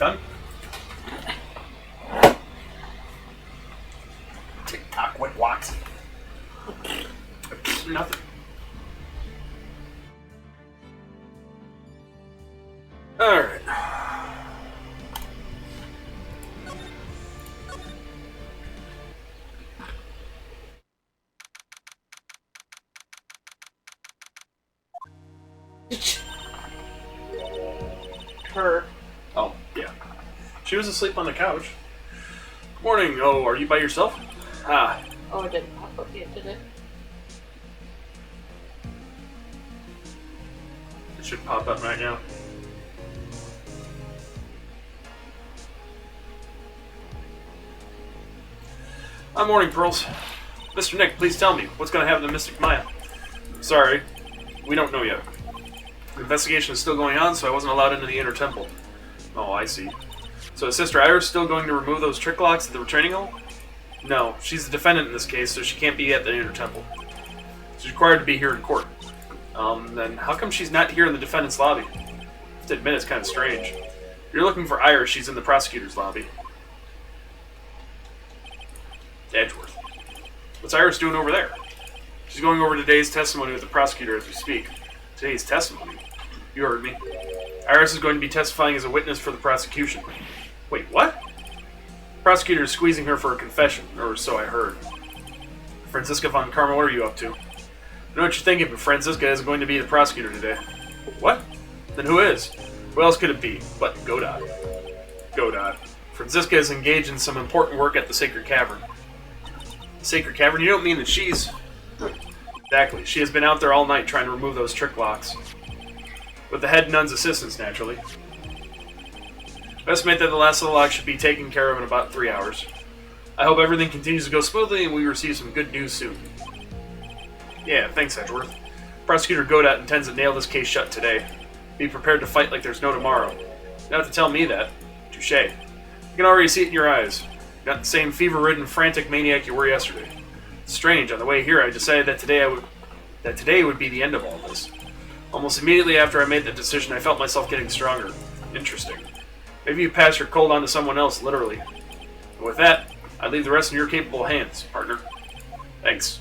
Done? Tick-tock, what walks? Nothing. Alright. Her. Oh, yeah. She was asleep on the couch. Morning. Oh, are you by yourself? Ah. Oh, it didn't pop up yet, did it? It should pop up right now. Morning, Pearls. Mr. Nick, please tell me, what's going to happen to Mystic Maya? Sorry, we don't know yet. The investigation is still going on, so I wasn't allowed into the inner temple. Oh, I see. So is Sister Iris still going to remove those trick locks at the training hall? No, she's the defendant in this case, so she can't be at the inner temple. She's required to be here in court. Then how come she's not here in the defendant's lobby? I have to admit, it's kind of strange. If you're looking for Iris, she's in the prosecutor's lobby. Edgeworth. What's Iris doing over there? She's going over today's testimony with the prosecutor as we speak. Today's testimony? You heard me. Iris is going to be testifying as a witness for the prosecution. Wait, what? The prosecutor is squeezing her for a confession, or so I heard. Franziska von Carmel, what are you up to? I know what you're thinking, but Franziska isn't going to be the prosecutor today. What? Then who is? Who else could it be but Godot? Godot. Franziska is engaged in some important work at the Sacred Cavern. The Sacred Cavern? You don't mean that she's... Exactly. She has been out there all night trying to remove those trick locks. With the head nun's assistance, naturally. I estimate that the last of the locks should be taken care of in about 3 hours. I hope everything continues to go smoothly and we receive some good news soon. Yeah, thanks, Edgeworth. Prosecutor Godot intends to nail this case shut today. Be prepared to fight like there's no tomorrow. You don't have to tell me that. Touché. You can already see it in your eyes. You're not the same fever-ridden, frantic maniac you were yesterday. It's strange, on the way here I decided that today would be the end of all this. Almost immediately after I made that decision, I felt myself getting stronger. Interesting. Maybe you passed your cold on to someone else, literally. And with that, I leave the rest in your capable hands, partner. Thanks.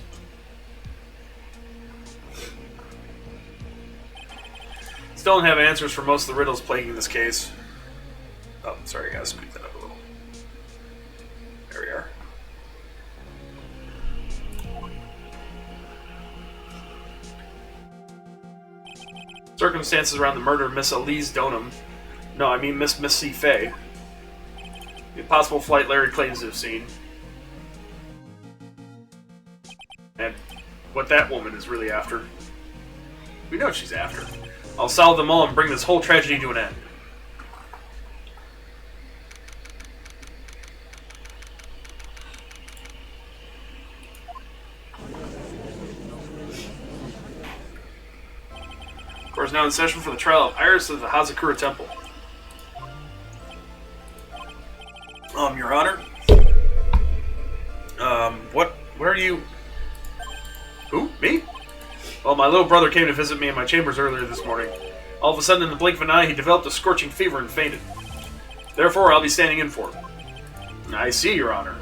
Still don't have answers for most of the riddles plaguing this case. Oh, sorry, I gotta speed that up a little. There we are. Circumstances around the murder of Miss Elise Donham. No, I mean Miss Missy Fay. The impossible flight Larry claims to have seen. And what that woman is really after. We know what she's after. I'll solve them all and bring this whole tragedy to an end. Court is now in session for the trial of Iris of the Hazakura Temple. Your Honor? What are you... Who? Me? Well, my little brother came to visit me in my chambers earlier this morning. All of a sudden, in the blink of an eye, he developed a scorching fever and fainted. Therefore, I'll be standing in for him. I see, Your Honor.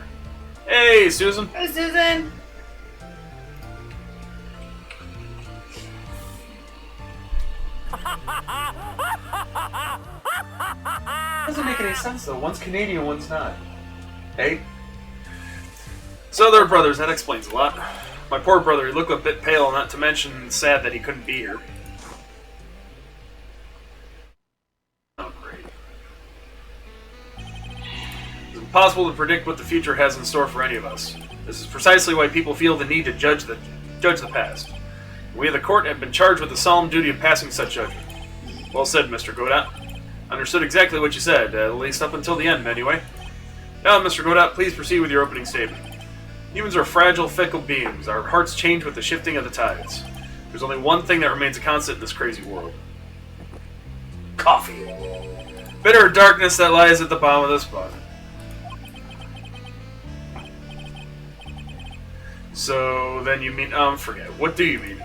Hey, Susan. Hey, Susan! Doesn't make any sense, though. One's Canadian, one's not. Hey? So they're brothers, that explains a lot. My poor brother, he looked a bit pale, not to mention sad that he couldn't be here. Oh, great. It's impossible to predict what the future has in store for any of us. This is precisely why people feel the need to judge the past. We of the court have been charged with the solemn duty of passing such judgment. Well said, Mr. Godot. Understood exactly what you said, at least up until the end, anyway. Now, Mr. Godot, please proceed with your opening statement. Humans are fragile, fickle beings. Our hearts change with the shifting of the tides. There's only one thing that remains a constant in this crazy world. Coffee. Bitter darkness that lies at the bottom of this bud. So, then you mean... forget. What do you mean?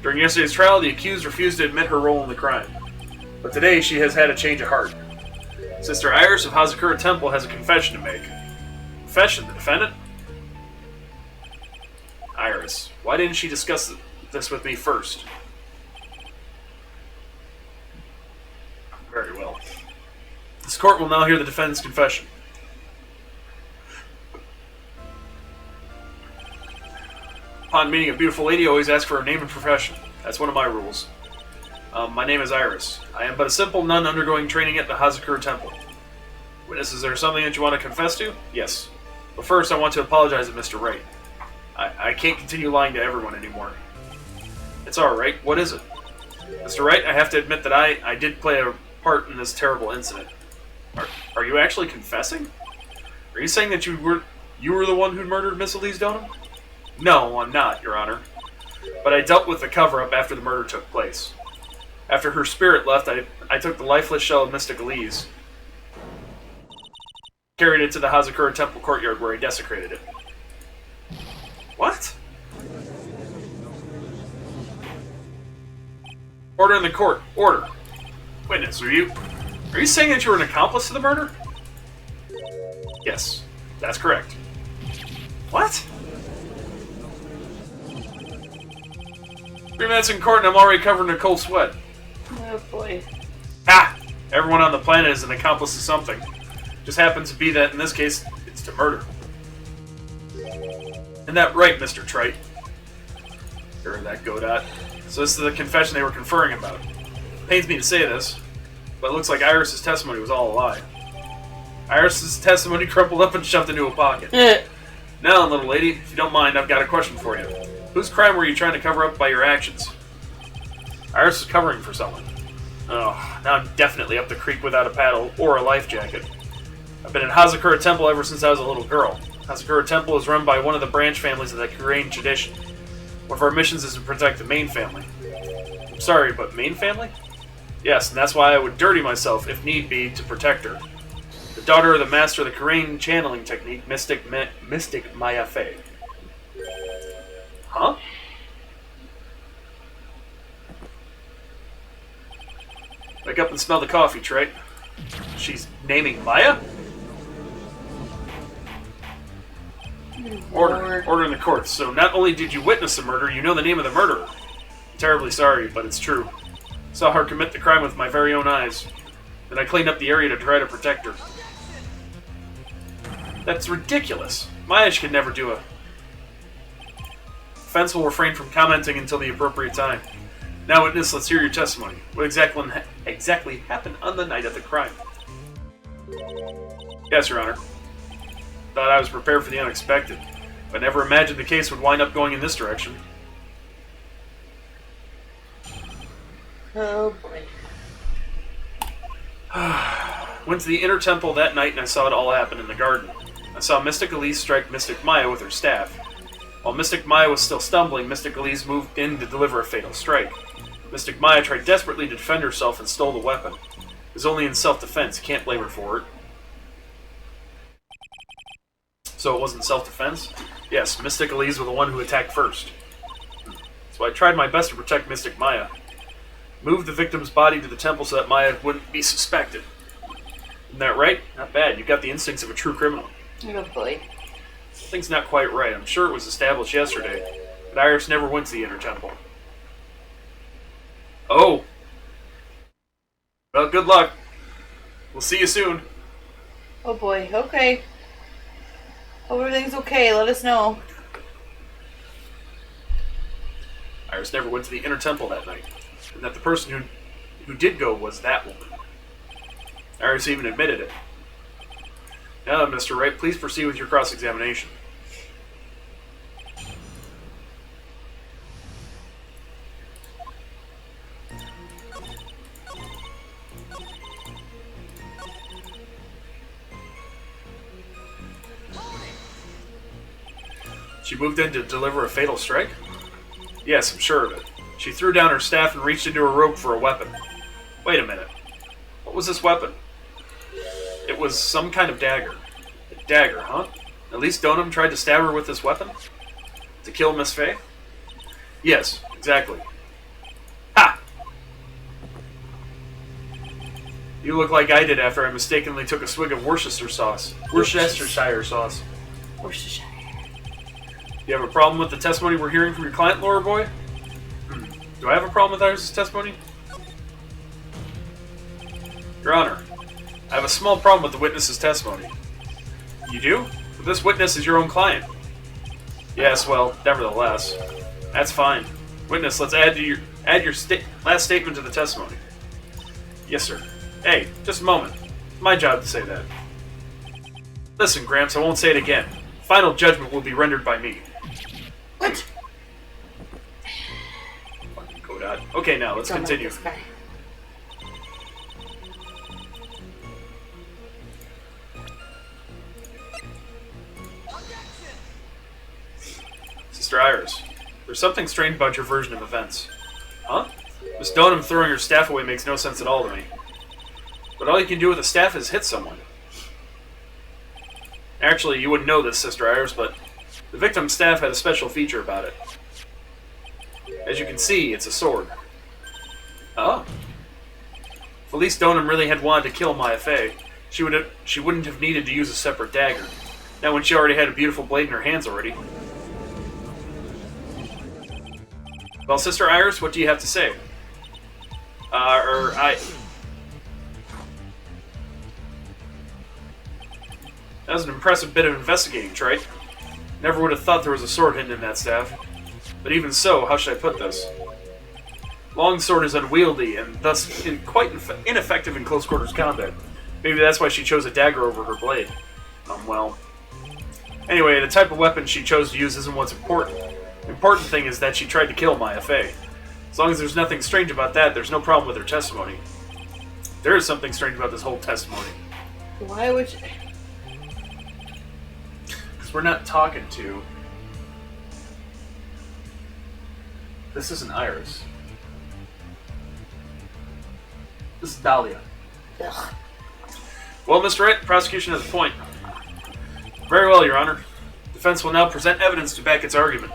During yesterday's trial, the accused refused to admit her role in the crime. But today, she has had a change of heart. Sister Iris of Hazakura Temple has a confession to make. Confession? The defendant? Iris, why didn't she discuss this with me first? Very well. This court will now hear the defendant's confession. Upon meeting a beautiful lady, always ask for her name and profession. That's one of my rules. My name is Iris. I am but a simple nun undergoing training at the Hazakura Temple. Witness, is there something that you want to confess to? Yes. But first, I want to apologize to Mr. Wright. I can't continue lying to everyone anymore. It's alright. What is it? Mr. Wright, I have to admit that I did play a part in this terrible incident. Are you actually confessing? Are you saying that you were the one who murdered Miss Elise Donham? No, I'm not, Your Honor. But I dealt with the cover-up after the murder took place. After her spirit left, I took the lifeless shell of Mystic Elise, carried it to the Hazakura Temple courtyard where I desecrated it. What? Order in the court. Order. Witness, are you saying that you were an accomplice to the murder? Yes, that's correct. What? 3 minutes in court and I'm already covered in a cold sweat. Oh boy. Ah! Everyone on the planet is an accomplice to something. Just happens to be that in this case, it's to murder. Isn't that right, Mr. Trite? Heard that, Godot. So this is the confession they were conferring about. Pains me to say this, but it looks like Iris' testimony was all a lie. Iris' testimony crumpled up and shoved into a pocket. Now, little lady, if you don't mind, I've got a question for you. Whose crime were you trying to cover up by your actions? Iris is covering for someone. Oh, now I'm definitely up the creek without a paddle or a life jacket. I've been in Hazakura Temple ever since I was a little girl. Hazakura Temple is run by one of the branch families of the Kurain tradition. One of our missions is to protect the main family. I'm sorry, but main family? Yes, and that's why I would dirty myself, if need be, to protect her. The daughter of the master of the Kurain channeling technique, Mystic Maya Fey. Huh? Wake up and smell the coffee, Trey. She's naming Maya? Order in the court. So not only did you witness the murder, you know the name of the murderer. I'm terribly sorry, but it's true. Saw her commit the crime with my very own eyes. Then I cleaned up the area to try to protect her. That's ridiculous. Maya could never do it. Defense will refrain from commenting until the appropriate time. Now, witness, let's hear your testimony. What exactly happened on the night of the crime? Yes, Your Honor. Thought I was prepared for the unexpected, but never imagined the case would wind up going in this direction. Oh boy. Went to the inner temple that night and I saw it all happen in the garden. I saw Mystic Elise strike Mystic Maya with her staff. While Mystic Maya was still stumbling, Mystic Elise moved in to deliver a fatal strike. Mystic Maya tried desperately to defend herself and stole the weapon. It was only in self-defense, can't blame her for it. So it wasn't self-defense? Yes, Mystic Elise was the one who attacked first. So I tried my best to protect Mystic Maya. Moved the victim's body to the temple so that Maya wouldn't be suspected. Isn't that right? Not bad. You got the instincts of a true criminal. Oh boy. Something's not quite right. I'm sure it was established yesterday, but Iris never went to the inner temple. Oh. Well, good luck. We'll see you soon. Oh boy. Okay. Hope everything's okay. Let us know. Iris never went to the inner temple that night, and that the person who did go was that woman. Iris even admitted it. Now, Mr. Wright, please proceed with your cross-examination. She moved in to deliver a fatal strike? Yes, I'm sure of it. She threw down her staff and reached into her robe for a weapon. Wait a minute. What was this weapon? It was some kind of dagger. A dagger, huh? Elise Donham tried to stab her with this weapon? To kill Miss Fey? Yes, exactly. Ha! You look like I did after I mistakenly took a swig of Worcestershire sauce. Worcestershire sauce. Worcestershire. You have a problem with the testimony we're hearing from your client, Laura Boy? Do I have a problem with Iris' testimony? Your Honor, I have a small problem with the witness's testimony. You do? But this witness is your own client. Yes, well, nevertheless. That's fine. Witness, let's add your last statement to the testimony. Yes, sir. Hey, just a moment. It's my job to say that. Listen, Gramps, I won't say it again. Final judgment will be rendered by me. What? Fucking Godot. Okay, now, let's continue. This guy. Sister Iris, there's something strange about your version of events. Huh? Miss Donham throwing her staff away makes no sense at all to me. But all you can do with a staff is hit someone. Actually, you wouldn't know this, Sister Iris, but the victim's staff had a special feature about it. As you can see, it's a sword. Oh. If Elise Donham really had wanted to kill Maya Fey, she wouldn't have needed to use a separate dagger. Now when she already had a beautiful blade in her hands already. Well, Sister Iris, what do you have to say? That was an impressive bit of investigating, Trey. Never would have thought there was a sword hidden in that staff. But even so, how should I put this? Longsword is unwieldy, and thus quite ineffective in close quarters combat. Maybe that's why she chose a dagger over her blade. Well. Anyway, the type of weapon she chose to use isn't what's important. The important thing is that she tried to kill Maya Fey. As long as there's nothing strange about that, there's no problem with her testimony. There is something strange about this whole testimony. Why would you... Because we're not talking to... This isn't Iris. This is Dahlia. Ugh. Well, Mr. Wright, the prosecution has a point. Very well, Your Honor. Defense will now present evidence to back its argument.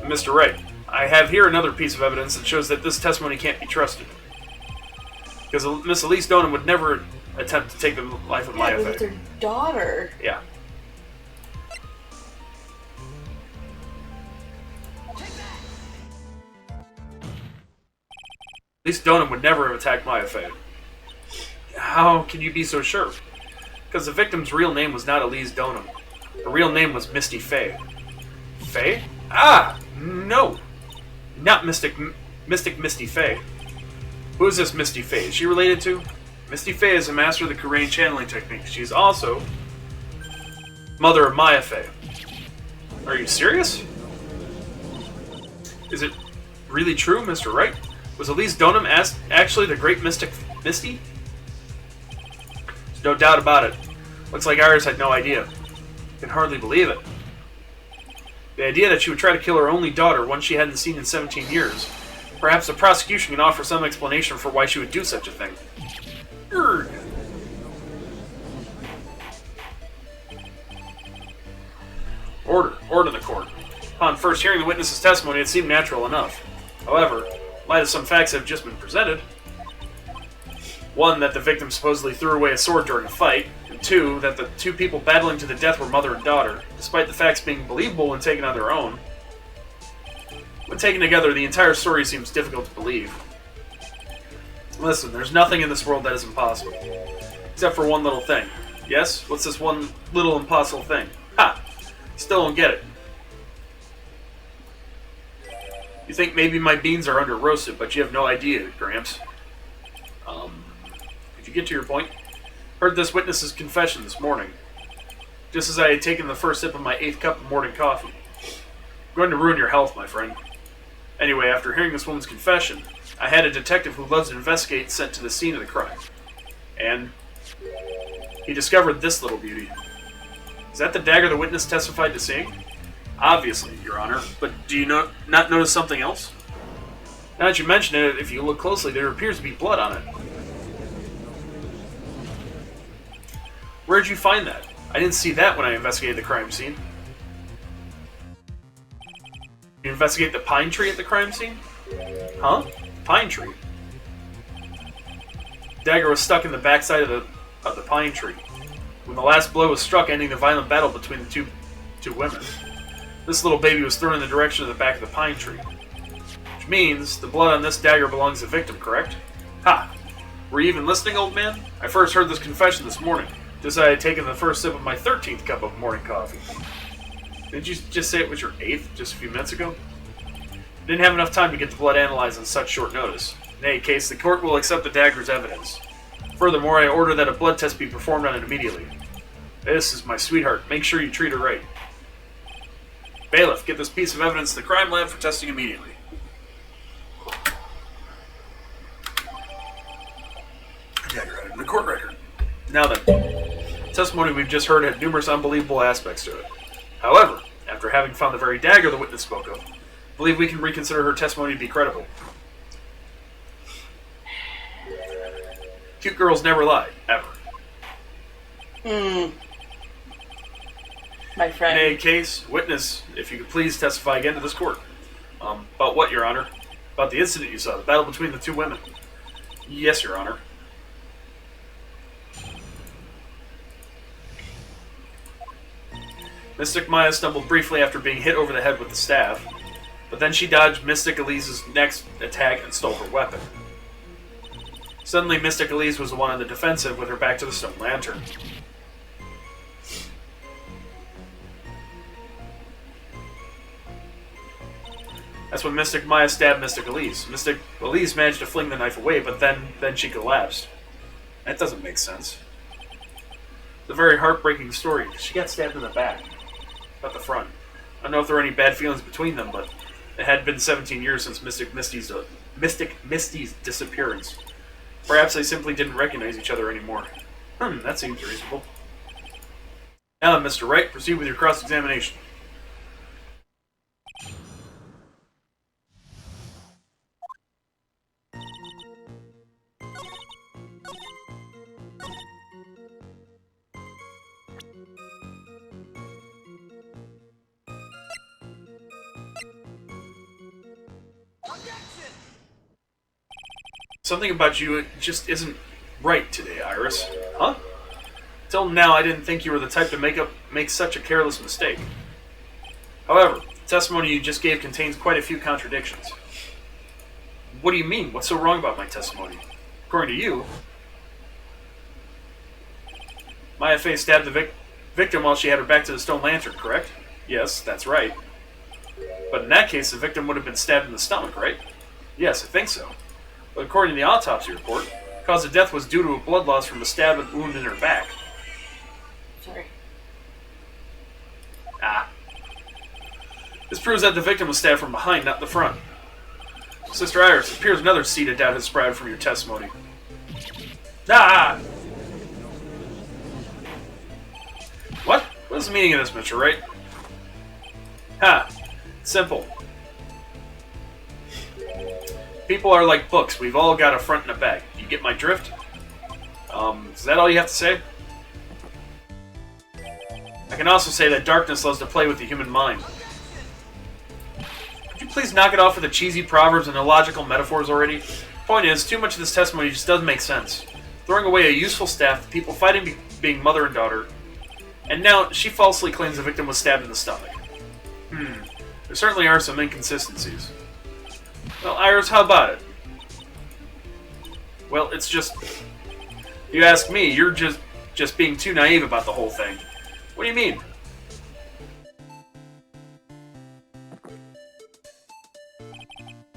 Mr. Wright, I have here another piece of evidence that shows that this testimony can't be trusted. Because Miss Elise Donham would never attempt to take the life of Maya Fey. It's her daughter. Yeah. Elise Donham would never have attacked Maya Fey. How can you be so sure? Because the victim's real name was not Elise Donham. Her real name was Misty Fey. Fey? Ah! No! Not Mystic Misty Fey. Who is this Misty Fey? Is she related to? Misty Fey is a master of the Kurain channeling technique. She's also mother of Maya Fey. Are you serious? Is it really true, Mr. Wright? Was Elise Donham actually the great mystic Misty? There's no doubt about it. Looks like Iris had no idea. Can hardly believe it. The idea that she would try to kill her only daughter, one she hadn't seen in 17 years. Perhaps the prosecution can offer some explanation for why she would do such a thing. Urgh. Order in the court. Upon first hearing the witness's testimony, it seemed natural enough. However, in light of some facts that have just been presented, one, that the victim supposedly threw away a sword during a fight, and two, that the two people battling to the death were mother and daughter, despite the facts being believable when taken on their own. When taken together, the entire story seems difficult to believe. Listen, there's nothing in this world that is impossible. Except for one little thing. Yes? What's this one little impossible thing? Ha! Still don't get it. You think maybe my beans are under roasted, but you have no idea, Gramps. Could you get to your point? Heard this witness's confession this morning. Just as I had taken the first sip of my 8th cup of morning coffee. I'm going to ruin your health, my friend. Anyway, after hearing this woman's confession, I had a detective who loves to investigate sent to the scene of the crime. And he discovered this little beauty. Is that the dagger the witness testified to seeing? Obviously, Your Honor. But do you not notice something else? Now that you mention it, if you look closely, there appears to be blood on it. Where'd you find that? I didn't see that when I investigated the crime scene. You investigate the pine tree at the crime scene? Huh? Pine tree? The dagger was stuck in the backside of the pine tree when the last blow was struck, ending the violent battle between the two women. This little baby was thrown in the direction of the back of the pine tree, which means the blood on this dagger belongs to the victim, correct? Ha! Were you even listening, old man? I first heard this confession this morning, just as I had taken the first sip of my 13th cup of morning coffee. Didn't you just say it was your 8th just a few minutes ago? Didn't have enough time to get the blood analyzed on such short notice. In any case, the court will accept the dagger as evidence. Furthermore, I order that a blood test be performed on it immediately. This is my sweetheart. Make sure you treat her right. Bailiff, get this piece of evidence to the crime lab for testing immediately. Dagger added in the court record. Now then, the testimony we've just heard had numerous unbelievable aspects to it. However, after having found the very dagger the witness spoke of, I believe we can reconsider her testimony to be credible. Cute girls never lie, ever. My friend. In any case, witness, if you could please testify again to this court. About what, Your Honor? About the incident you saw, the battle between the two women. Yes, Your Honor. Mystic Maya stumbled briefly after being hit over the head with the staff, but then she dodged Mystic Elise's next attack and stole her weapon. Suddenly, Mystic Elise was the one on the defensive with her back to the stone lantern. That's when Mystic Maya stabbed Mystic Elise. Mystic Elise managed to fling the knife away, but then she collapsed. That doesn't make sense. It's a very heartbreaking story. She got stabbed in the back, not the front. I don't know if there were any bad feelings between them, but it had been 17 years since Mystic Misty's disappearance. Perhaps they simply didn't recognize each other anymore. That seems reasonable. Now then, Mr. Wright, proceed with your cross-examination. Something about you, it just isn't right today, Iris. Huh? Till now, I didn't think you were the type to make such a careless mistake. However, the testimony you just gave contains quite a few contradictions. What do you mean? What's so wrong about my testimony? According to you, Maya Fey stabbed the victim while she had her back to the stone lantern, correct? Yes, that's right. But in that case, the victim would have been stabbed in the stomach, right? Yes, I think so. But according to the autopsy report, the cause of death was due to a blood loss from a stab and wound in her back. Sorry. This proves that the victim was stabbed from behind, not the front. Sister Iris, it appears another seed of doubt has sprouted from your testimony. What? What is the meaning of this, Mr. Wright? Simple. People are like books. We've all got a front and a back. You get my drift? Is that all you have to say? I can also say that darkness loves to play with the human mind. Could you please knock it off with the cheesy proverbs and illogical metaphors already? Point is, too much of this testimony just doesn't make sense. Throwing away a useful staff, the people fighting being mother and daughter, and now she falsely claims the victim was stabbed in the stomach. There certainly are some inconsistencies. Well, Iris, how about it? Well, it's just... You ask me, you're just being too naive about the whole thing. What do you mean?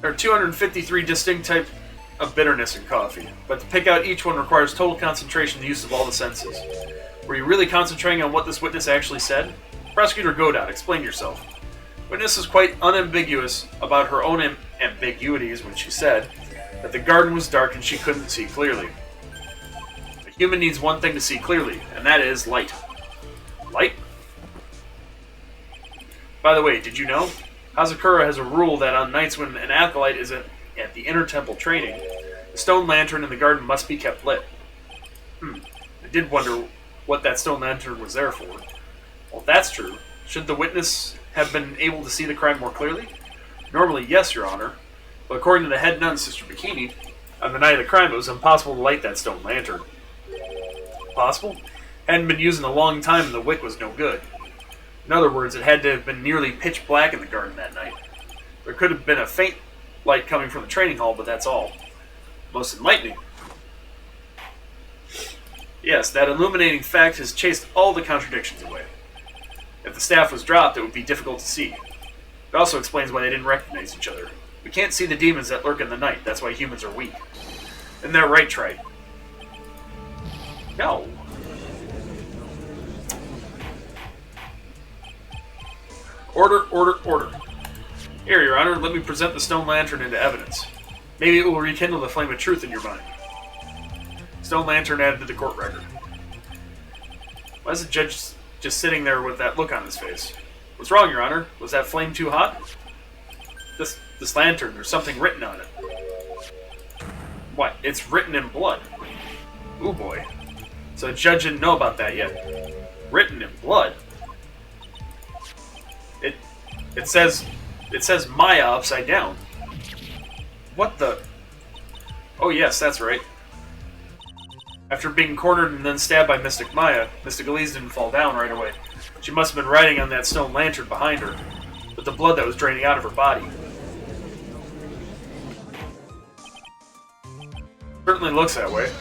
There are 253 distinct types of bitterness in coffee, but to pick out each one requires total concentration and use of all the senses. Were you really concentrating on what this witness actually said? Prosecutor Godot, explain yourself. Witness is quite unambiguous about her own ambiguities when she said that the garden was dark and she couldn't see clearly. A human needs one thing to see clearly, and that is light. Light? By the way, did you know? Hazakura has a rule that on nights when an acolyte is at the inner temple training, the stone lantern in the garden must be kept lit. I did wonder what that stone lantern was there for. Well, if that's true, should the witness have been able to see the crime more clearly? Normally, yes, Your Honor. But according to the head nun, Sister Bikini, On the night of the crime, it was impossible to light that stone lantern. Possible? Hadn't been used in a long time and the wick was no good. In other words, it had to have been nearly pitch black in the garden that night. There could have been a faint light coming from the training hall, but that's all. Most enlightening. Yes, that illuminating fact has chased all the contradictions away. If the staff was dropped, it would be difficult to see. It also explains why they didn't recognize each other. We can't see the demons that lurk in the night. That's why humans are weak. Isn't that right, Trite? No. Order, order, order. Here, Your Honor, let me present the stone lantern into evidence. Maybe it will rekindle the flame of truth in your mind. Stone lantern added to the court record. Why is the judge just sitting there with that look on his face? What's wrong, Your Honor? Was that flame too hot? This lantern, there's something written on it. What? It's written in blood. Ooh boy. So the judge didn't know about that yet. Written in blood. It says Maya upside down. What the? Oh yes, that's right. After being cornered and then stabbed by Mystic Maya, Mystic Elise didn't fall down right away. She must have been riding on that stone lantern behind her, with the blood that was draining out of her body. Certainly looks that way.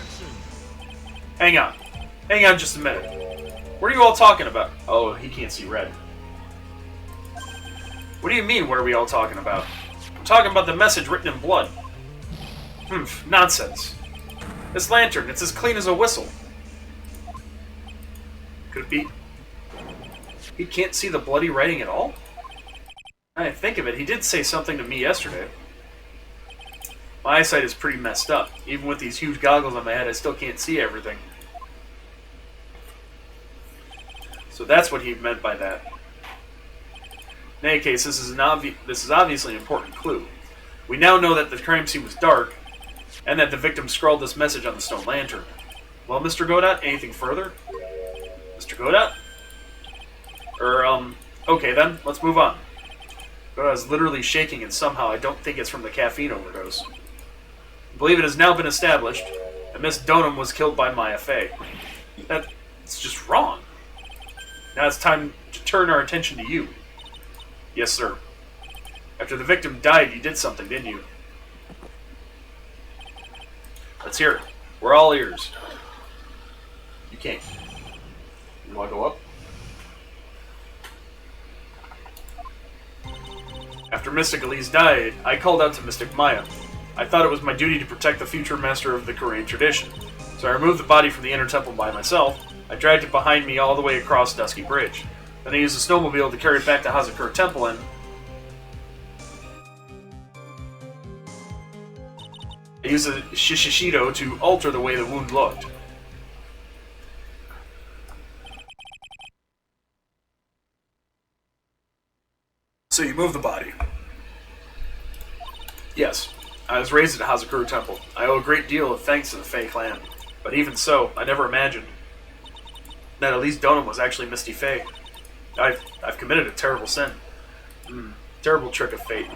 Hang on. Hang on just a minute. What are you all talking about? Oh, he can't see red. What do you mean, what are we all talking about? I'm talking about the message written in blood. Nonsense. This lantern, it's as clean as a whistle. Could it be? He can't see the bloody writing at all? I think of it, he did say something to me yesterday. My eyesight is pretty messed up. Even with these huge goggles on my head, I still can't see everything. So that's what he meant by that. In any case, this is obviously an important clue. We now know that the crime scene was dark, and that the victim scrawled this message on the stone lantern. Well, Mr. Godot, anything further? Mr. Godot? Okay then, let's move on. Godot is literally shaking, and somehow I don't think it's from the caffeine overdose. I believe it has now been established that Miss Donham was killed by Maya Fey. That's just wrong. Now it's time to turn our attention to you. Yes, sir. After the victim died, you did something, didn't you? Let's hear it. We're all ears. You can't. You want to go up? After Mystic Elise died, I called out to Mystic Maya. I thought it was my duty to protect the future master of the Korean tradition. So I removed the body from the inner temple by myself. I dragged it behind me all the way across Dusky Bridge. Then I used a snowmobile to carry it back to Hazakura Temple and... I used a Shishido to alter the way the wound looked. So you moved the body? Yes. I was raised at Hazakura Temple. I owe a great deal of thanks to the Fey clan. But even so, I never imagined that Elise Donham was actually Misty Fey. I've committed a terrible sin. Terrible trick of fate.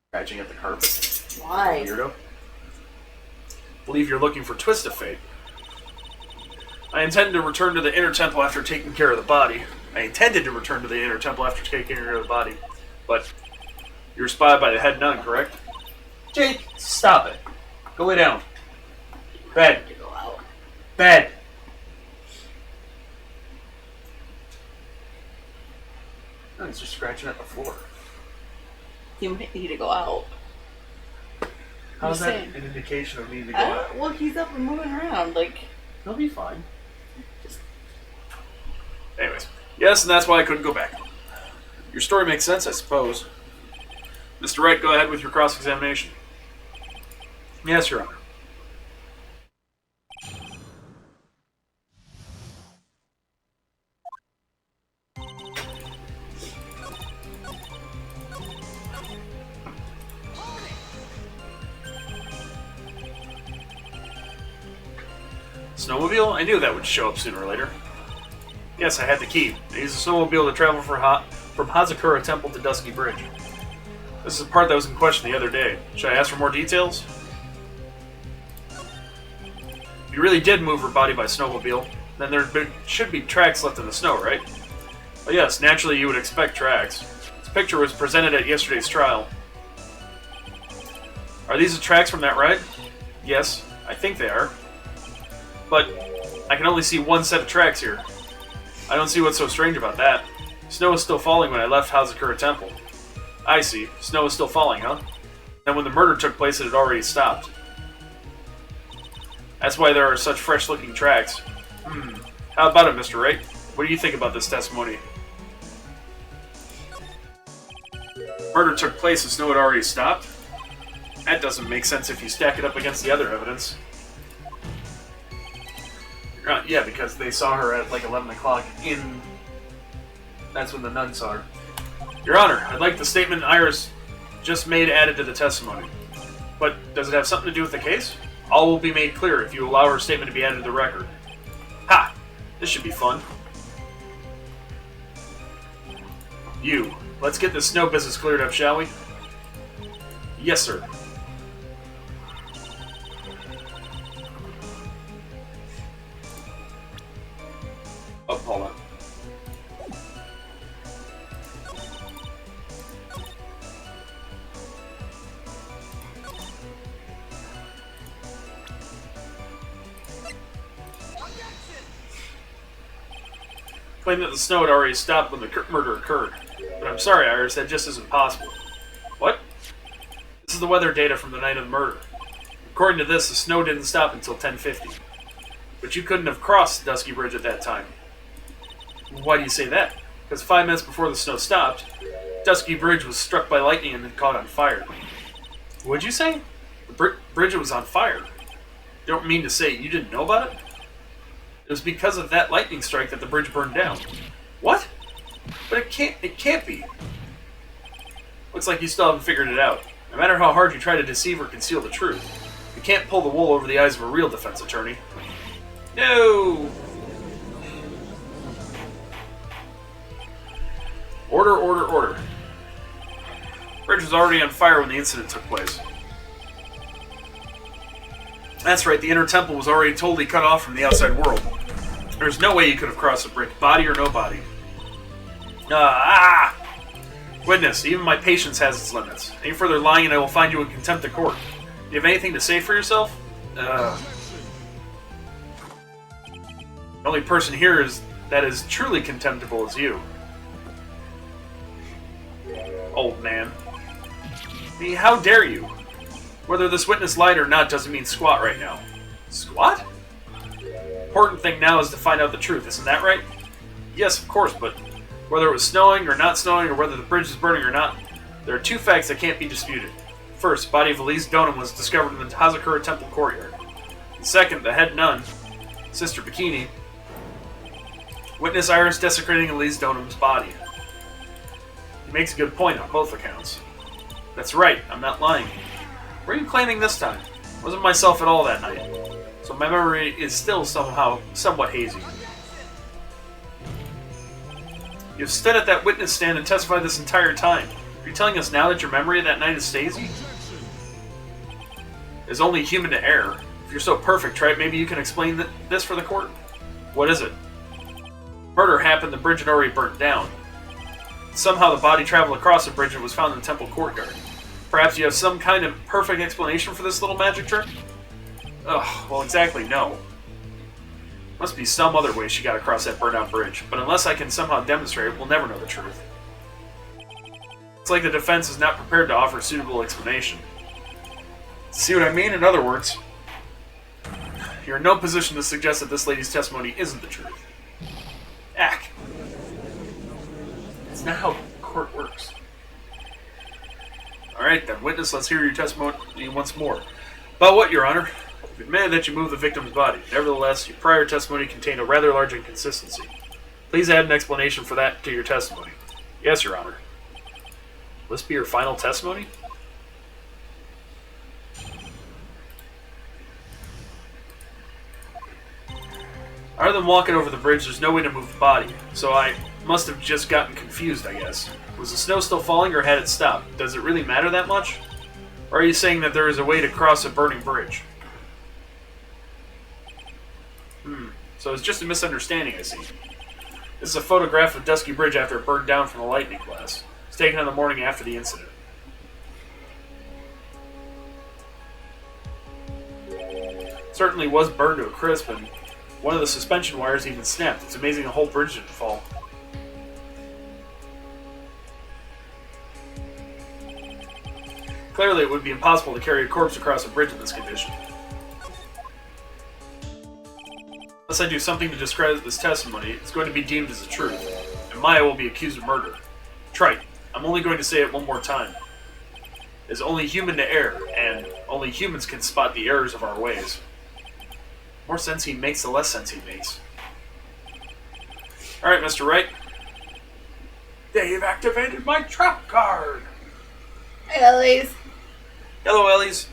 Scratching at the carpet. Why? Weirdo. Believe you're looking for twist of fate. I intend to return to the inner temple after taking care of the body. But you're spied by the head nun, correct? Jake, stop it. Go lay down. Bed. Bed. No, he's just scratching at the floor. You might need to go out. How's that an indication of needing to go out? Well, he's up and moving around. Like, he'll be fine. Anyways, yes, and that's why I couldn't go back. Your story makes sense, I suppose. Mr. Wright, go ahead with your cross-examination. Yes, Your Honor. Snowmobile? I knew that would show up sooner or later. Yes, I had the key. I used a snowmobile to travel from Hazakura Temple to Dusky Bridge. This is the part that was in question the other day. Should I ask for more details? If you really did move her body by snowmobile, then should be tracks left in the snow, right? Well, yes, naturally you would expect tracks. This picture was presented at yesterday's trial. Are these the tracks from that ride? Yes, I think they are. But I can only see one set of tracks here. I don't see what's so strange about that. Snow was still falling when I left Hazakura Temple. I see. Snow was still falling, huh? And when the murder took place, it had already stopped. That's why there are such fresh-looking tracks. How about it, Mr. Wright? What do you think about this testimony? Murder took place and snow had already stopped? That doesn't make sense if you stack it up against the other evidence. Yeah, because they saw her at like 11 o'clock in... That's when the nun saw her. Your Honor, I'd like the statement Iris just made added to the testimony. But does it have something to do with the case? All will be made clear if you allow her statement to be added to the record. Ha! This should be fun. Let's get this snow business cleared up, shall we? Yes, sir. Oh, hold on. Claim that the snow had already stopped when the murder occurred. But I'm sorry, Iris, that just isn't possible. What? This is the weather data from the night of the murder. According to this, the snow didn't stop until 10:50. But you couldn't have crossed Dusky Bridge at that time. Why do you say that? Because 5 minutes before the snow stopped, Dusky Bridge was struck by lightning and then caught on fire. What'd you say? The bridge was on fire. You don't mean to say you didn't know about it? It was because of that lightning strike that the bridge burned down. What? But it can't be. Looks like you still haven't figured it out. No matter how hard you try to deceive or conceal the truth, you can't pull the wool over the eyes of a real defense attorney. No! Order. The bridge was already on fire when the incident took place. That's right, the inner temple was already totally cut off from the outside world. There's no way you could have crossed the bridge, body or no body. Witness, even my patience has its limits. Any further lying and I will find you in contempt of court. Do you have anything to say for yourself? The only person here that is truly contemptible is you. Old man. I mean, how dare you? Whether this witness lied or not doesn't mean squat right now. Squat? Important thing now is to find out the truth, isn't that right? Yes, of course, but whether it was snowing or not snowing, or whether the bridge is burning or not, there are two facts that can't be disputed. First, the body of Elise Donum was discovered in the Hazakura Temple courtyard. And second, the head nun, Sister Bikini, witnessed Iris desecrating Elise Donum's body. He makes a good point on both accounts. That's right, I'm not lying. Where are you claiming this time? I wasn't myself at all that night, so my memory is still somewhat hazy. You've stood at that witness stand and testified this entire time. Are you telling us now that your memory of that night is hazy? It's only human to err. If you're so perfect, right, maybe you can explain this for the court? What is it? Murder happened, the bridge had already burnt down. Somehow the body traveled across the bridge and was found in the temple courtyard. Perhaps you have some kind of perfect explanation for this little magic trick? Ugh, well exactly no. Must be some other way she got across that burnt-out bridge, but unless I can somehow demonstrate it, we'll never know the truth. It's like the defense is not prepared to offer a suitable explanation. See what I mean? In other words, you're in no position to suggest that this lady's testimony isn't the truth. Ack. It's not how court works. Alright then, witness, let's hear your testimony once more. About what, Your Honor? You've admitted that you moved the victim's body. Nevertheless, your prior testimony contained a rather large inconsistency. Please add an explanation for that to your testimony. Yes, Your Honor. Will this be your final testimony? Other than walking over the bridge, there's no way to move the body, so I must have just gotten confused, I guess. Was the snow still falling or had it stopped? Does it really matter that much? Or are you saying that there is a way to cross a burning bridge? So it's just a misunderstanding, I see. This is a photograph of Dusky Bridge after it burned down from the lightning blast. It's taken on the morning after the incident. It certainly was burned to a crisp, and one of the suspension wires even snapped. It's amazing the whole bridge didn't fall. Clearly, it would be impossible to carry a corpse across a bridge in this condition. Unless I do something to discredit this testimony, it's going to be deemed as the truth, and Maya will be accused of murder. Trite. I'm only going to say it one more time. It is only human to err, and only humans can spot the errors of our ways. The more sense he makes, the less sense he makes. Alright, Mr. Wright. They've activated my trap card! Hey, Ellies. Hello, Ellies.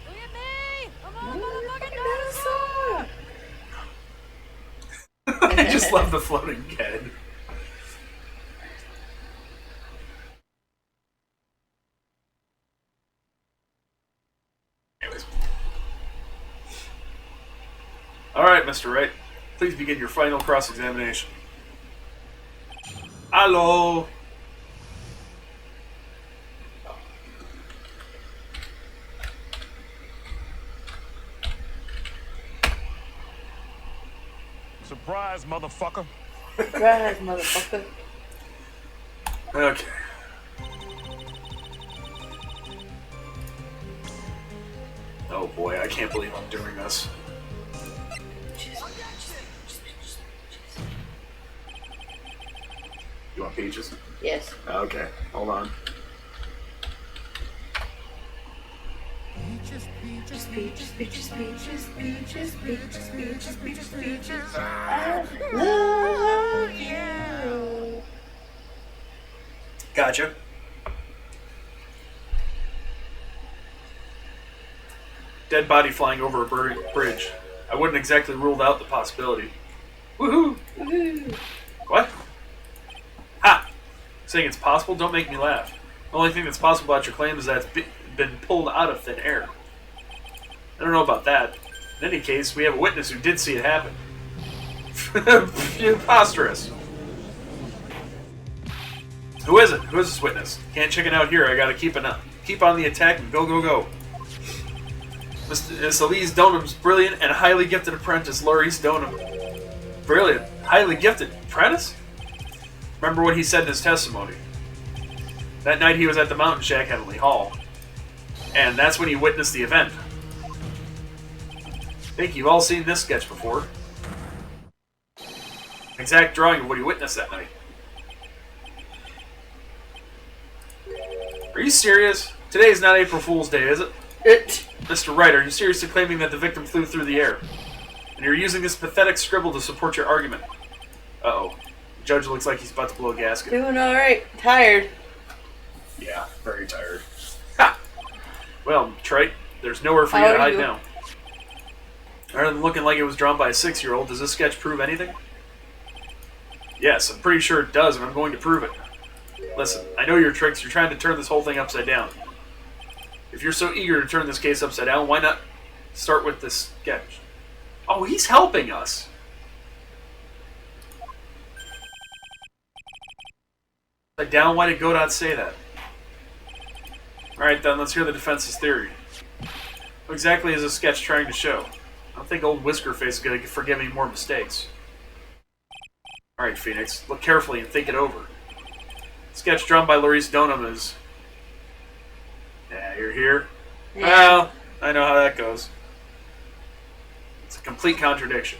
Look at me! I'm a motherfucking dinosaur! I just love the floating head. Anyways. Alright, Mr. Wright. Please begin your final cross-examination. Hello! Surprise, motherfucker. Surprise, motherfucker. Okay. Oh boy, I can't believe I'm doing this. You want peaches? Yes. Okay, hold on. Peaches, peaches, peaches, peaches, peaches, peaches, peaches, peaches, peaches. I love you. Gotcha. Dead body flying over a bridge. I wouldn't exactly rule out the possibility. Woohoo! Woohoo. What? Ha! Saying it's possible? Don't make me laugh. The only thing that's possible about your claim is that it's been pulled out of thin air. I don't know about that. In any case, we have a witness who did see it happen. Preposterous. Who is it? Who is this witness? Can't chicken out here. I gotta keep on the attack and go, go, go. Miss Elise Donham's brilliant and highly gifted apprentice, Laurice Donham. Brilliant. Highly gifted apprentice? Remember what he said in his testimony. That night he was at the Mountain Shack Heavenly Hall. And that's when he witnessed the event. I think you've all seen this sketch before. Exact drawing of what he witnessed that night. Are you serious? Today is not April Fool's Day, is it? Mr. Wright, are you seriously claiming that the victim flew through the air? And you're using this pathetic scribble to support your argument? Uh-oh. The judge looks like he's about to blow a gasket. Doing alright. Tired. Yeah, very tired. Ha! Well, Trite, there's nowhere for you How to are hide you? now. Other than looking like it was drawn by a 6-year-old, does this sketch prove anything? Yes, I'm pretty sure it does, and I'm going to prove it. Listen, I know your tricks. You're trying to turn this whole thing upside down. If you're so eager to turn this case upside down, why not start with this sketch? Oh, he's helping us. Upside down? Why did Godot say that? Alright then, let's hear the defense's theory. What exactly is this sketch trying to show? I don't think old Whiskerface is going to forgive any more mistakes. Alright, Phoenix, look carefully and think it over. Sketch drawn by Laurice Donham is... Yeah, you're here? Yeah. Well, I know how that goes. It's a complete contradiction.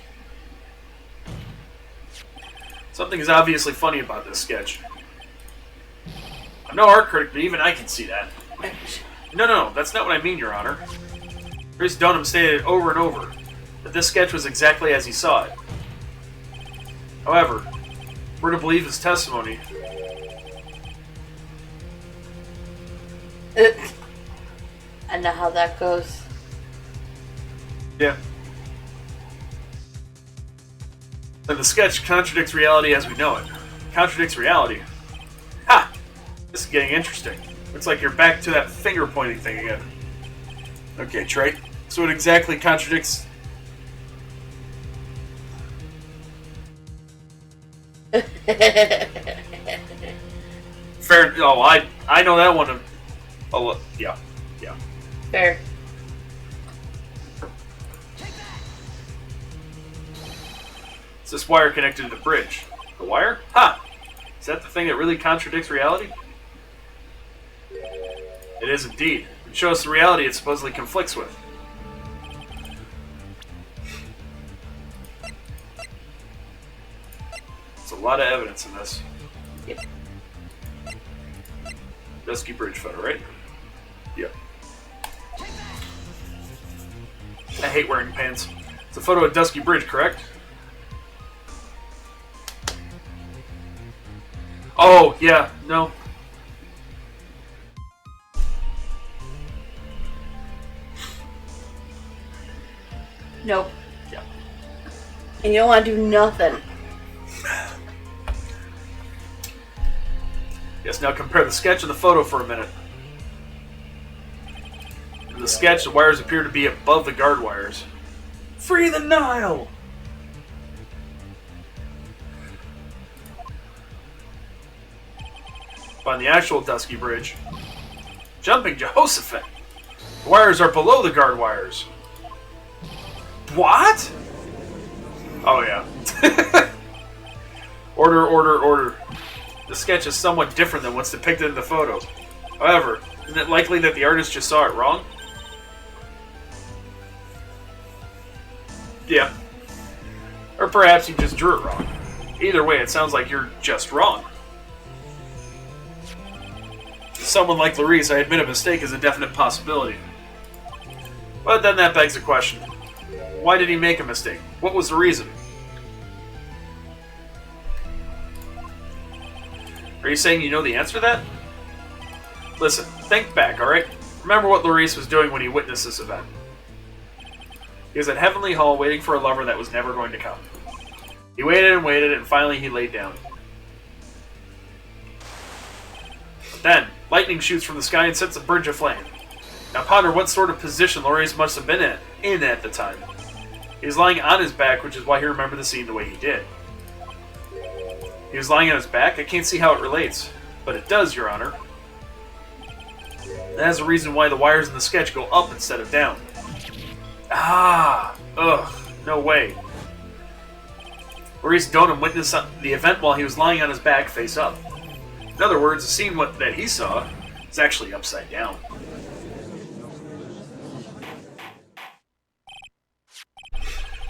Something is obviously funny about this sketch. I'm no art critic, but even I can see that. No, that's not what I mean, Your Honor. Laurice Donham stated over and over that this sketch was exactly as he saw it. However, if we're to believe his testimony, I know how that goes. yeah. And the sketch contradicts reality as we know it. Contradicts reality. Ha! This is getting interesting. Looks like you're back to that finger pointing thing again. Okay, Trey. So it exactly contradicts... Fair... Oh, I know that one. Oh, yeah. Yeah. Fair. It's this wire connected to the bridge. The wire? Ha! Is that the thing that really contradicts reality? It is indeed. It shows the reality it supposedly conflicts with. There's a lot of evidence in this. Yep. Dusky Bridge photo, right? Yep. I hate wearing pants. It's a photo of Dusky Bridge, correct? Oh, yeah, no. Nope. Yeah. And you don't want to do nothing. Yes, now compare the sketch and the photo for a minute. In the sketch, the wires appear to be above the guard wires. Free the Nile! On the actual Dusky Bridge, jumping Jehoshaphat, the wires are below the guard wires. What? Oh yeah. Order. The sketch is somewhat different than what's depicted in the photo. However, isn't it likely that the artist just saw it wrong? Yeah. Or perhaps he just drew it wrong. Either way, it sounds like you're just wrong. To someone like Larice, I admit a mistake is a definite possibility. But then that begs the question. Why did he make a mistake? What was the reason? Are you saying you know the answer to that? Listen, think back, alright? Remember what Larice was doing when he witnessed this event. He was at Heavenly Hall waiting for a lover that was never going to come. He waited and waited, and finally he laid down. But then, lightning shoots from the sky and sets the bridge aflame. Now ponder what sort of position Larice must have been in at the time. He was lying on his back, which is why he remembered the scene the way he did. He was lying on his back? I can't see how it relates. But it does, Your Honor. That is the reason why the wires in the sketch go up instead of down. Ah! Ugh. No way. Larice Donham witnessed the event while he was lying on his back face up. In other words, the scene that he saw is actually upside down.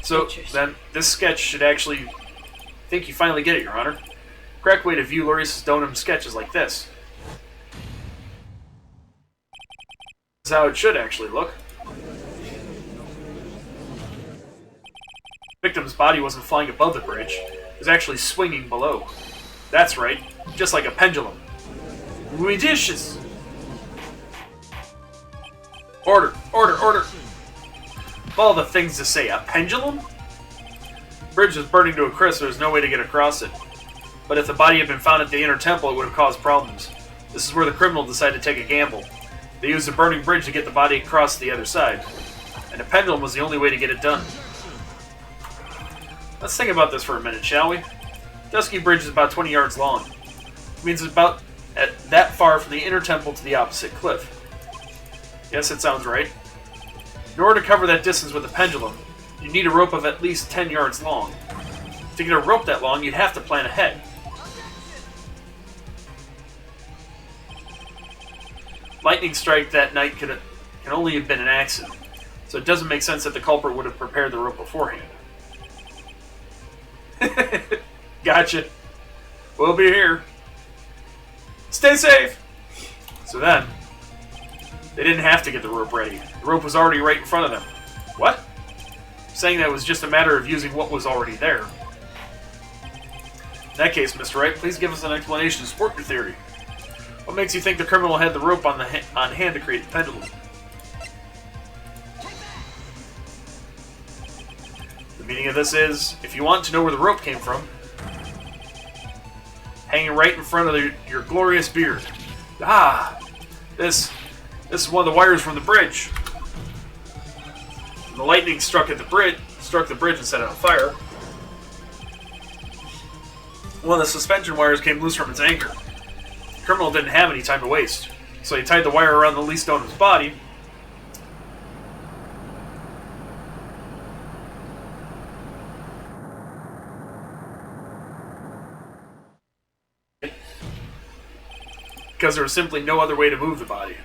So, then, this sketch should actually... I think you finally get it, Your Honor. The correct way to view Larice Donham's sketch is like this. This is how it should actually look. The victim's body wasn't flying above the bridge. It was actually swinging below. That's right. Just like a pendulum. Ridiculous! Order! Of all the things to say, a pendulum? The bridge was burning to a crisp, there was no way to get across it. But if the body had been found at the inner temple, it would have caused problems. This is where the criminal decided to take a gamble. They used a burning bridge to get the body across to the other side. And a pendulum was the only way to get it done. Let's think about this for a minute, shall we? Dusky Bridge is about 20 yards long. It means it's about that far from the inner temple to the opposite cliff. Yes, it sounds right. In order to cover that distance with a pendulum, you need a rope of at least 10 yards long. To get a rope that long, you'd have to plan ahead. Lightning strike that night can only have been an accident, so it doesn't make sense that the culprit would have prepared the rope beforehand. Gotcha. We'll be here. Stay safe! So then, they didn't have to get the rope ready. The rope was already right in front of them. What? Saying that it was just a matter of using what was already there. In that case, Mr. Wright, please give us an explanation to support your theory. What makes you think the criminal had the rope on hand to create the pendulum? The meaning of this is, if you want to know where the rope came from, hanging right in front of your glorious beard. Ah, this is one of the wires from the bridge. The lightning struck the bridge and set it on fire. One of the suspension wires came loose from its anchor. The criminal didn't have any time to waste, so he tied the wire around the Lee Stoneham's body. Because there was simply no other way to move the body.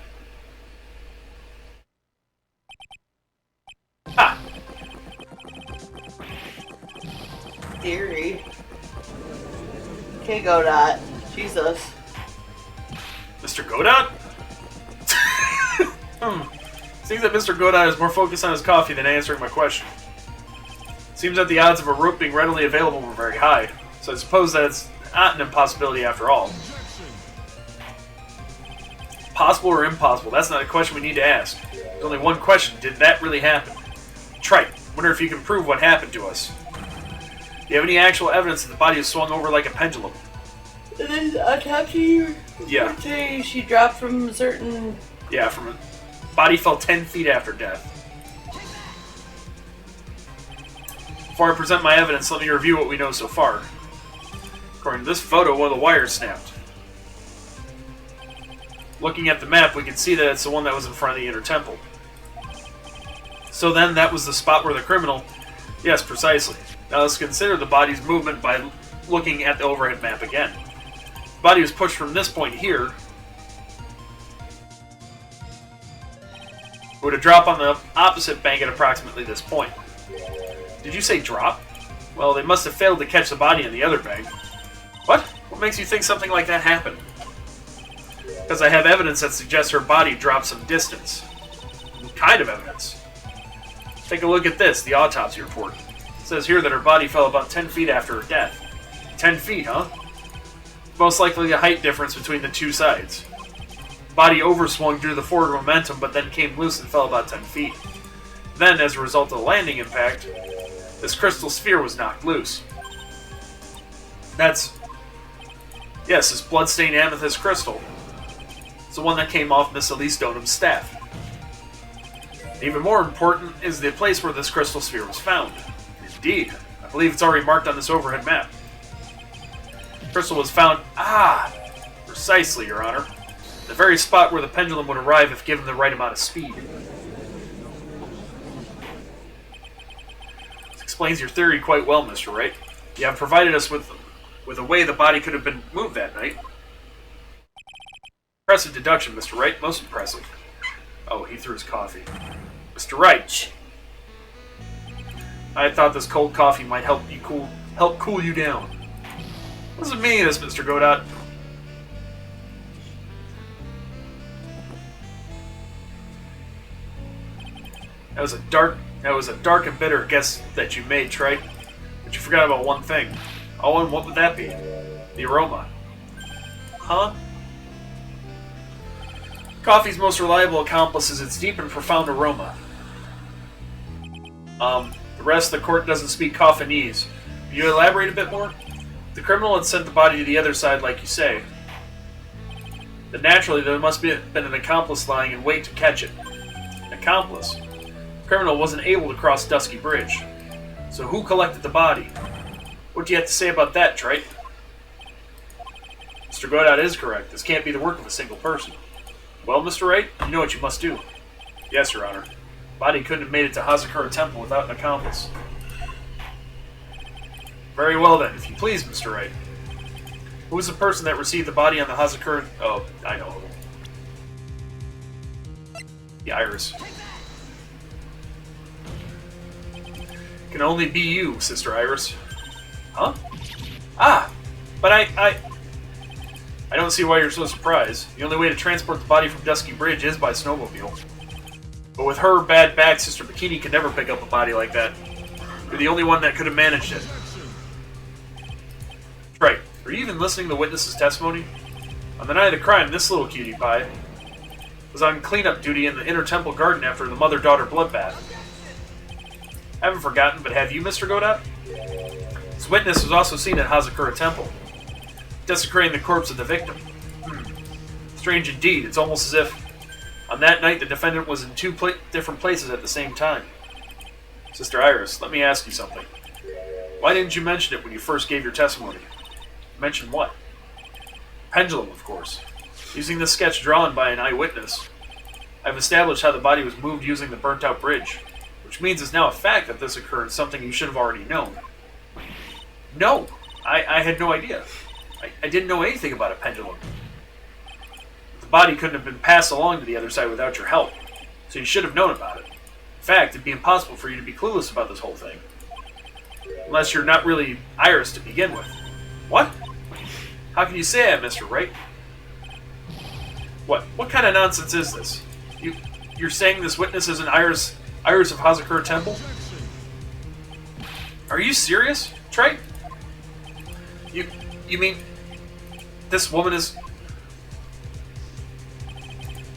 Ah! Theory. Okay, Godot. Jesus. Mr. Godot? Seems that Mr. Godot is more focused on his coffee than answering my question. Seems that the odds of a rope being readily available were very high, so I suppose that it's not an impossibility after all. Possible or impossible, that's not a question we need to ask. There's only one question, did that really happen? Trite, wonder if you can prove what happened to us. Do you have any actual evidence that the body was swung over like a pendulum? And then autopsy Yeah. say she dropped from a certain... Yeah, from a body fell 10 feet after death. Before I present my evidence, let me review what we know so far. According to this photo, one of the wires snapped. Looking at the map, we can see that it's the one that was in front of the inner temple. So then, that was the spot where the criminal... Yes, precisely. Now let's consider the body's movement by looking at the overhead map again. The body was pushed from this point here. It would have dropped on the opposite bank at approximately this point. Did you say drop? Well, they must have failed to catch the body in the other bank. What? What makes you think something like that happened? Because I have evidence that suggests her body dropped some distance. What kind of evidence? Take a look at this, the autopsy report. It says here that her body fell about 10 feet after her death. 10 feet, huh? Most likely a height difference between the two sides. Body overswung due to the forward momentum, but then came loose and fell about 10 feet. Then, as a result of the landing impact, this crystal sphere was knocked loose. Yes, this blood-stained amethyst crystal. It's the one that came off Miss Elise Stoneham's staff. Even more important is the place where this crystal sphere was found. Indeed, I believe it's already marked on this overhead map. The crystal was found, precisely, Your Honor. The very spot where the pendulum would arrive if given the right amount of speed. This explains your theory quite well, Mr. Wright. You have provided us with a way the body could have been moved that night. Impressive deduction, Mr. Wright. Most impressive. Oh, he threw his coffee. Mr. Wright! I thought this cold coffee might help cool you down. What does it mean, this, Mr. Godot? That was a dark and bitter guess that you made, Trite. But you forgot about one thing. Oh, and what would that be? The aroma. Huh? Coffee's most reliable accomplice is its deep and profound aroma. The rest of the court doesn't speak Coffinese. Can you elaborate a bit more? The criminal had sent the body to the other side, like you say. Then naturally, there must have been an accomplice lying in wait to catch it. An accomplice? The criminal wasn't able to cross Dusky Bridge. So who collected the body? What do you have to say about that, Trite? Mr. Godot is correct. This can't be the work of a single person. Well, Mr. Wright, you know what you must do. Yes, Your Honor. The body couldn't have made it to Hazakura Temple without an accomplice. Very well then, if you please, Mr. Wright. Who was the person that received the body on the Hazakura... Oh, I know. The Iris. Can only be you, Sister Iris. Huh? But I don't see why you're so surprised. The only way to transport the body from Dusky Bridge is by snowmobile. But with her bad back, Sister Bikini could never pick up a body like that. You're the only one that could have managed it. Right. Are you even listening to the witness's testimony? On the night of the crime, this little cutie pie was on cleanup duty in the Inner Temple Garden after the mother-daughter bloodbath. Haven't forgotten, but have you, Mr. Godot? This witness was also seen at Hazakura Temple, desecrating the corpse of the victim. Strange indeed. It's almost as if, on that night, the defendant was in two different places at the same time. Sister Iris, let me ask you something. Why didn't you mention it when you first gave your testimony? Mention what? Pendulum, of course. Using this sketch drawn by an eyewitness, I've established how the body was moved using the burnt-out bridge, which means it's now a fact that this occurred, something you should have already known. No! I had no idea. I didn't know anything about a pendulum. The body couldn't have been passed along to the other side without your help, so you should have known about it. In fact, it'd be impossible for you to be clueless about this whole thing. Unless you're not really Iris to begin with. What? How can you say that, Mr. Wright? What kind of nonsense is this? You're saying this witness is an Iris of Hazakura Temple? Are you serious, Trey? You mean this woman is...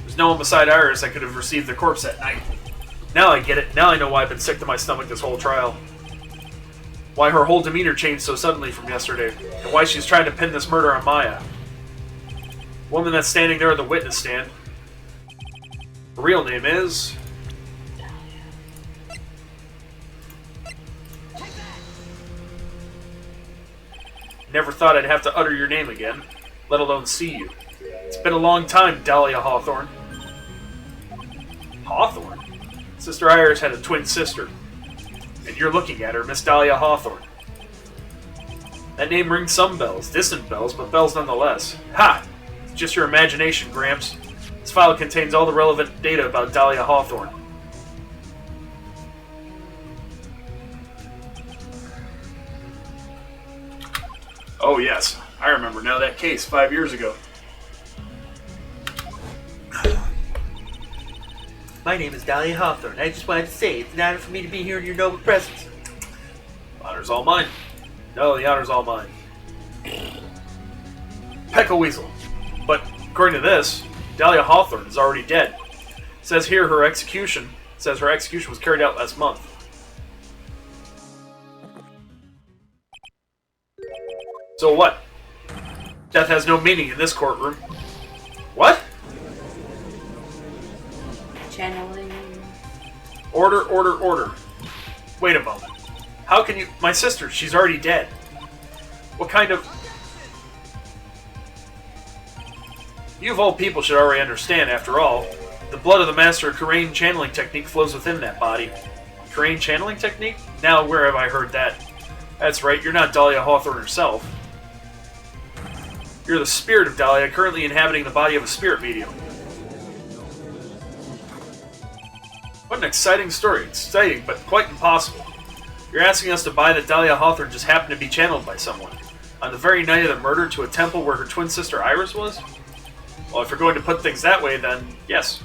There's no one beside Iris that could have received the corpse that night. Now I get it. Now I know why I've been sick to my stomach this whole trial. Why her whole demeanor changed so suddenly from yesterday, and why she's trying to pin this murder on Maya. The woman that's standing there at the witness stand. Her real name is... Never thought I'd have to utter your name again, let alone see you. It's been a long time, Dahlia Hawthorne. Hawthorne? Sister Iris had a twin sister. And you're looking at her, Miss Dahlia Hawthorne. That name rings some bells, distant bells, but bells nonetheless. Ha! It's just your imagination, Gramps. This file contains all the relevant data about Dahlia Hawthorne. Oh yes, I remember now that case 5 years ago. My name is Dahlia Hawthorne. I just wanted to say it's an honor for me to be here in your noble presence. The honor's all mine. No, the honor's all mine. Peck-a-weasel. But according to this, Dahlia Hawthorne is already dead. It says here her execution was carried out last month. So what? Death has no meaning in this courtroom. What? Channeling. Order. Wait a moment. How can you... My sister, she's already dead. What kind of... You of all people should already understand, after all. The blood of the master of Kurain channeling technique flows within that body. Kurain channeling technique? Now, where have I heard that? That's right, you're not Dahlia Hawthorne herself. You're the spirit of Dahlia, currently inhabiting the body of a spirit medium. What an exciting story. Exciting, but quite impossible. You're asking us to buy that Dahlia Hawthorne just happened to be channeled by someone, on the very night of the murder, to a temple where her twin sister Iris was? Well, if you're going to put things that way, then yes.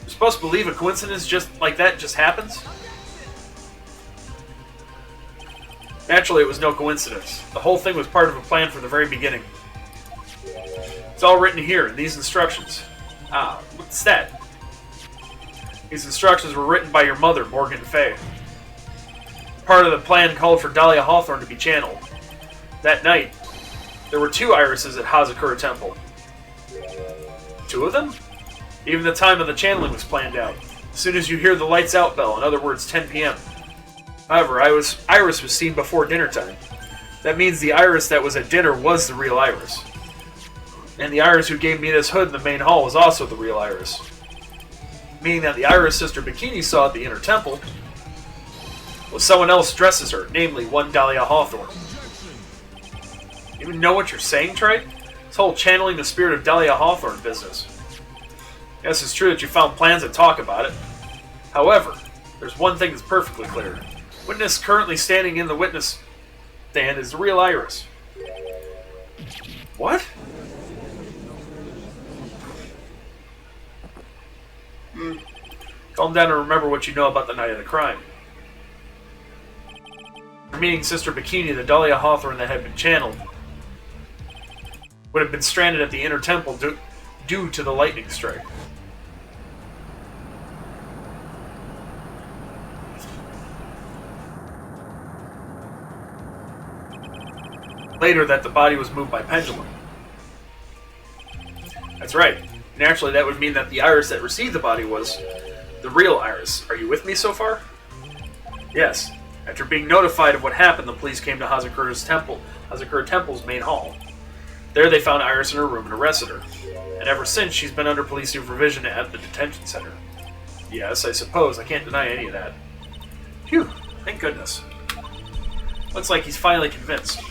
You're supposed to believe a coincidence just like that just happens? Naturally, it was no coincidence. The whole thing was part of a plan from the very beginning. It's all written here in these instructions. Ah, what's that? These instructions were written by your mother, Morgan Fay. Part of the plan called for Dahlia Hawthorne to be channeled. That night, there were 2 irises at Hazakura Temple. 2 of them? Even the time of the channeling was planned out. As soon as you hear the lights out bell, in other words, 10 p.m. However, Iris was seen before dinner time. That means the Iris that was at dinner was the real Iris. And the Iris who gave me this hood in the main hall was also the real Iris. Meaning that the Iris Sister Bikini saw at the inner temple was someone else dressed as her, namely one Dahlia Hawthorne. You even know what you're saying, Trey? This whole channeling the spirit of Dahlia Hawthorne business. Yes, it's true that you found plans that talk about it. However, there's one thing that's perfectly clear. Witness currently standing in the witness stand is the real Iris. What? Calm down and remember what you know about the night of the crime. After meeting Sister Bikini, the Dahlia Hawthorne that had been channeled would have been stranded at the inner temple due to the lightning strike. later that the body was moved by pendulum. That's right. Naturally, that would mean that the Iris that received the body was the real Iris. Are you with me so far? Yes. After being notified of what happened, the police came to Hazakura Temple's main hall. There they found Iris in her room and arrested her. And ever since, she's been under police supervision at the detention center. Yes, I suppose. I can't deny any of that. Phew. Thank goodness. Looks like he's finally convinced.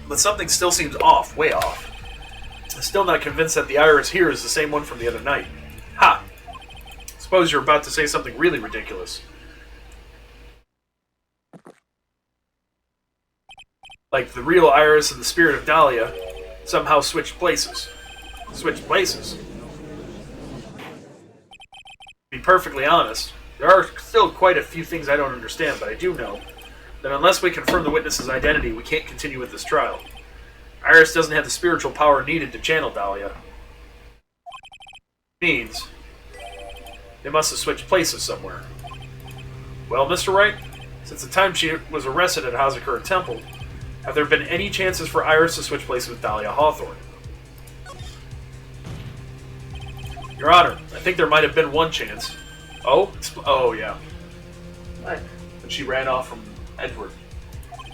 But something still seems off, way off. I'm still not convinced that the Iris here is the same one from the other night. Ha! Suppose you're about to say something really ridiculous. Like the real Iris and the spirit of Dahlia somehow switched places. Switched places? To be perfectly honest, there are still quite a few things I don't understand, but I do know that unless we confirm the witness's identity, we can't continue with this trial. Iris doesn't have the spiritual power needed to channel Dahlia. Means they must have switched places somewhere. Well, Mr. Wright, since the time she was arrested at Hazakura Temple, have there been any chances for Iris to switch places with Dahlia Hawthorne? Your Honor, I think there might have been one chance. Oh? Oh, yeah. What? When she ran off from Edward.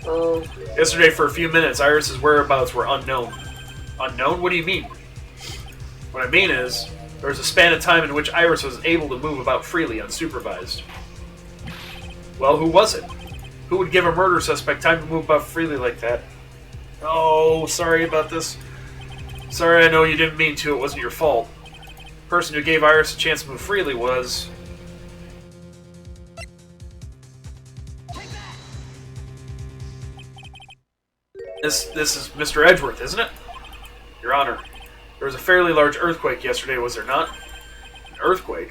Oh. Yesterday, for a few minutes, Iris's whereabouts were unknown. Unknown? What do you mean? What I mean is, there was a span of time in which Iris was able to move about freely, unsupervised. Well, who was it? Who would give a murder suspect time to move about freely like that? Oh, sorry about this. Sorry, I know you didn't mean to. It wasn't your fault. The person who gave Iris a chance to move freely was... This is Mr. Edgeworth, isn't it? Your Honor, there was a fairly large earthquake yesterday, was there not? An earthquake?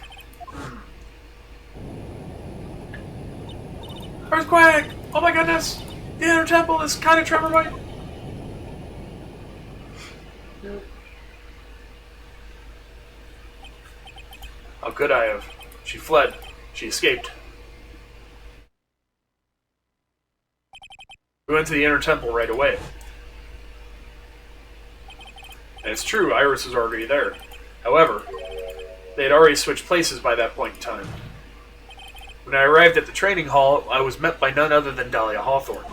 Earthquake! Oh my goodness! The Inner Temple is kind of tremor-like. How could I have? She fled. She escaped. We went to the Inner Temple right away. And it's true, Iris was already there. However, they had already switched places by that point in time. When I arrived at the training hall, I was met by none other than Dahlia Hawthorne.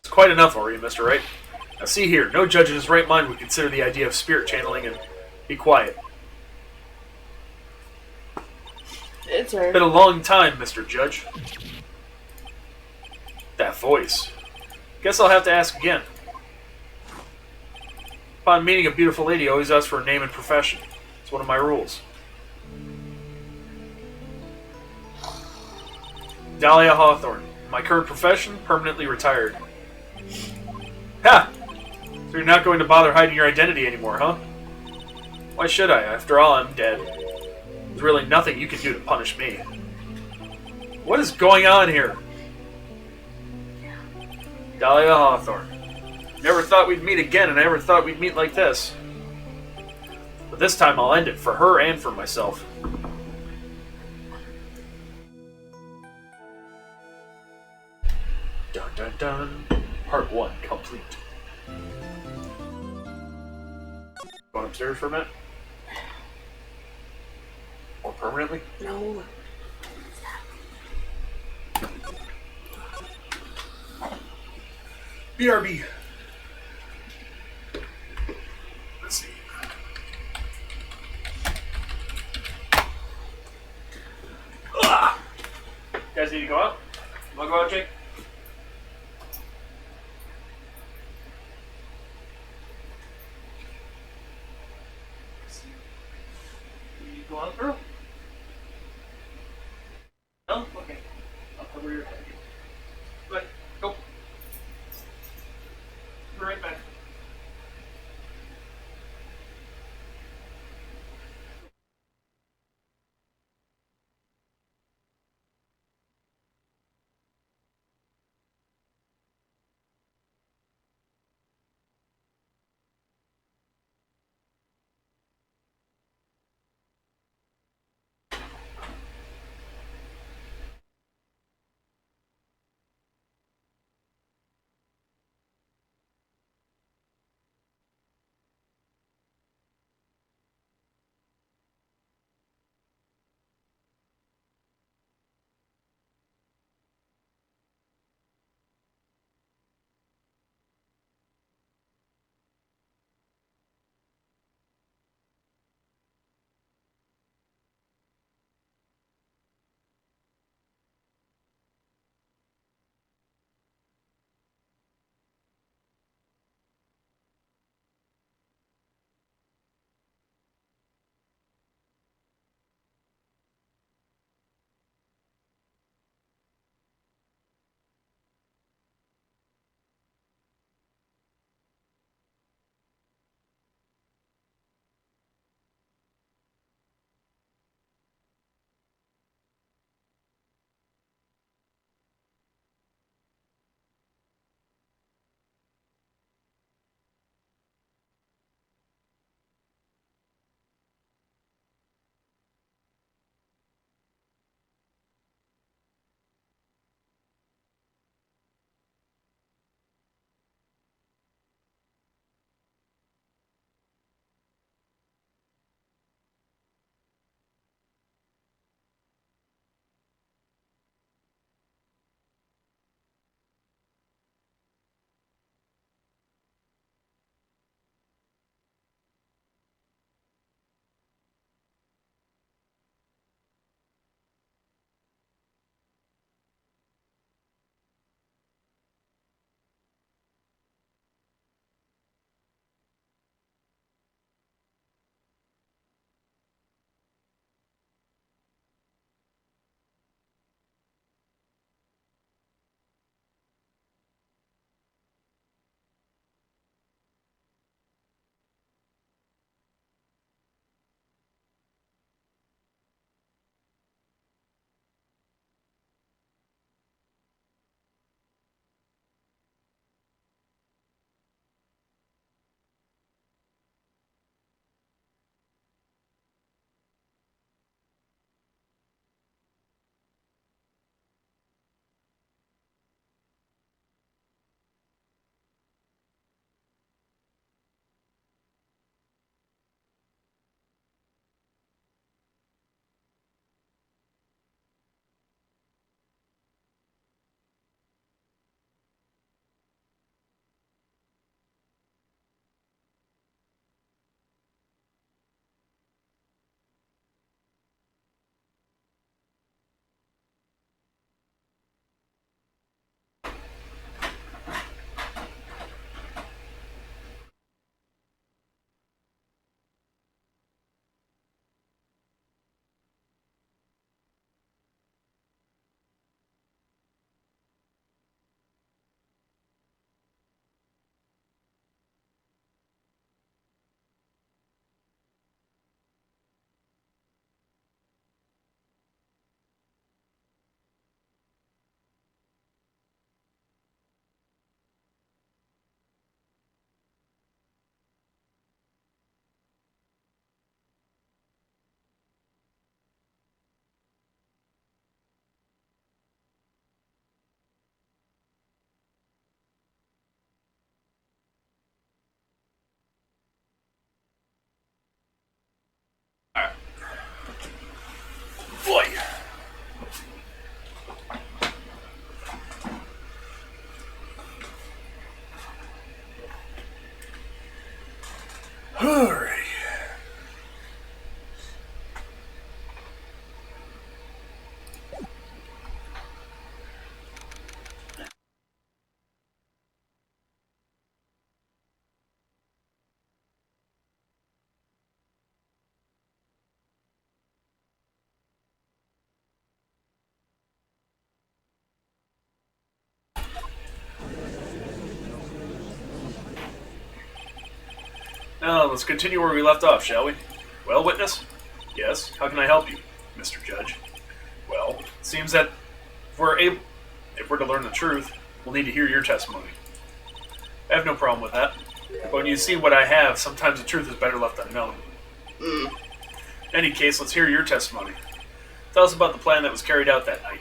It's quite enough for you, Mr. Wright. Now see here, no judge in his right mind would consider the idea of spirit channeling and be quiet. It's her. It's been a long time, Mr. Judge. That voice. Guess I'll have to ask again. Upon meeting a beautiful lady, always ask for a name and profession. It's one of my rules. Dahlia Hawthorne. My current profession, permanently retired. Ha! So you're not going to bother hiding your identity anymore, huh? Why should I? After all, I'm dead. There's really nothing you can do to punish me. What is going on here? Dahlia Hawthorne. Never thought we'd meet again, and I never thought we'd meet like this. But this time I'll end it, for her and for myself. Dun dun dun. Part 1 complete. Going upstairs for a minute? Or permanently? No. BRB. Let's see. Ugh. You guys need to go out? Want to go out, Jake? You go out, girl? No? Okay. I'll cover your head. But go. Be right back. Now, let's continue where we left off, shall we? Well, witness? Yes, how can I help you, Mr. Judge? Well, it seems that if we're to learn the truth, we'll need to hear your testimony. I have no problem with that. But when you see what I have, sometimes the truth is better left unknown. In any case, let's hear your testimony. Tell us about the plan that was carried out that night.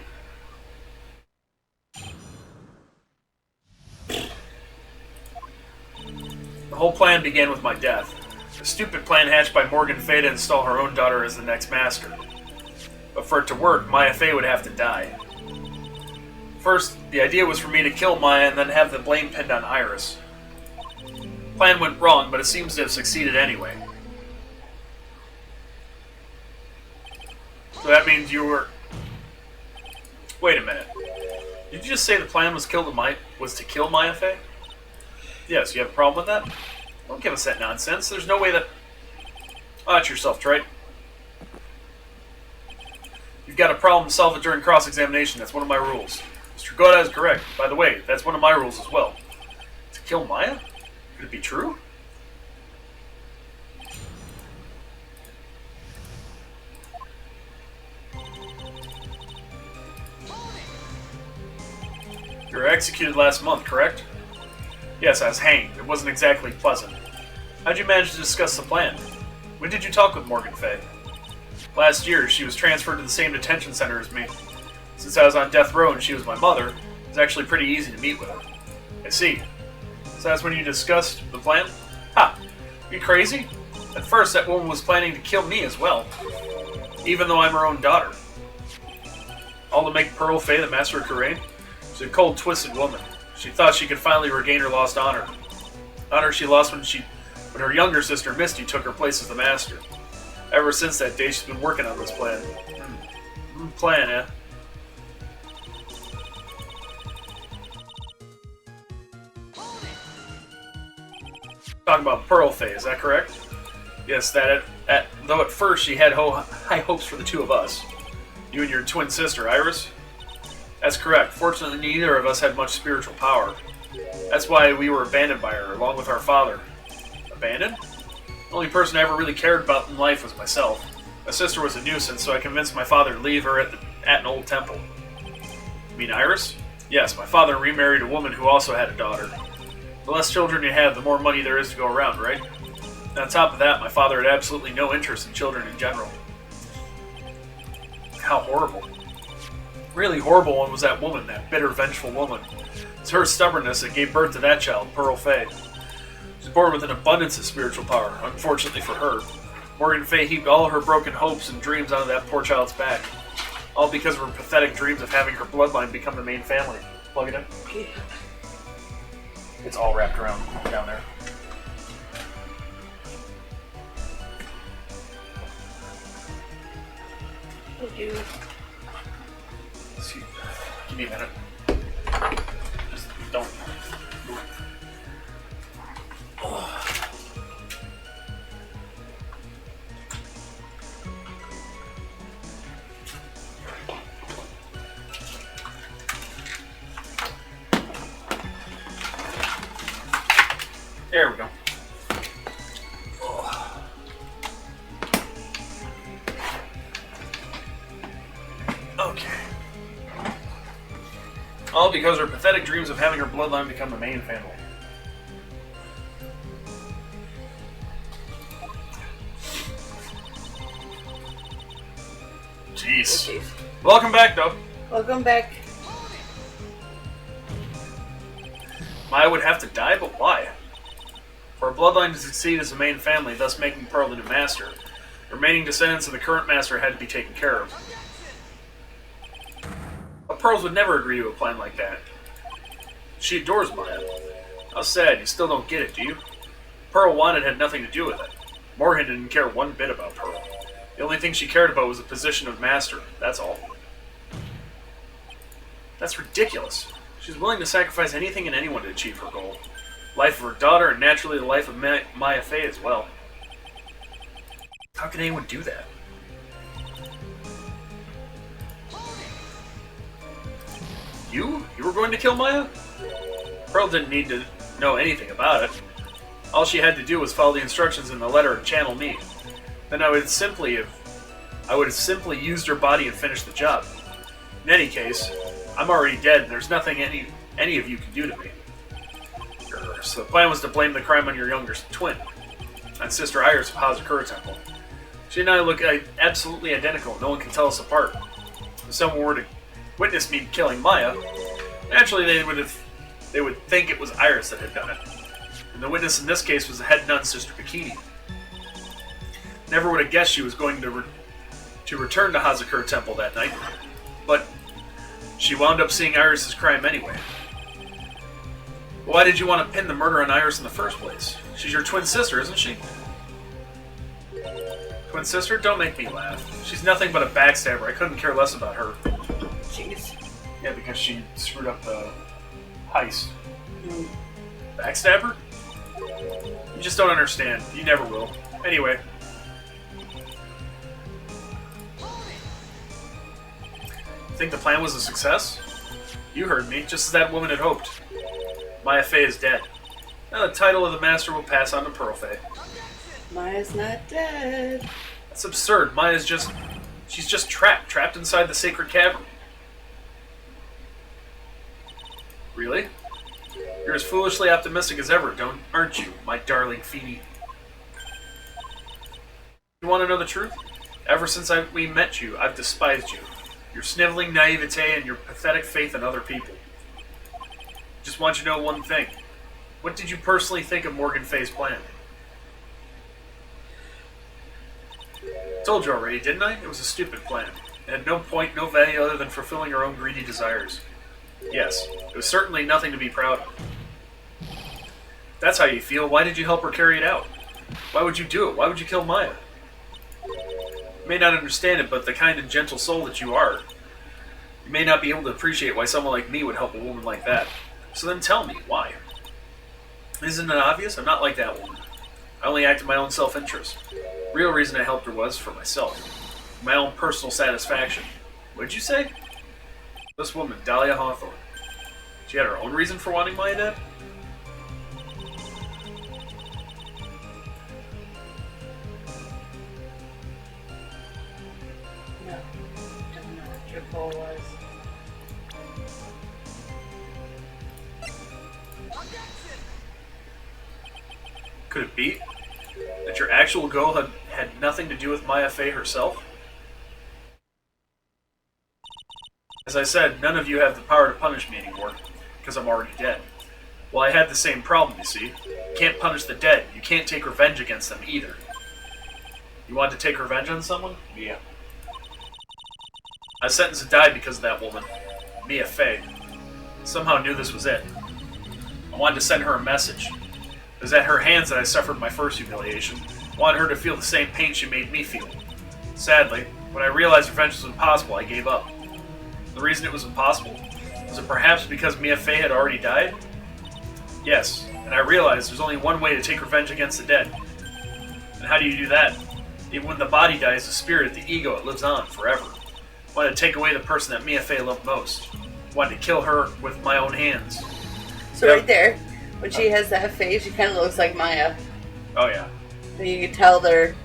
The whole plan began with my death. A stupid plan hatched by Morgan Fay to install her own daughter as the next master. But for it to work, Maya Fey would have to die. First, the idea was for me to kill Maya and then have the blame pinned on Iris. Plan went wrong, but it seems to have succeeded anyway. So that means you were... Wait a minute. Did you just say the plan was to kill Maya Fey? Yes, you have a problem with that? Don't give us that nonsense. There's no way that... Watch yourself, Trite. You've got a problem, solve it during cross-examination. That's one of my rules. Mr. Goda is correct. By the way, that's one of my rules as well. To kill Maya? Could it be true? You were executed last month, correct? Yes, I was hanged. It wasn't exactly pleasant. How'd you manage to discuss the plan? When did you talk with Morgan Fay? Last year, she was transferred to the same detention center as me. Since I was on death row and she was my mother, it was actually pretty easy to meet with her. I see. So that's when you discussed the plan? Ha! Are you crazy? At first, that woman was planning to kill me as well. Even though I'm her own daughter. All to make Pearl Fay the master of Khura'in? She's a cold, twisted woman. She thought she could finally regain her lost honor. Honor she lost when her younger sister Misty took her place as the master. Ever since that day, she's been working on this plan. Plan, eh? Talking about Pearl Fay, is that correct? Yes, though at first she had high hopes for the two of us. You and your twin sister, Iris? That's correct. Fortunately, neither of us had much spiritual power. That's why we were abandoned by her, along with our father. Abandoned? The only person I ever really cared about in life was myself. My sister was a nuisance, so I convinced my father to leave her at an old temple. You mean Iris? Yes, my father remarried a woman who also had a daughter. The less children you have, the more money there is to go around, right? And on top of that, my father had absolutely no interest in children in general. How horrible. Really horrible one was that woman, that bitter, vengeful woman. It's her stubbornness that gave birth to that child, Pearl Fay. She was born with an abundance of spiritual power, unfortunately for her. Morgan Fay heaped all her broken hopes and dreams onto that poor child's back. All because of her pathetic dreams of having her bloodline become the main family. Plug it in. It's all wrapped around down there. Would you? See, give me a minute. Just don't move. There we go. Okay. All because her pathetic dreams of having her bloodline become the main family. Jeez. Jeez. Welcome back, though. Welcome back. Maya would have to die, but why? For a bloodline to succeed as the main family, thus making Pearl the new master, the remaining descendants of the current master had to be taken care of. But Pearls would never agree to a plan like that. She adores Maya. How sad, you still don't get it, do you? Pearl wanted had nothing to do with it. Morgan didn't care one bit about Pearl. The only thing she cared about was the position of master, that's all. That's ridiculous. She's willing to sacrifice anything and anyone to achieve her goal. Life of her daughter, and naturally the life of Maya Fey as well. How can anyone do that? You? You were going to kill Maya? Pearl didn't need to know anything about it. All she had to do was follow the instructions in the letter and channel me. Then I would have simply used her body and finished the job. In any case, I'm already dead and there's nothing any of you can do to me. So the plan was to blame the crime on your younger twin, on Sister Iris of Hazakura Temple. She and I look absolutely identical. No one can tell us apart. If someone were to witness me killing Maya, naturally they would think it was Iris that had done it. And the witness in this case was the head nun, Sister Bikini. Never would have guessed she was going to return to Hazakura Temple that night, but she wound up seeing Iris' crime anyway. Why did you want to pin the murder on Iris in the first place? She's your twin sister, isn't she? Twin sister? Don't make me laugh. She's nothing but a backstabber. I couldn't care less about her. Jeez. Yeah, because she screwed up the heist. Backstabber? You just don't understand. You never will. Anyway. Think the plan was a success? You heard me, just as that woman had hoped. Maya Fey is dead. Now the title of the master will pass on to Pearl Fey. Maya's not dead. That's absurd. She's just trapped inside the sacred cavern. Really? You're as foolishly optimistic as ever, aren't you, my darling Feeny? You want to know the truth? Ever since we met you, I've despised you. Your sniveling naivete and your pathetic faith in other people. Just want you to know one thing. What did you personally think of Morgan Fay's plan? Told you already, didn't I? It was a stupid plan. It had no point, no value other than fulfilling her own greedy desires. Yes, it was certainly nothing to be proud of. If that's how you feel, why did you help her carry it out? Why would you do it? Why would you kill Maya? You may not understand it, but the kind and gentle soul that you are, you may not be able to appreciate why someone like me would help a woman like that. So then tell me, why? Isn't it obvious? I'm not like that woman. I only act in my own self-interest. The real reason I helped her was for myself. My own personal satisfaction. What did you say? This woman, Dahlia Hawthorne. She had her own reason for wanting Maya dead? No. Doesn't know what your goal was. Could it be that your actual goal had nothing to do with Maya Fey herself? As I said, none of you have the power to punish me anymore, because I'm already dead. Well, I had the same problem, you see. You can't punish the dead. You can't take revenge against them either. You want to take revenge on someone? Yeah. I was sentenced to die because of that woman, Mia Fey. Somehow knew this was it. I wanted to send her a message. It was at her hands that I suffered my first humiliation. I wanted her to feel the same pain she made me feel. Sadly, when I realized revenge was impossible, I gave up. The reason it was impossible? Was it perhaps because Mia Fey had already died? Yes, and I realized there's only one way to take revenge against the dead. And how do you do that? Even when the body dies, the spirit, the ego, it lives on forever. I wanted to take away the person that Mia Fey loved most. I wanted to kill her with my own hands. So right there, when she has that face, she kind of looks like Maya. Oh yeah. And you can tell they're...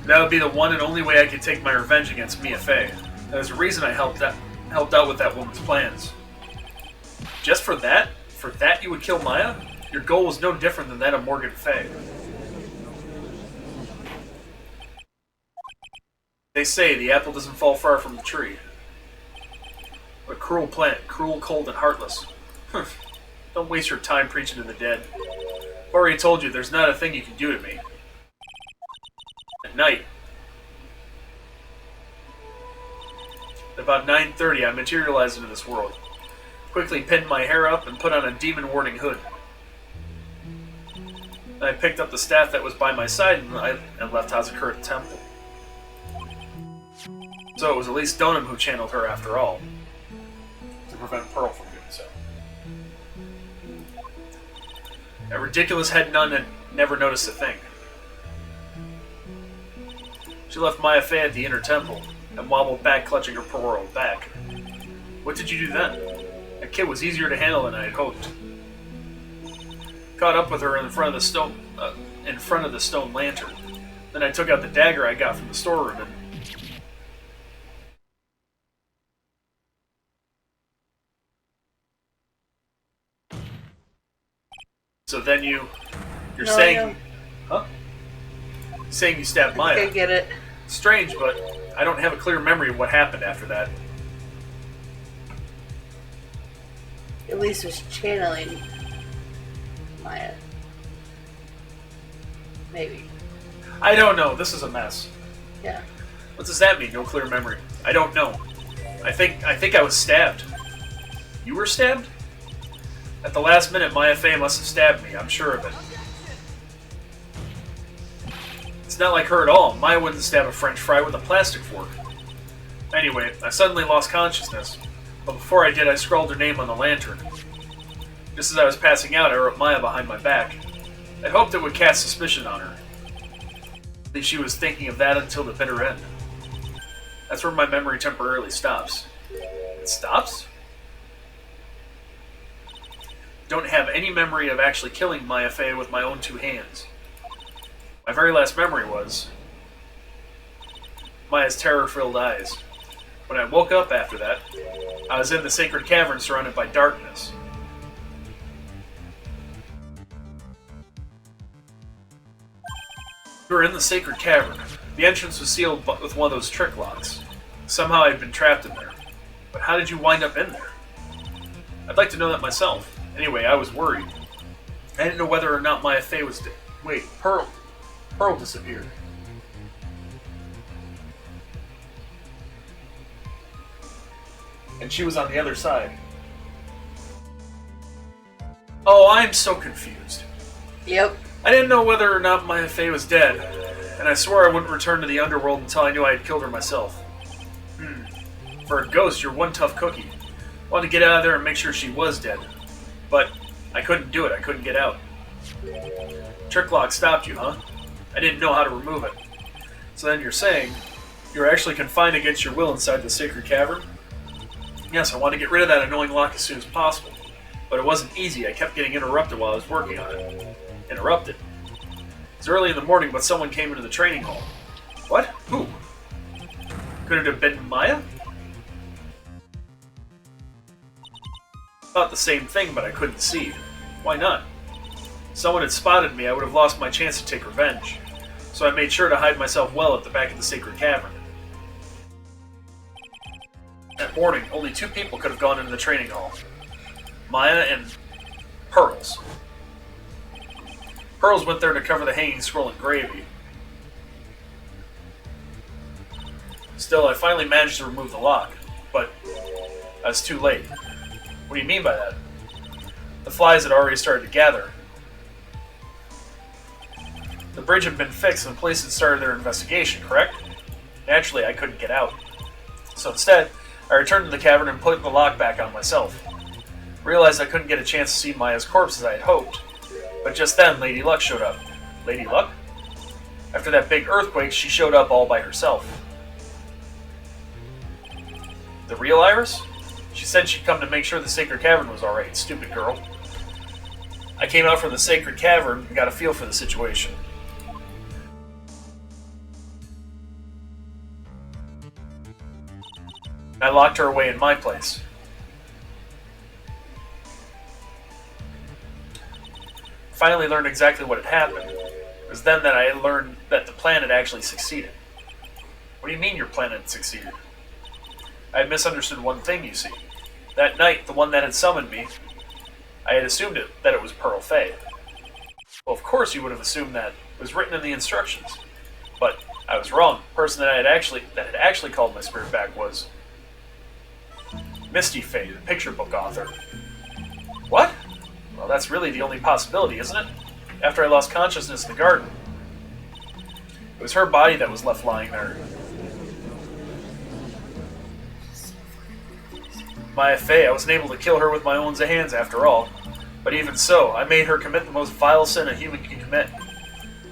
That would be the one and only way I could take my revenge against Mia Fey. There's a reason I helped out with that woman's plans. Just for that? For that you would kill Maya? Your goal was no different than that of Morgan Fey. They say the apple doesn't fall far from the tree. What a cruel plant, cruel, cold, and heartless. Don't waste your time preaching to the dead. I've already told you there's not a thing you can do to me. At night, at about 9:30, I materialized into this world. Quickly pinned my hair up and put on a demon-warding hood. Then I picked up the staff that was by my side and left Hazakura Temple. So it was at least Donum who channeled her after all, to prevent Pearl from doing so. That ridiculous head nun had never noticed a thing. She left Maya Fey at the inner temple and wobbled back, clutching her poor old back. What did you do then? That kid was easier to handle than I had hoped. Caught up with her in front of the stone lantern. Then I took out the dagger I got from the storeroom and... So then you're No, saying... Huh? Saying you stabbed I think Maya. I get it. Strange, but I don't have a clear memory of what happened after that. At least was channeling Maya. Maybe. I don't know. This is a mess. Yeah. What does that mean? No clear memory. I don't know. I think I was stabbed. You were stabbed? At the last minute, Maya Fey must have stabbed me. I'm sure of it. It's not like her at all. Maya wouldn't stab a French fry with a plastic fork. Anyway, I suddenly lost consciousness. But before I did, I scrawled her name on the lantern. Just as I was passing out, I wrote Maya behind my back. I hoped it would cast suspicion on her. At least she was thinking of that until the bitter end. That's where my memory temporarily stops. It stops? Don't have any memory of actually killing Maya Fey with my own 2 hands. My very last memory was Maya's terror-filled eyes. When I woke up after that, I was in the sacred cavern surrounded by darkness. We were in the sacred cavern. The entrance was sealed with one of those trick locks. Somehow I'd been trapped in there. But how did you wind up in there? I'd like to know that myself. Anyway, I was worried. I didn't know whether or not Maya Fey was dead. Wait, Pearl disappeared. And she was on the other side. Oh, I'm so confused. Yep. I didn't know whether or not Maya Fey was dead, and I swore I wouldn't return to the underworld until I knew I had killed her myself. For a ghost, you're one tough cookie. Wanted to get out of there and make sure she was dead. But I couldn't do it. I couldn't get out. Trick lock stopped you, huh? I didn't know how to remove it. So then you're saying you're actually confined against your will inside the sacred cavern? Yes, I wanted to get rid of that annoying lock as soon as possible. But it wasn't easy. I kept getting interrupted while I was working on it. Interrupted? It was early in the morning, but someone came into the training hall. What? Who? Could it have been Maya? Thought the same thing, but I couldn't see. Why not? If someone had spotted me, I would have lost my chance to take revenge. So I made sure to hide myself well at the back of the sacred cavern. That morning, only 2 people could have gone into the training hall. Maya and Pearls. Pearls went there to cover the hanging scroll in gravy. Still, I finally managed to remove the lock, but I was too late. What do you mean by that? The flies had already started to gather. The bridge had been fixed and the police had started their investigation, correct? Naturally, I couldn't get out. So instead, I returned to the cavern and put the lock back on myself. Realized I couldn't get a chance to see Maya's corpse as I had hoped. But just then, Lady Luck showed up. Lady Luck? After that big earthquake, she showed up all by herself. The real Iris? She said she'd come to make sure the sacred cavern was alright, stupid girl. I came out from the sacred cavern and got a feel for the situation. I locked her away in my place. Finally learned exactly what had happened. It was then that I had learned that the plan had actually succeeded. What do you mean your plan had succeeded? I had misunderstood one thing, you see. That night, the one that had summoned me, I had assumed that it was Pearl Fey. Well, of course you would have assumed that. It was written in the instructions. But I was wrong. The person that had actually called my spirit back was Misty Fey, the picture book author. What? Well, that's really the only possibility, isn't it? After I lost consciousness in the garden, it was her body that was left lying there. Maya Fey, I wasn't able to kill her with my own hands after all. But even so, I made her commit the most vile sin a human can commit.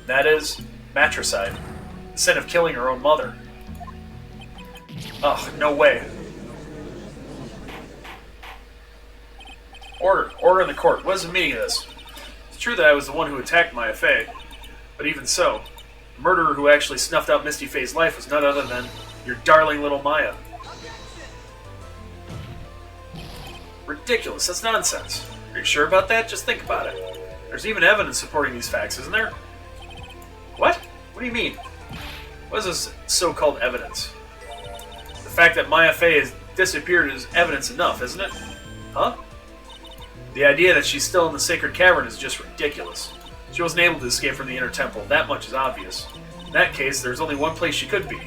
That is, matricide. The sin of killing her own mother. Ugh, no way. Order in the court. What is the meaning of this? It's true that I was the one who attacked Maya Fey, but even so, the murderer who actually snuffed out Misty Fey's life was none other than your darling little Maya. Ridiculous, that's nonsense. Are you sure about that? Just think about it. There's even evidence supporting these facts, isn't there? What? What do you mean? What is this so-called evidence? The fact that Maya Fey has disappeared is evidence enough, isn't it? Huh? The idea that she's still in the Sacred Cavern is just ridiculous. She wasn't able to escape from the Inner Temple, that much is obvious. In that case, there's only one place she could be.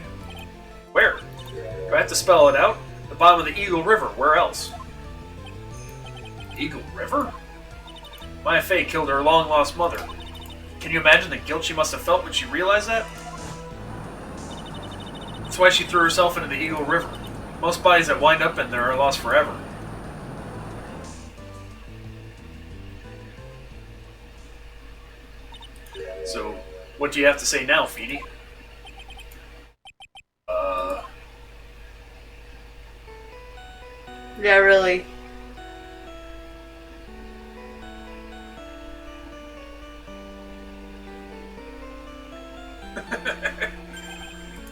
Where? Do I have to spell it out? The bottom of the Eagle River, where else? Eagle River? Maya Fey killed her long-lost mother. Can you imagine the guilt she must have felt when she realized that? That's why she threw herself into the Eagle River. Most bodies that wind up in there are lost forever. So, what do you have to say now, Feedy? Yeah, really.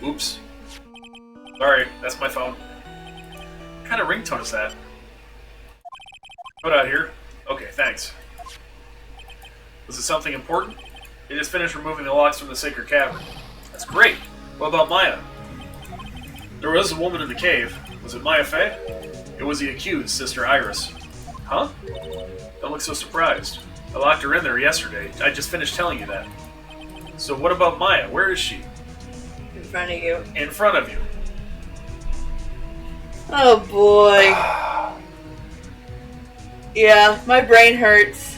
Oops. Sorry, that's my phone. What kind of ringtone is that? Put out here. Okay, thanks. Was it something important? They just finished removing the locks from the Sacred Cavern. That's great. What about Maya? There was a woman in the cave. Was it Maya Fey? It was the accused, Sister Iris. Huh? Don't look so surprised. I locked her in there yesterday. I just finished telling you that. So what about Maya? Where is she? In front of you. In front of you. Oh boy. Yeah, my brain hurts.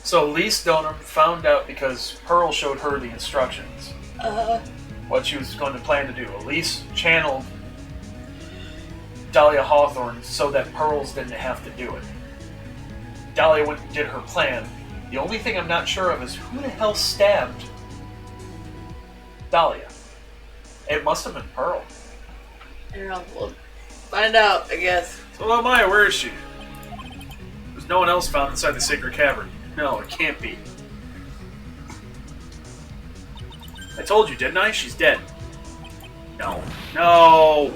So Elise Donham found out because Pearl showed her the instructions. What she was going to plan to do. Elise channeled Dahlia Hawthorne so that Pearls didn't have to do it. Dahlia went and did her plan. The only thing I'm not sure of is who the hell stabbed Dahlia. It must have been Pearl. I don't know. We'll find out, I guess. So about Maya, where is she? There's no one else found inside the Sacred Cavern. No, it can't be. I told you, didn't I? She's dead. No. No!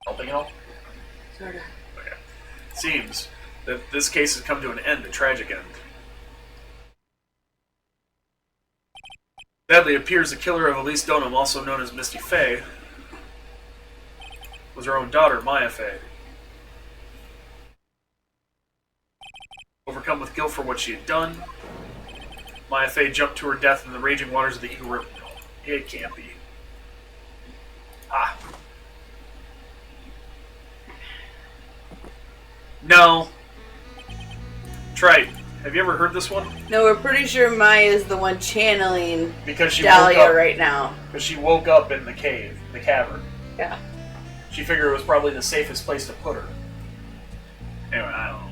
Helping at all? Sorta. Okay. Seems that this case has come to an end, a tragic end. Sadly, it appears the killer of Elise Donham, also known as Misty Fey, was her own daughter, Maya Fey. Overcome with guilt for what she had done, Maya Fey jumped to her death in the raging waters of the Eagle River. It can't be. Ah. No. Trite. Have you ever heard this one? No, we're pretty sure Maya's the one channeling Because she Dahlia woke up, right now. Because she woke up in the cave, the cavern. Yeah. She figured it was probably the safest place to put her. Anyway, I don't know.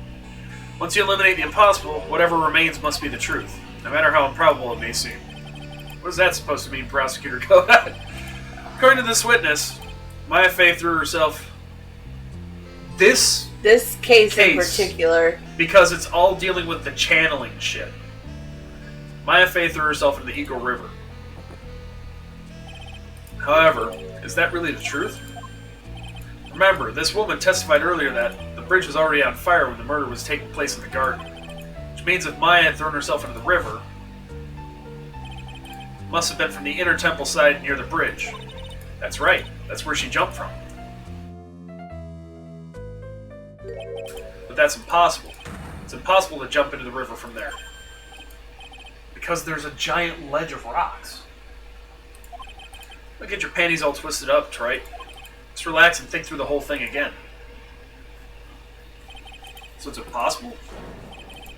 Once you eliminate the impossible, whatever remains must be the truth, no matter how improbable it may seem. What is that supposed to mean, Prosecutor Kodak? According to this witness, Maya Fey threw herself... This case in particular. Because it's all dealing with the channeling shit. Maya Fey threw herself into the Eagle River. However, is that really the truth? Remember, this woman testified earlier that the bridge was already on fire when the murder was taking place in the garden. Which means if Maya had thrown herself into the river, it must have been from the inner temple side near the bridge. That's right, that's where she jumped from. But that's impossible. It's impossible to jump into the river from there. Because there's a giant ledge of rocks. Don't get your panties all twisted up, Trite. Just relax and think through the whole thing again. So it's impossible?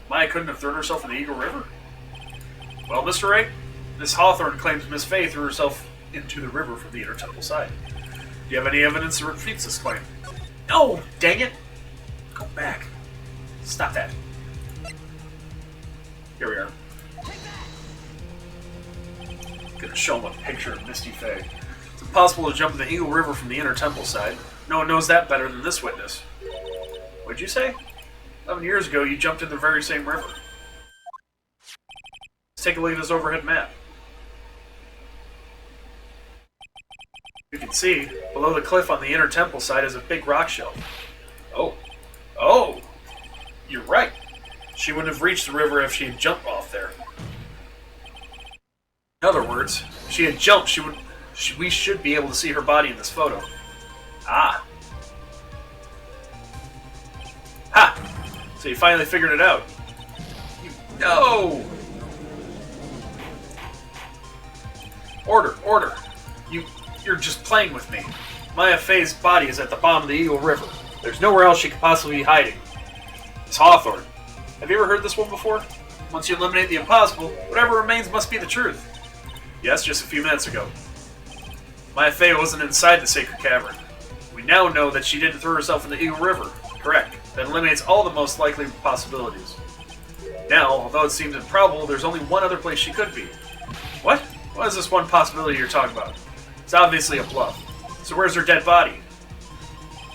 Maya couldn't have thrown herself in the Eagle River? Well, Mr. Wright, Miss Hawthorne claims Miss Fey threw herself into the river from the inner temple side. Do you have any evidence that refutes this claim? No! Dang it! Go back. Stop that. Here we are. Gonna show him a picture of Misty Fey. It's impossible to jump in the Eagle River from the inner temple side. No one knows that better than this witness. What'd you say? 11 years ago, you jumped in the very same river. Let's take a look at this overhead map. You can see, below the cliff on the inner temple side is a big rock shelf. Oh! You're right. She wouldn't have reached the river if she had jumped off there. In other words, if she had jumped, we should be able to see her body in this photo. Ah. Ha! So you finally figured it out. No! Order. You're just playing with me. Maya Fey's body is at the bottom of the Eagle River. There's nowhere else she could possibly be hiding. It's Hawthorne. Have you ever heard this one before? Once you eliminate the impossible, whatever remains must be the truth. Yes, just a few minutes ago. Maya Fey wasn't inside the Sacred Cavern. We now know that she didn't throw herself in the Eagle River. Correct. That eliminates all the most likely possibilities. Now, although it seems improbable, there's only one other place she could be. What? What is this one possibility you're talking about? It's obviously a bluff. So where's her dead body?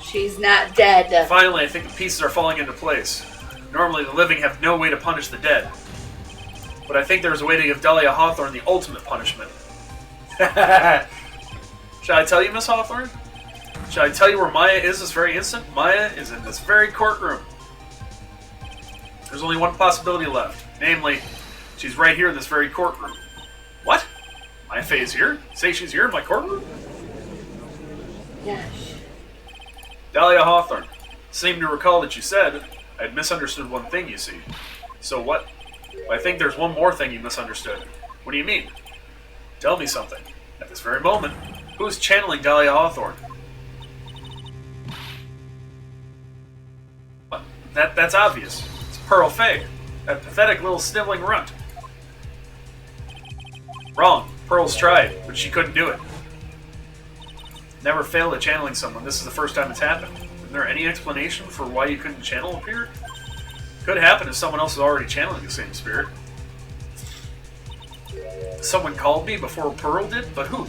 She's not dead. Finally, I think the pieces are falling into place. Normally, the living have no way to punish the dead. But I think there's a way to give Dahlia Hawthorne the ultimate punishment. Shall I tell you, Miss Hawthorne? Shall I tell you where Maya is this very instant? Maya is in this very courtroom. There's only one possibility left. Namely, she's right here in this very courtroom. What? Maya Fey is here? Say she's here in my courtroom? Yes. Dahlia Hawthorne, seem to recall that you said I had misunderstood one thing, you see. So what? Well, I think there's one more thing you misunderstood. What do you mean? Tell me something. At this very moment, who is channeling Dahlia Hawthorne? What? That's obvious. It's Pearl Fey, that pathetic little sniveling runt. Wrong. Pearl's tried, but she couldn't do it. Never failed at channeling someone. This is the first time it's happened. Is there any explanation for why you couldn't channel a spirit? Could happen if someone else is already channeling the same spirit. Someone called me before Pearl did, but who?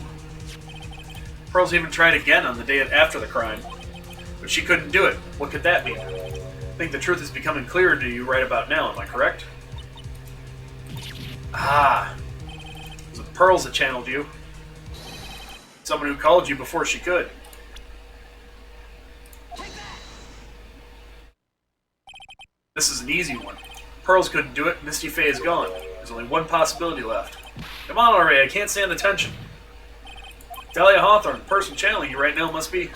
Pearl's even tried again on the day after the crime, but she couldn't do it. What could that mean? I think the truth is becoming clearer to you right about now, am I correct? Ah. It was Pearls that channeled you. Someone who called you before she could. This is an easy one. Pearls couldn't do it, Misty Fey is gone. There's only one possibility left. Come on already, I can't stand the tension. Dahlia Hawthorne, the person channeling you right now must be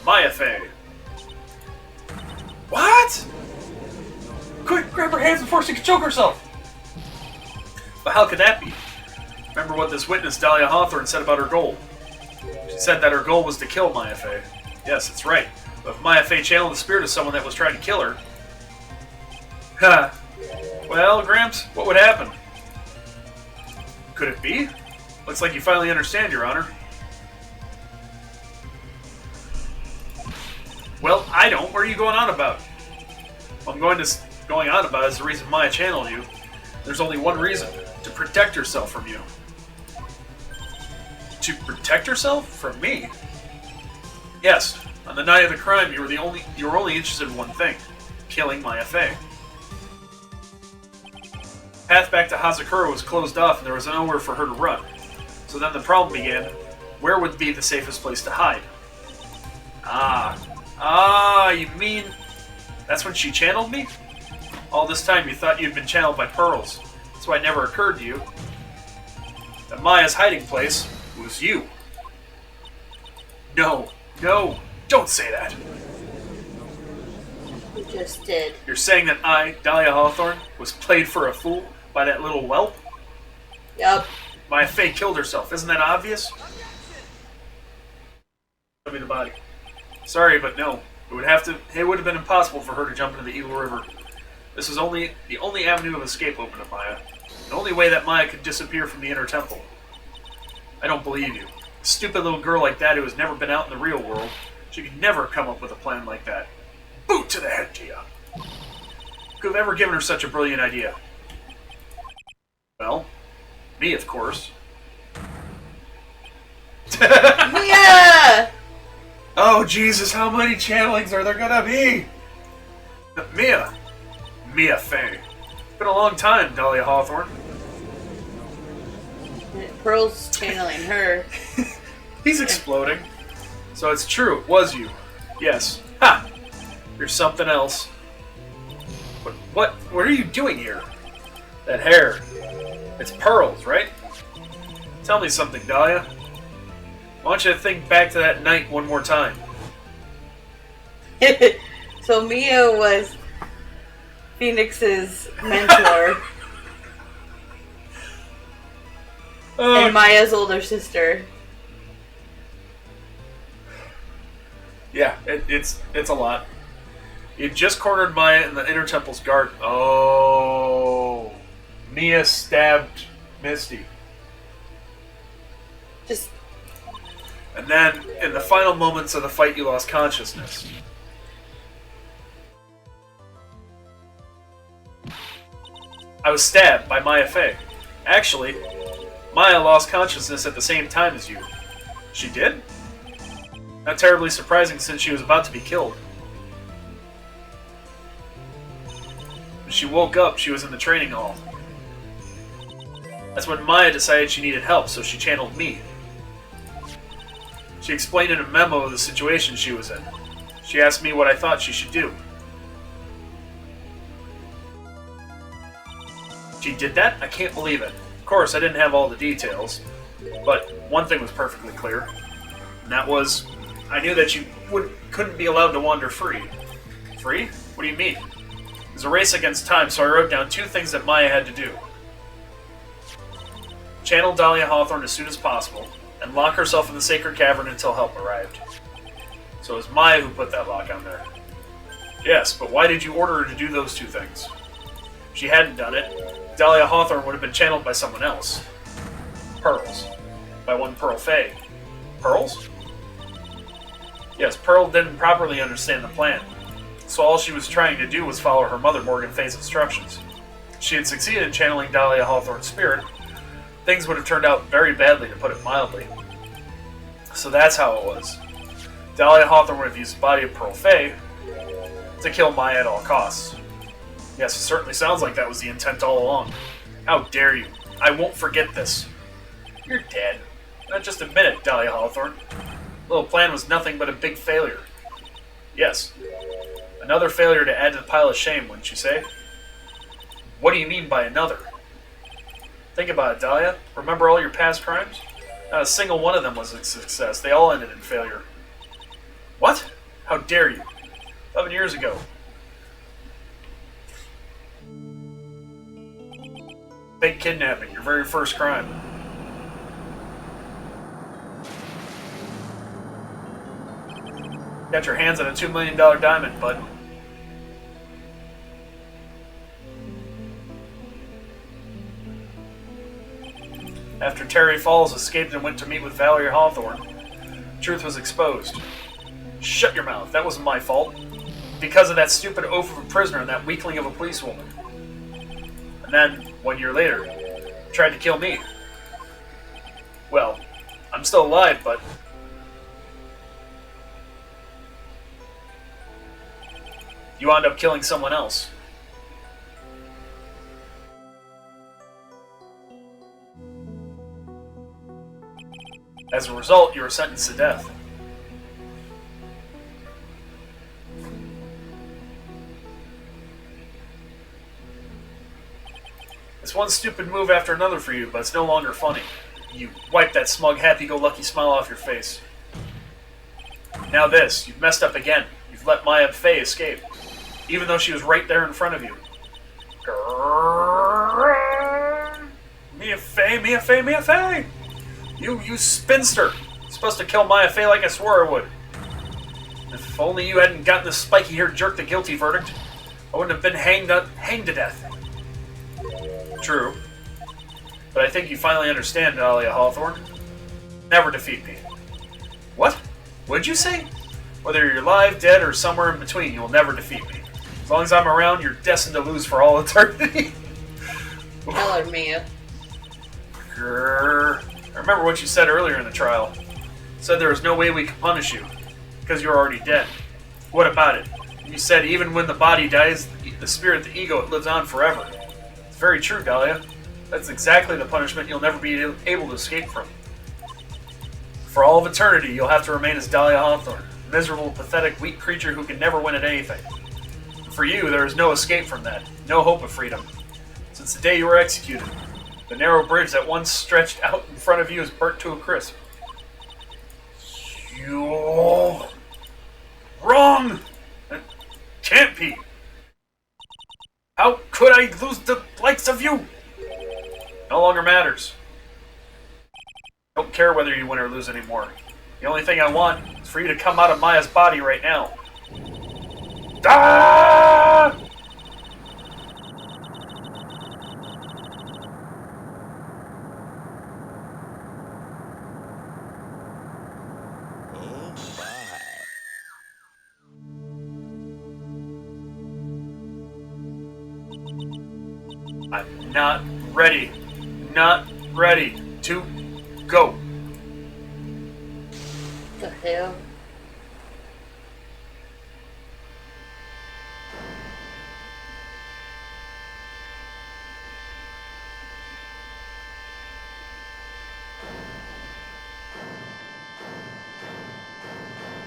Maya Fey. What? Quick, grab her hands before she can choke herself! But how could that be? Remember what this witness, Dahlia Hawthorne, said about her goal. She said that her goal was to kill Maya Fey. Yes, that's right. But if Maya Fey channeled the spirit of someone that was trying to kill her... Ha! Well, Gramps, what would happen? Could it be? Looks like you finally understand, Your Honor. Well, I don't. What are you going on about? What I'm going on about is the reason Maya channeled you. There's only one reason. To protect herself from you. To protect herself? From me? Yes. On the night of the crime, you were only interested in one thing. Killing Maya Fey. Path back to Hazakura was closed off and there was nowhere for her to run. So then the problem began. Where would be the safest place to hide? You mean... That's when she channeled me? All this time you thought you'd been channeled by Pearls. That's why it never occurred to you that Maya's hiding place was you. No, don't say that. You just did. You're saying that I, Dahlia Hawthorne, was played for a fool by that little whelp? Yup. Maya Fey killed herself. Isn't that obvious? Show me the body. Sorry, but no. It would have been impossible for her to jump into the Eagle River. This was the only avenue of escape open to Maya. The only way that Maya could disappear from the inner temple. I don't believe you. A stupid little girl like that who has never been out in the real world. She could never come up with a plan like that. Boot to the head, Tia. Could have ever given her such a brilliant idea? Well, me, of course. Mia! Oh, Jesus, how many channelings are there gonna be? Mia. Mia Fey. It's been a long time, Dahlia Hawthorne. Pearl's channeling her. He's exploding. So it's true, it was you. Yes. Ha! You're something else. What are you doing here? That hair. It's Pearl's, right? Tell me something, Dahlia. I want you to think back to that night one more time. So Mia was Phoenix's mentor and Maya's older sister. Yeah, it's a lot. You just cornered Maya in the Inner Temple's guard. Oh, Mia stabbed Misty. Just And then, in the final moments of the fight, you lost consciousness. I was stabbed by Maya Fey. Actually, Maya lost consciousness at the same time as you. She did? Not terribly surprising since she was about to be killed. When she woke up, she was in the training hall. That's when Maya decided she needed help, so she channeled me. She explained in a memo the situation she was in. She asked me what I thought she should do. She did that? I can't believe it. Of course, I didn't have all the details, but one thing was perfectly clear, and that was, I knew that you couldn't be allowed to wander free. Free? What do you mean? It was a race against time, so I wrote down 2 things that Maya had to do. Channel Dahlia Hawthorne as soon as possible, and lock herself in the sacred cavern until help arrived. So it was Maya who put that lock on there. Yes, but why did you order her to do those 2 things? If she hadn't done it, Dahlia Hawthorne would have been channeled by someone else. Pearls. By one Pearl Fey. Pearls? Yes, Pearl didn't properly understand the plan, so all she was trying to do was follow her mother Morgan Fey's instructions. If she had succeeded in channeling Dahlia Hawthorne's spirit, things would have turned out very badly, to put it mildly. So that's how it was. Dahlia Hawthorne would have used the body of Pearl Fey to kill Maya at all costs. Yes, it certainly sounds like that was the intent all along. How dare you? I won't forget this. You're dead. Not just admit it, Dahlia Hawthorne. The little plan was nothing but a big failure. Yes. Another failure to add to the pile of shame, wouldn't you say? What do you mean by another? Think about it, Dahlia. Remember all your past crimes? Not a single one of them was a success. They all ended in failure. What? How dare you? 11 years ago. Fake kidnapping, your very first crime. Got your hands on a $2 million diamond, bud. After Terry Falls escaped and went to meet with Valerie Hawthorne, truth was exposed. Shut your mouth, that wasn't my fault. Because of that stupid oaf of a prisoner and that weakling of a policewoman. And then, 1 year later, tried to kill me. Well, I'm still alive, but... you wound up killing someone else. As a result, you were sentenced to death. It's one stupid move after another for you, but it's no longer funny. You wipe that smug, happy-go-lucky smile off your face. Now this, you've messed up again. You've let Maya Fey escape, even though she was right there in front of you. Mia Fey, Mia Fey, Mia Fey! You spinster! You're supposed to kill Maya Fey like I swore I would. If only you hadn't gotten this spiky-haired jerk the guilty verdict, I wouldn't have been hanged to death. True. But I think you finally understand, Dahlia Hawthorne. Never defeat me. What? What'd you say? Whether you're alive, dead, or somewhere in between, you'll never defeat me. As long as I'm around, you're destined to lose for all eternity. tell her, Mia. Grrr. I remember what you said earlier in the trial. said there was no way we could punish you, because you're already dead. What about it? You said even when the body dies, the spirit, the ego, it lives on forever. It's very true, Dahlia. That's exactly the punishment you'll never be able to escape from. For all of eternity, you'll have to remain as Dahlia Hawthorne, a miserable, pathetic, weak creature who can never win at anything. For you, there is no escape from that, no hope of freedom. Since the day you were executed, the narrow bridge that once stretched out in front of you is burnt to a crisp. You're wrong! It can't be! How could I lose the likes of you? No longer matters. I don't care whether you win or lose anymore. The only thing I want is for you to come out of Maya's body right now. Ah! I'm not ready. Not ready to go. The hell?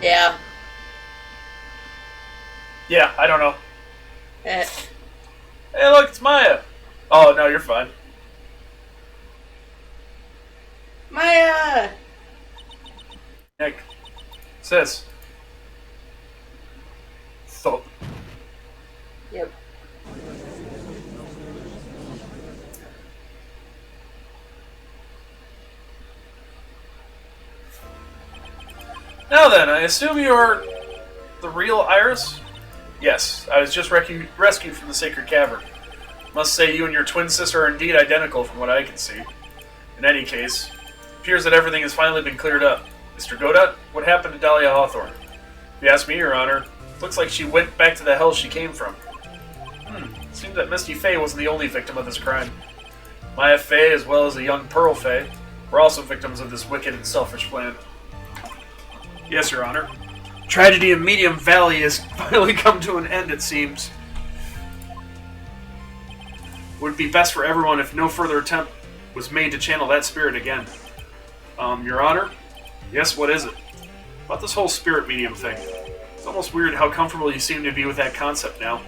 Yeah. Yeah, I don't know. Eh. Hey, look, it's Maya. Oh, no, you're fine. Maya! Nick. Sis. Thump. Yep. Now then, I assume you're the real Iris? Yes, I was just rescued from the Sacred Cavern. Must say you and your twin sister are indeed identical from what I can see. In any case, it appears that everything has finally been cleared up. Mr. Godot, what happened to Dahlia Hawthorne? If you ask me, Your Honor, looks like she went back to the hell she came from. It seems that Misty Fey wasn't the only victim of this crime. Maya Fey, as well as a young Pearl Fey, were also victims of this wicked and selfish plan. Yes, Your Honor. Tragedy in Medium Valley has finally come to an end, it seems. Would be best for everyone if no further attempt was made to channel that spirit again. Your Honor? Yes, what is it? About this whole spirit medium thing. It's almost weird how comfortable you seem to be with that concept now.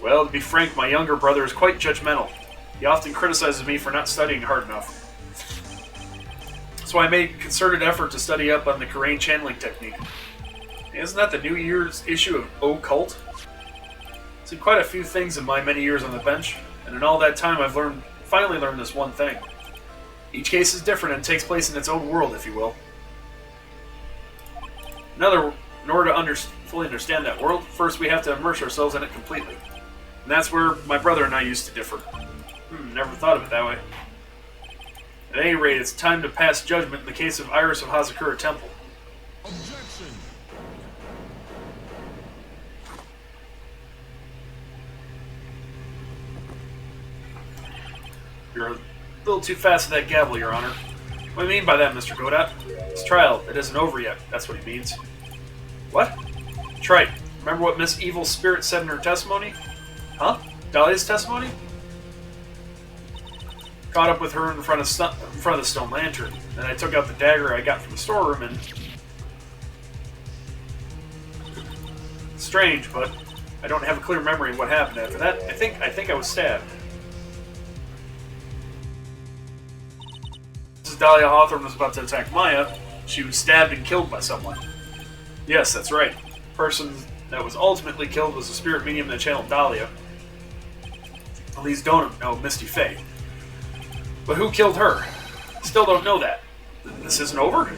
Well, to be frank, my younger brother is quite judgmental. He often criticizes me for not studying hard enough. So I made a concerted effort to study up on the Karain channeling technique. Isn't that the New Year's issue of Occult? I've seen quite a few things in my many years on the bench, and in all that time I've finally learned this one thing. Each case is different and takes place in its own world, if you will. In order to fully understand that world, first we have to immerse ourselves in it completely. And that's where my brother and I used to differ. Never thought of it that way. At any rate, it's time to pass judgment in the case of Iris of Hazakura Temple. Objection. You're a little too fast with that gavel, Your Honor. What do you mean by that, Mr. Godot? This trial, it isn't over yet. That's what he means. What? Trite. Remember what Miss Evil Spirit said in her testimony? Huh? Dahlia's testimony? Caught up with her in front of the stone lantern. Then I took out the dagger I got from the storeroom and... Strange, but I don't have a clear memory of what happened after that. I think I was stabbed. As Dahlia Hawthorne was about to attack Maya, she was stabbed and killed by someone. Yes, that's right. The person that was ultimately killed was the spirit medium that channeled Dahlia. Elise Donham, no, Misty Fey. But who killed her? Still don't know that. This isn't over?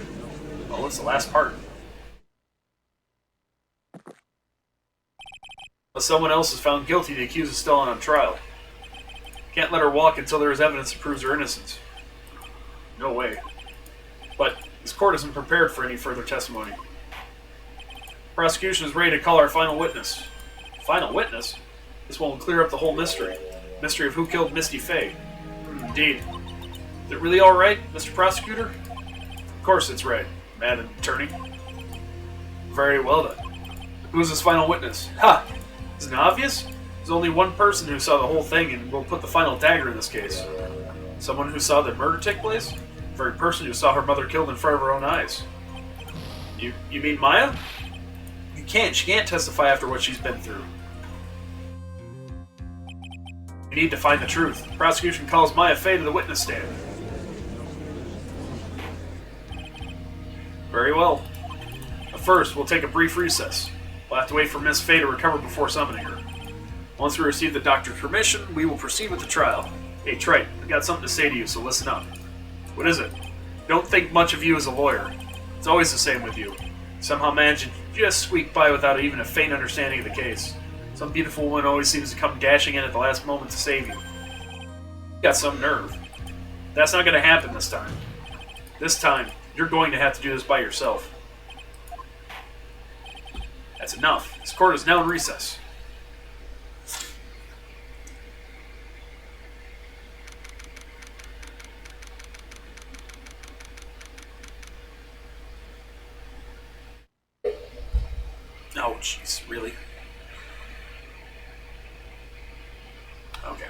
Well, it's the last part. Unless someone else is found guilty, the accused is still on trial. Can't let her walk until there is evidence that proves her innocence. No way. But this court isn't prepared for any further testimony. Prosecution is ready to call our final witness. Final witness? This one will clear up the whole mystery. Mystery of who killed Misty Fey. Indeed. Is it really alright, Mr. Prosecutor? Of course it's right. added the attorney. Very well then. Who's this final witness? Ha! Isn't it obvious? There's only one person who saw the whole thing and will put the final dagger in this case. Someone who saw the murder take place? The very person who saw her mother killed in front of her own eyes. You mean Maya? You can't. She can't testify after what she's been through. We need to find the truth. The prosecution calls Maya Fey to the witness stand. Very well. But first, we'll take a brief recess. We'll have to wait for Miss Fey to recover before summoning her. Once we receive the doctor's permission, we will proceed with the trial. Hey, Trite, I've got something to say to you, so listen up. What is it? Don't think much of you as a lawyer. It's always the same with you. Somehow manage to just squeak by without even a faint understanding of the case. Some beautiful woman always seems to come dashing in at the last moment to save you. You got some nerve. That's not going to happen this time. This time, you're going to have to do this by yourself. That's enough. This court is now in recess. Oh, jeez, really? Okay.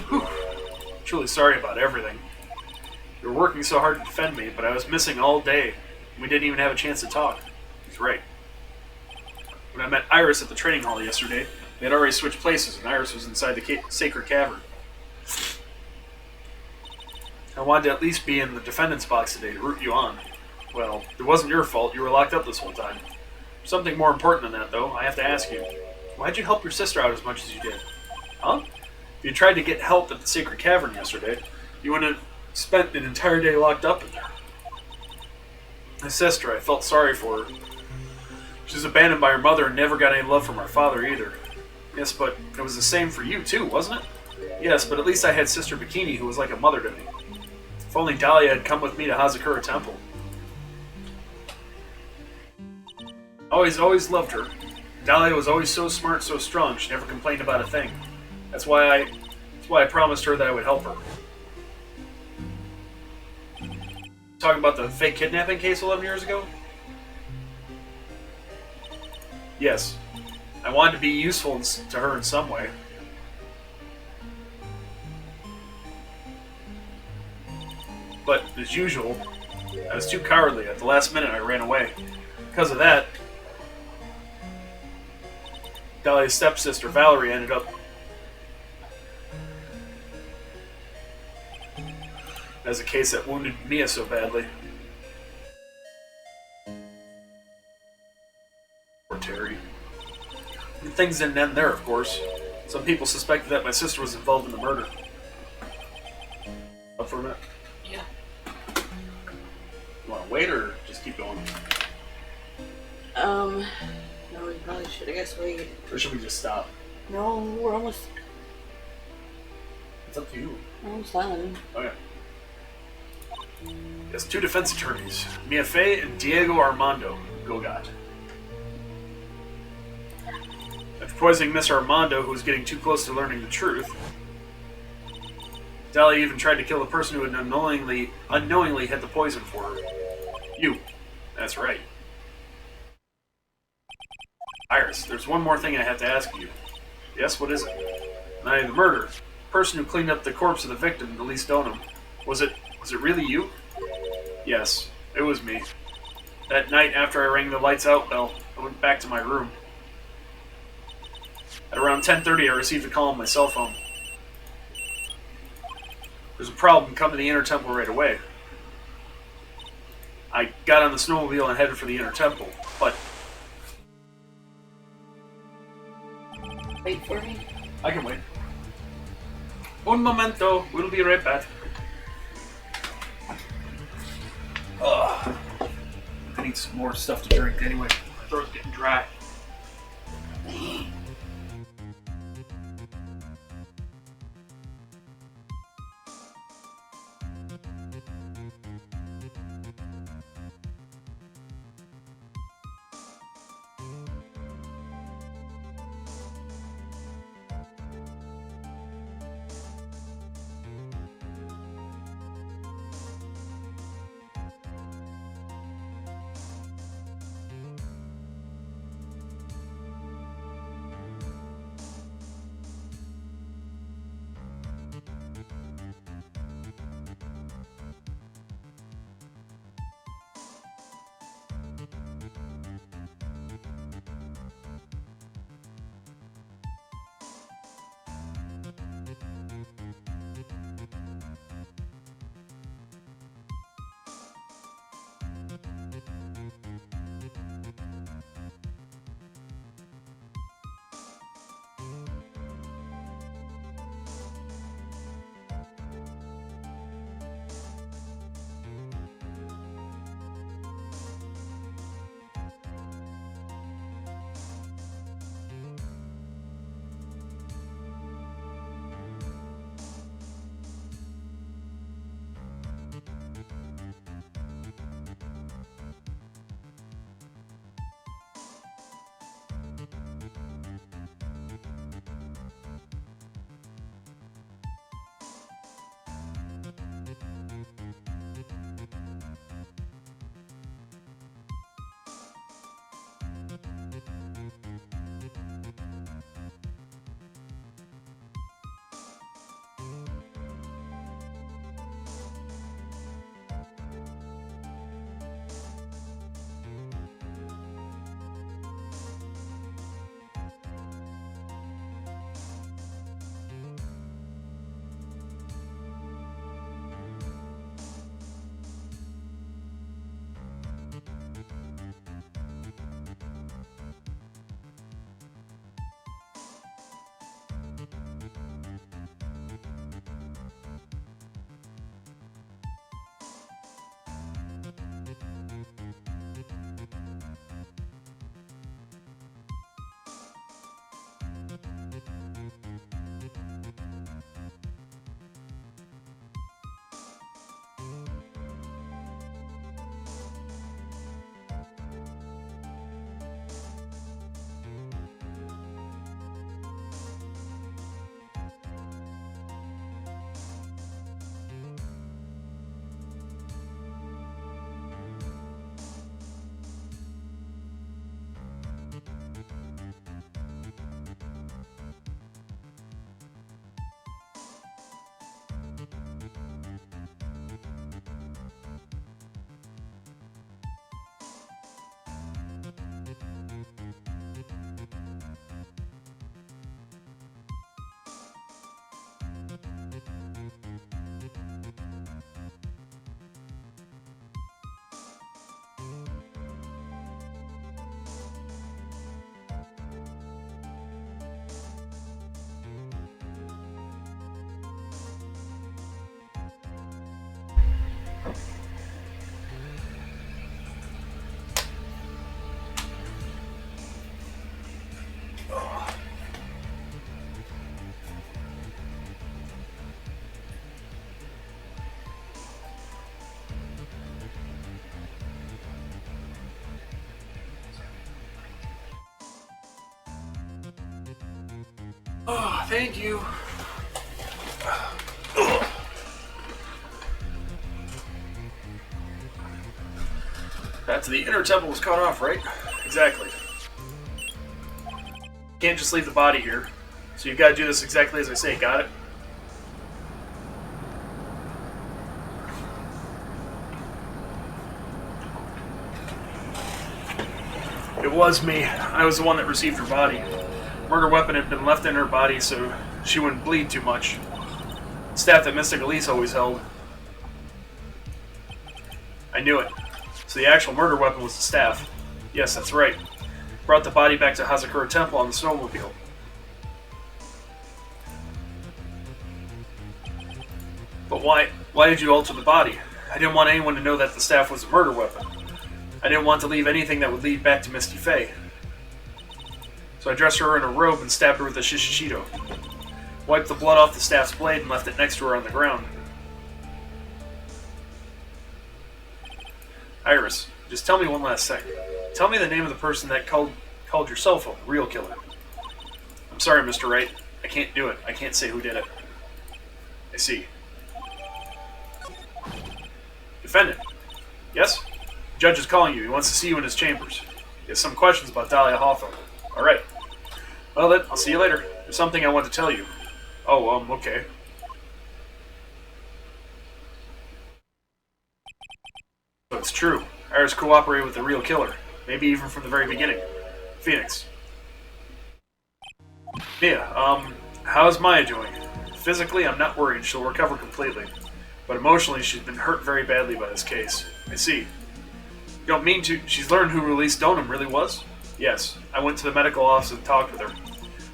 Whew. Truly sorry about everything. You were working so hard to defend me, but I was missing all day. We didn't even have a chance to talk. He's right. When I met Iris at the training hall yesterday, they had already switched places, and Iris was inside the sacred cavern. I wanted to at least be in the defendant's box today to root you on. Well, it wasn't your fault. You were locked up this whole time. Something more important than that, though, I have to ask you. Why'd you help your sister out as much as you did? Huh? If you tried to get help at the sacred cavern yesterday, you wouldn't have spent an entire day locked up in there. My sister, I felt sorry for her. She was abandoned by her mother and never got any love from her father either. Yes, but it was the same for you too, wasn't it? Yes, but at least I had Sister Bikini who was like a mother to me. If only Dahlia had come with me to Hazakura Temple. Always loved her. Dahlia was always so smart, so strong, she never complained about a thing. That's why I promised her that I would help her. Talking about the fake kidnapping case 11 years ago? Yes. I wanted to be useful to her in some way. But, as usual, I was too cowardly. At the last minute, I ran away. Because of that, Dahlia's stepsister, Valerie, ended up as a case that wounded Mia so badly. Poor Terry. And things didn't end there, of course. Some people suspected that my sister was involved in the murder. Up for a minute? Yeah. You want to wait or just keep going? No, we probably should, I guess, wait. Or should we just stop? No, we're almost It's up to you. done. Okay. Yes, two defense attorneys, Mia Fey and Diego Armando Gogat. After poisoning Miss Armando, who was getting too close to learning the truth, Dahlia even tried to kill the person who had unknowingly had the poison for her. You. That's right. Iris, there's one more thing I have to ask you. Yes, what is it? The night of the murder, the person who cleaned up the corpse of the victim, Elise Donham, was it really you? Yes, it was me. That night after I rang the lights out bell, I went back to my room. At around 10:30, I received a call on my cell phone. There's a problem, come to the Inner Temple right away. I got on the snowmobile and headed for the Inner Temple, but Wait for me. I can wait. Un momento, we'll be right back. Ugh. I need some more stuff to drink anyway. My throat's getting dry. Oh, thank you. That's the inner temple was cut off, right? Exactly. Can't just leave the body here. So you've got to do this exactly as I say, got it? It was me. I was the one that received her body. Murder weapon had been left in her body so she wouldn't bleed too much. Staff that Mystic Elise always held. I knew it. So the actual murder weapon was the staff. Yes, that's right. Brought the body back to Hazakura Temple on the snowmobile. But why did you alter the body? I didn't want anyone to know that the staff was a murder weapon. I didn't want to leave anything that would lead back to Misty Faye. So I dressed her in a robe and stabbed her with a shishishito. Wiped the blood off the staff's blade and left it next to her on the ground. Iris, just tell me one last thing. Tell me the name of the person that called your cell phone, the real killer. I'm sorry, Mr. Wright. I can't do it. I can't say who did it. I see. Defendant. Yes? The judge is calling you. He wants to see you in his chambers. He has some questions about Dahlia Hawthorne. Alright. Well then, I'll see you later. There's something I want to tell you. Oh, okay. So it's true. Iris cooperated with the real killer. Maybe even from the very beginning. Phoenix. Mia, how's Maya doing? Physically, I'm not worried. She'll recover completely. But emotionally, she's been hurt very badly by this case. I see. You don't mean to... She's learned who released Donum really was? Yes. I went to the medical office and talked with her.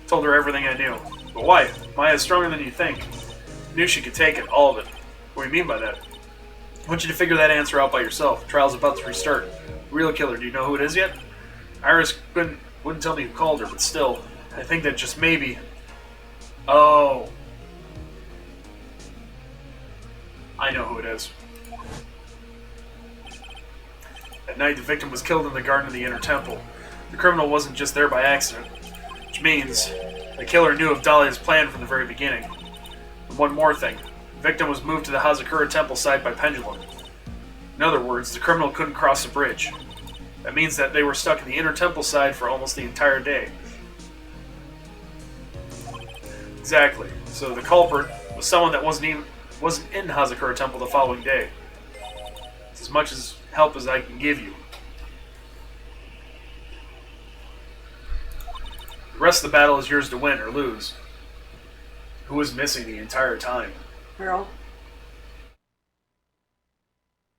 Told her everything I knew. But why? Maya's stronger than you think. Knew she could take it, all of it. What do you mean by that? I want you to figure that answer out by yourself. Trial's about to restart. Real killer, do you know who it is yet? Iris wouldn't tell me who called her, but still, I think that just maybe... Oh. I know who it is. At night, the victim was killed in the garden of the Inner Temple. The criminal wasn't just there by accident, which means the killer knew of Dahlia's plan from the very beginning. And one more thing. The victim was moved to the Hazakura Temple side by pendulum. In other words, the criminal couldn't cross the bridge. That means that they were stuck in the Inner Temple side for almost the entire day. Exactly. So the culprit was someone that wasn't in Hazakura Temple the following day. It's as much as help as I can give you. The rest of the battle is yours to win or lose. Who was missing the entire time? Girl.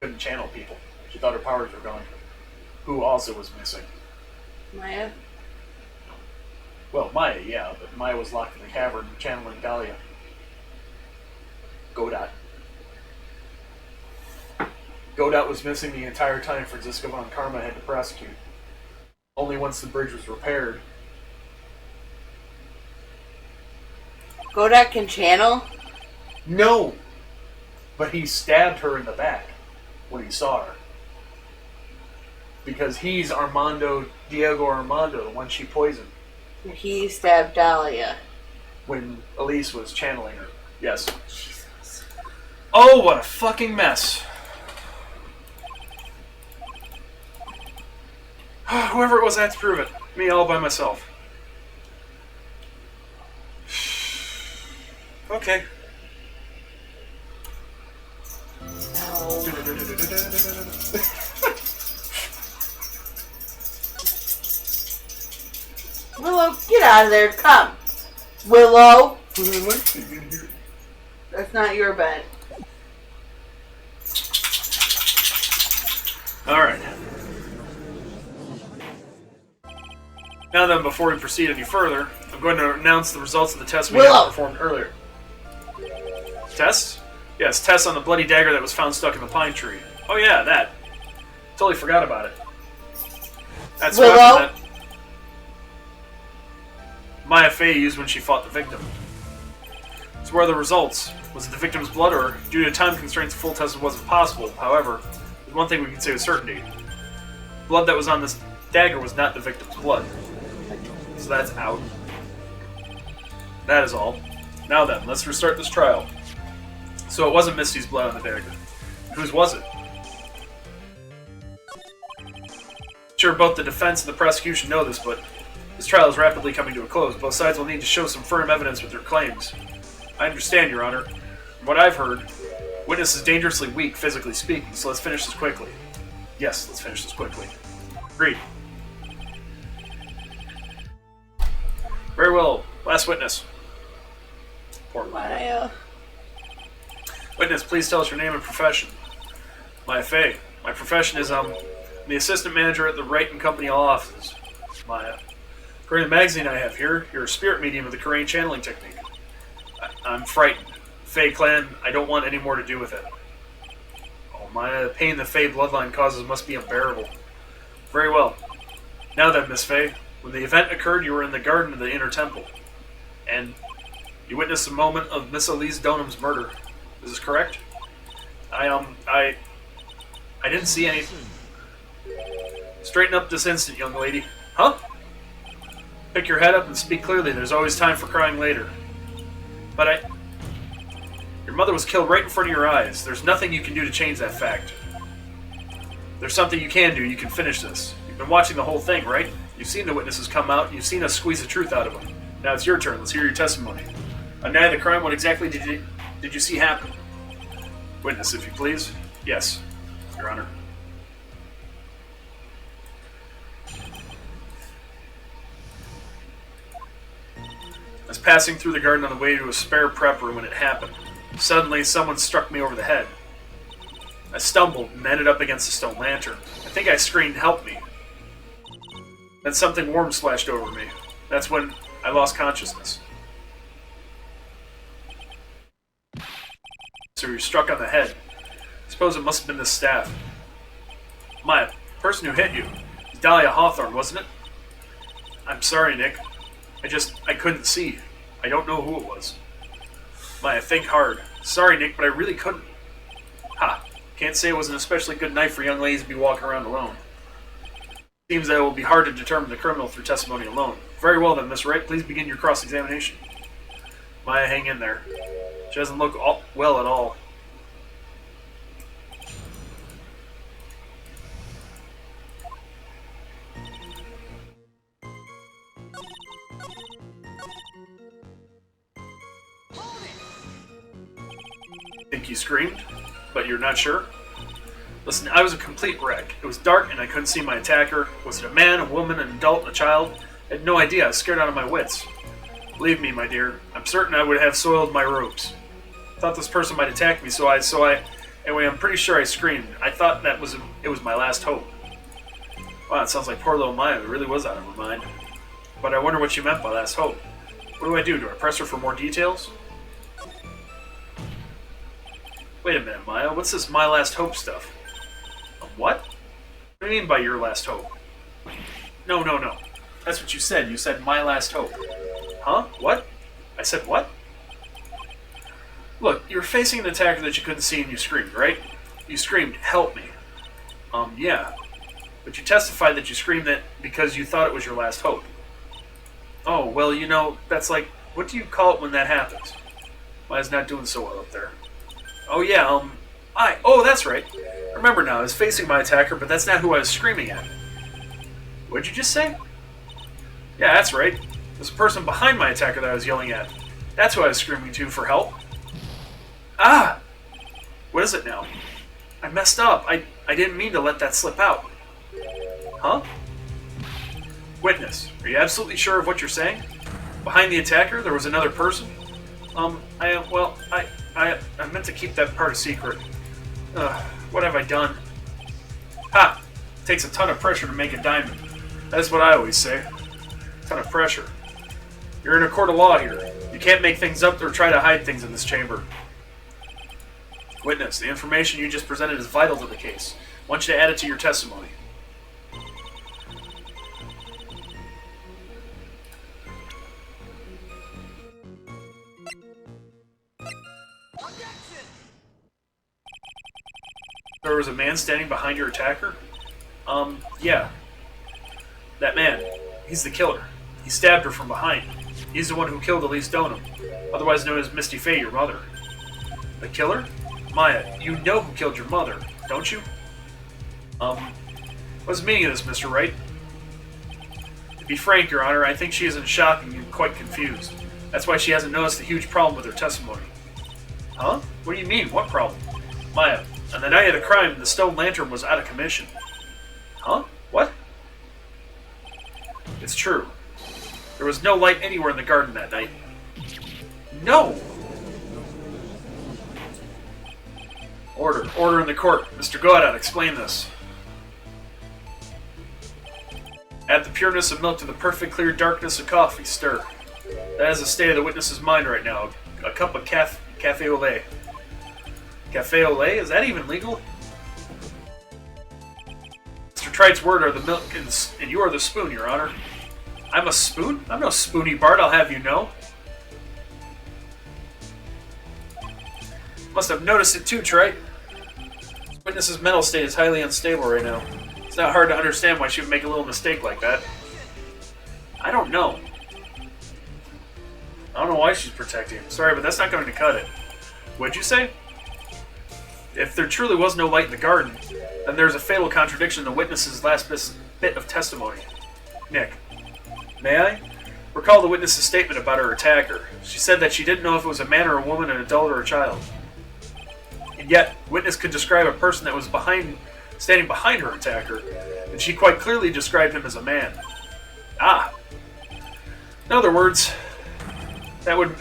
Couldn't channel people. She thought her powers were gone. Who also was missing? Maya? Well, Maya, yeah, but Maya was locked in the cavern channeling Dahlia. Godot. Godot was missing the entire time Franziska von Karma had to prosecute. Only once the bridge was repaired. Godot can channel? No! But he stabbed her in the back when he saw her. Because he's Diego Armando, the one she poisoned. He stabbed Dahlia. When Elise was channeling her. Yes. Jesus. Oh, what a fucking mess. Whoever it was, I had to prove it. Me all by myself. Okay. No. Willow, get out of there. Come. Willow. That's not your bed. Alright. Now then, before we proceed any further, I'm going to announce the results of the test we had performed earlier. Tests? Yes, tests on the bloody dagger that was found stuck in the pine tree. Oh yeah, that. Totally forgot about it. That's Willow? what that Maya Fey used when she fought the victim. So what are the results? Was it the victim's blood, or due to time constraints a full test wasn't possible? However, there's one thing we can say with certainty. Blood that was on this dagger was not the victim's blood. So that's out. That is all. Now then, let's restart this trial. So it wasn't Misty's blood on the dagger. Whose was it? Sure, both the defense and the prosecution know this, but this trial is rapidly coming to a close. Both sides will need to show some firm evidence with their claims. I understand, Your Honor. From what I've heard, witness is dangerously weak, physically speaking, so let's finish this quickly. Yes, let's finish this quickly. Agreed. Very well. Last witness. Poor Maya. Witness, please tell us your name and profession. Maya Fey. My profession is, the assistant manager at the Wright and Company Law offices. Maya. According to the magazine I have here, you're a spirit medium of the Karain channeling technique. I'm frightened. Fey clan, I don't want any more to do with it. Oh, Maya, the pain the Fey bloodline causes must be unbearable. Very well. Now then, Miss Fey, when the event occurred, you were in the garden of the Inner Temple. And you witnessed a moment of Miss Elise Donham's murder. Is this correct? I didn't see any... Straighten up this instant, young lady. Huh? Pick your head up and speak clearly. There's always time for crying later. But Your mother was killed right in front of your eyes. There's nothing you can do to change that fact. There's something you can do. You can finish this. You've been watching the whole thing, right? You've seen the witnesses come out. You've seen us squeeze the truth out of them. Now it's your turn. Let's hear your testimony. On night of the crime, what exactly did you see happen? Witness, if you please. Yes, Your Honor. I was passing through the garden on the way to a spare prep room when it happened. Suddenly, someone struck me over the head. I stumbled and ended up against a stone lantern. I think I screamed, "Help me." Then something warm splashed over me. That's when I lost consciousness. So you were struck on the head. I suppose it must have been the staff. Maya, the person who hit you was Dahlia Hawthorne, wasn't it? I'm sorry, Nick. I couldn't see. I don't know who it was. Maya, think hard. Sorry, Nick, but I really couldn't. Ha! Can't say it was an especially good night for young ladies to be walking around alone. Seems that it will be hard to determine the criminal through testimony alone. Very well then, Miss Wright, please begin your cross-examination. Maya, hang in there. She doesn't look well at all. Think you screamed? But you're not sure? Listen, I was a complete wreck. It was dark and I couldn't see my attacker. Was it a man, a woman, an adult, a child? I had no idea. I was scared out of my wits. Believe me, my dear, I'm certain I would have soiled my robes. I thought this person might attack me, anyway, I'm pretty sure I screamed. I thought it was my last hope. Wow, it sounds like poor little Maya really was out of her mind. But I wonder what she meant by last hope. What do? Do I press her for more details? Wait a minute, Maya. What's this my last hope stuff? What? What do you mean by your last hope? No. That's what you said. You said my last hope. Huh? What? I said what? Look, you were facing an attacker that you couldn't see and you screamed, right? You screamed, "Help me." Yeah. But you testified that you screamed that because you thought it was your last hope. Oh, well, that's like, what do you call it when that happens? Maya's not doing so well up there. Oh, yeah, oh, that's right. I remember now, I was facing my attacker, but that's not who I was screaming at. What'd you just say? Yeah, that's right. There's a person behind my attacker that I was yelling at. That's who I was screaming to for help. Ah! What is it now? I messed up. I didn't mean to let that slip out. Huh? Witness, are you absolutely sure of what you're saying? Behind the attacker, there was another person? I meant to keep that part a secret. What have I done? Ha! It takes a ton of pressure to make a diamond. That's what I always say. A ton of pressure. You're in a court of law here. You can't make things up or try to hide things in this chamber. Witness, the information you just presented is vital to the case. I want you to add it to your testimony. There was a man standing behind your attacker? Yeah. That man. He's the killer. He stabbed her from behind. He's the one who killed Elise Donham, otherwise known as Misty Fey, your mother. The killer? Maya, you know who killed your mother, don't you? What's the meaning of this, Mr. Wright? To be frank, Your Honor, I think she is in shock and quite confused. That's why she hasn't noticed the huge problem with her testimony. Huh? What do you mean? What problem? Maya, on the night of the crime, the stone lantern was out of commission. Huh? What? It's true. There was no light anywhere in the garden that night. No! Order. Order in the court. Mr. Godot, explain this. Add the pureness of milk to the perfect clear darkness of coffee. Stir. That is the state of the witness's mind right now. A cup of cafe au lait. Cafe au lait? Is that even legal? Mr. Trite's word are the milk and you are the spoon, Your Honor. I'm a spoon? I'm no spoony Bart, I'll have you know. Must have noticed it too, Trite. This witness's mental state is highly unstable right now. It's not hard to understand why she would make a little mistake like that. I don't know. I don't know why she's protecting him. Sorry, but that's not going to cut it. What'd you say? If there truly was no light in the garden, then there's a fatal contradiction in the witness's last bit of testimony. Nick, may I? Recall the witness's statement about her attacker. She said that she didn't know if it was a man or a woman, an adult or a child. And yet, witness could describe a person that was standing behind her attacker, and she quite clearly described him as a man. Ah. In other words, that would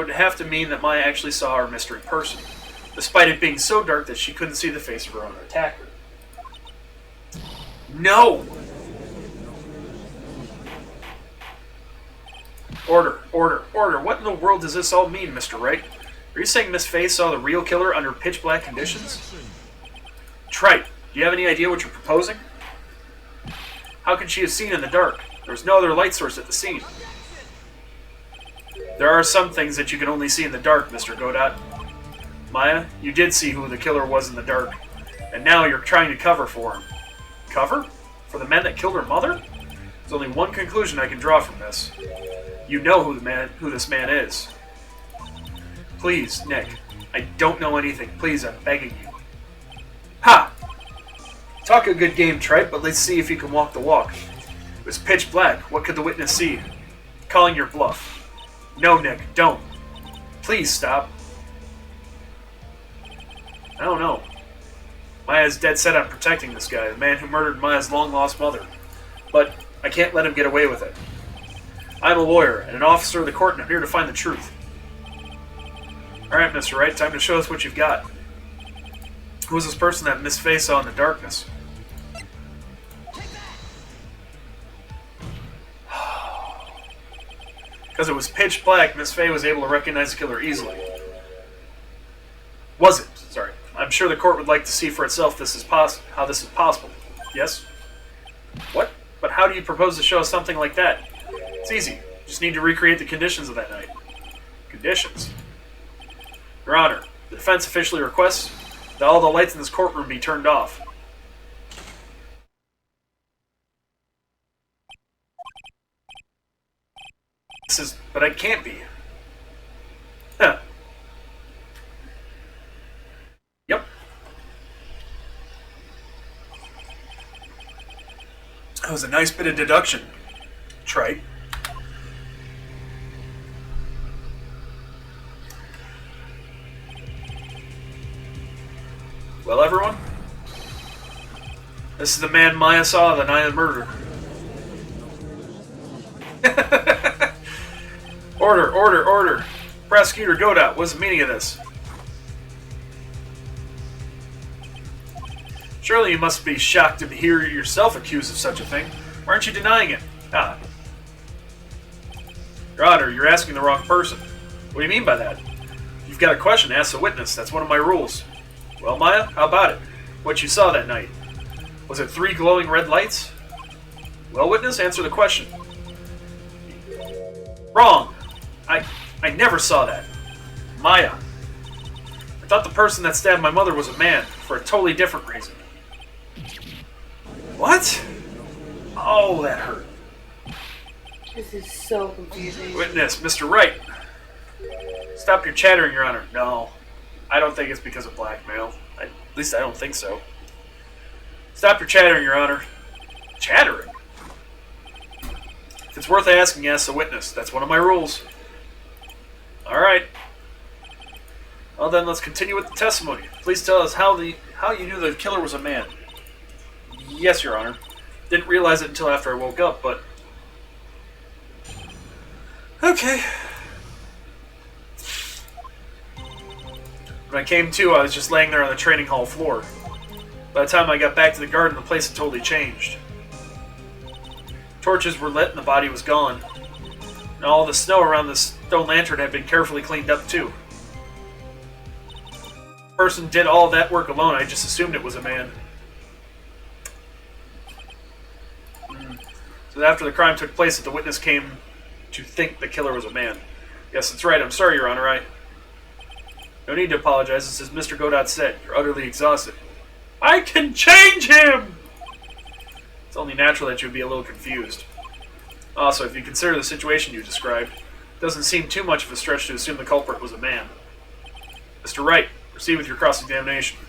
have to mean that Maya actually saw our mystery person, despite it being so dark that she couldn't see the face of her own attacker. No! Order, order, order. What in the world does this all mean, Mr. Wright? Are you saying Miss Fey saw the real killer under pitch black conditions? Trite, do you have any idea what you're proposing? How could she have seen in the dark? There was no other light source at the scene. There are some things that you can only see in the dark, Mr. Godot. Maya, you did see who the killer was in the dark, and now you're trying to cover for him. Cover? For the man that killed her mother? There's only one conclusion I can draw from this. You know who this man is. Please, Nick, I don't know anything. Please, I'm begging you. Ha! Talk a good game, Trite, but let's see if you can walk the walk. It was pitch black. What could the witness see? Calling your bluff. No, Nick, don't. Please stop. I don't know. Maya's dead set on protecting this guy, the man who murdered Maya's long-lost mother. But I can't let him get away with it. I'm a lawyer and an officer of the court, and I'm here to find the truth. Alright, Mr. Wright, time to show us what you've got. Who was this person that Miss Fey saw in the darkness? Because it was pitch black, Miss Fey was able to recognize the killer easily. Was it? Sorry. I'm sure the court would like to see for itself how this is possible. Yes? What? But how do you propose to show us something like that? It's easy. You just need to recreate the conditions of that night. Conditions? Your Honor, the defense officially requests that all the lights in this courtroom be turned off. But I can't be. Huh. Yep. That was a nice bit of deduction, Trite. Well, everyone, this is the man Maya saw the night of the murder. Order, order, order. Prosecutor Godot, what's the meaning of this? Surely you must be shocked to hear yourself accused of such a thing. Why aren't you denying it? Ah. Your Honor, you're asking the wrong person. What do you mean by that? If you've got a question, ask the witness. That's one of my rules. Well, Maya, how about it? What you saw that night? Was it 3 glowing red lights? Well, witness, answer the question. Wrong. I never saw that. Maya. I thought the person that stabbed my mother was a man, for a totally different reason. What? Oh, that hurt. This is so confusing. Witness, Mr. Wright. Stop your chattering, Your Honor. No, I don't think it's because of blackmail. At least I don't think so. Stop your chattering, Your Honor. Chattering? If it's worth asking, ask the witness. That's one of my rules. Alright. Well then, let's continue with the testimony. Please tell us how you knew the killer was a man. Yes, Your Honor. Didn't realize it until after I woke up, but... Okay. When I came to, I was just laying there on the training hall floor. By the time I got back to the garden, the place had totally changed. Torches were lit and the body was gone. And all the snow around the stone lantern had been carefully cleaned up too. The person did all that work alone, I just assumed it was a man. So after the crime took place, that the witness came to think the killer was a man. Yes, that's right. I'm sorry, Your Honor. No need to apologize. It's as Mr. Godot said. You're utterly exhausted. I can change him! It's only natural that you'd be a little confused. Also, if you consider the situation you described, it doesn't seem too much of a stretch to assume the culprit was a man. Mr. Wright, proceed with your cross-examination.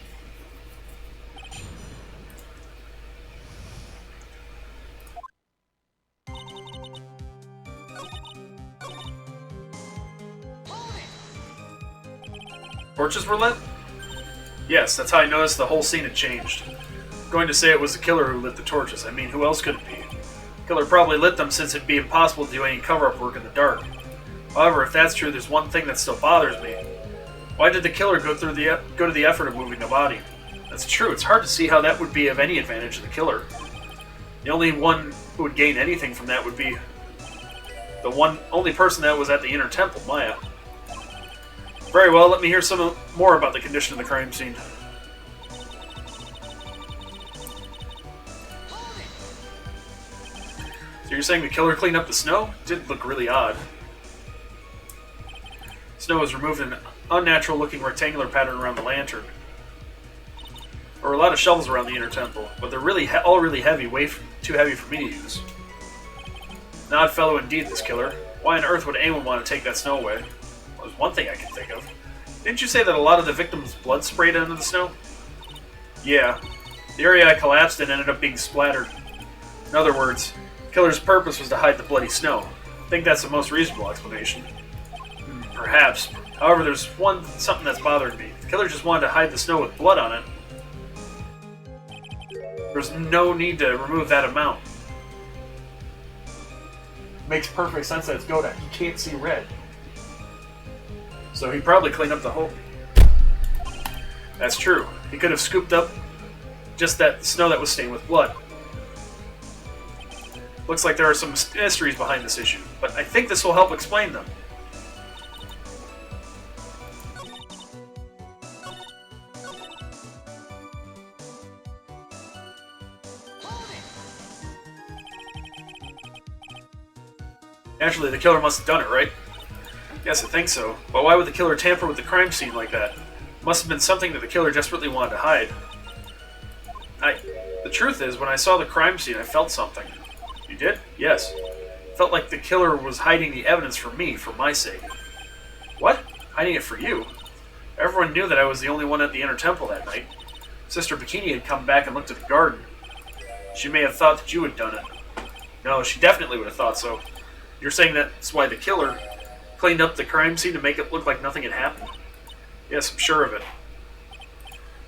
Torches were lit? Yes, that's how I noticed the whole scene had changed. I'm going to say it was the killer who lit the torches. I mean, who else could it be? The killer probably lit them since it'd be impossible to do any cover-up work in the dark. However, if that's true, there's one thing that still bothers me. Why did the killer go to the effort of moving the body? That's true, it's hard to see how that would be of any advantage to the killer. The only one who would gain anything from that would be the only person that was at the inner temple, Maya. Very well, let me hear some more about the condition of the crime scene. So you're saying the killer cleaned up the snow? It did look really odd. Snow was removed in an unnatural-looking rectangular pattern around the lantern. There were a lot of shovels around the inner temple, but they're all really heavy, way too heavy for me to use. An odd fellow indeed, this killer. Why on earth would anyone want to take that snow away? Well, there's one thing I can think of. Didn't you say that a lot of the victims' blood sprayed into the snow? Yeah. The area I collapsed in ended up being splattered. In other words, the killer's purpose was to hide the bloody snow. I think that's the most reasonable explanation. Perhaps. However, there's something that's bothering me. The killer just wanted to hide the snow with blood on it. There's no need to remove that amount. Makes perfect sense that it's Godot. He can't see red. So he probably cleaned up the whole... That's true. He could have scooped up just that snow that was stained with blood. Looks like there are some mysteries behind this issue, but I think this will help explain them. Naturally, the killer must have done it, right? Yes, I think so. But why would the killer tamper with the crime scene like that? It must have been something that the killer desperately wanted to hide. The truth is, when I saw the crime scene, I felt something. You did? Yes. Felt like the killer was hiding the evidence from me, for my sake. What? Hiding it for you? Everyone knew that I was the only one at the inner temple that night. Sister Bikini had come back and looked at the garden. She may have thought that you had done it. No, she definitely would have thought so. You're saying that's why the killer cleaned up the crime scene to make it look like nothing had happened? Yes, I'm sure of it.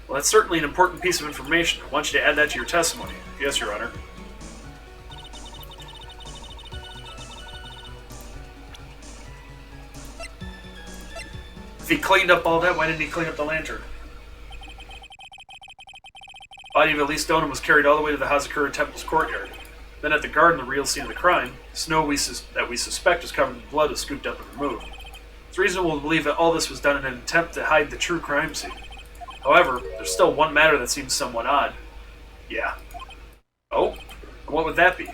Well, that's certainly an important piece of information. I want you to add that to your testimony. Yes, Your Honor. If he cleaned up all that, why didn't he clean up the lantern? Body of Elise Donham was carried all the way to the Hazakura Temple's courtyard. Then at the garden, the real scene of the crime, snow that we suspect was covered in blood was scooped up and removed. It's reasonable to believe that all this was done in an attempt to hide the true crime scene. However, there's still one matter that seems somewhat odd. Yeah. Oh? And what would that be? You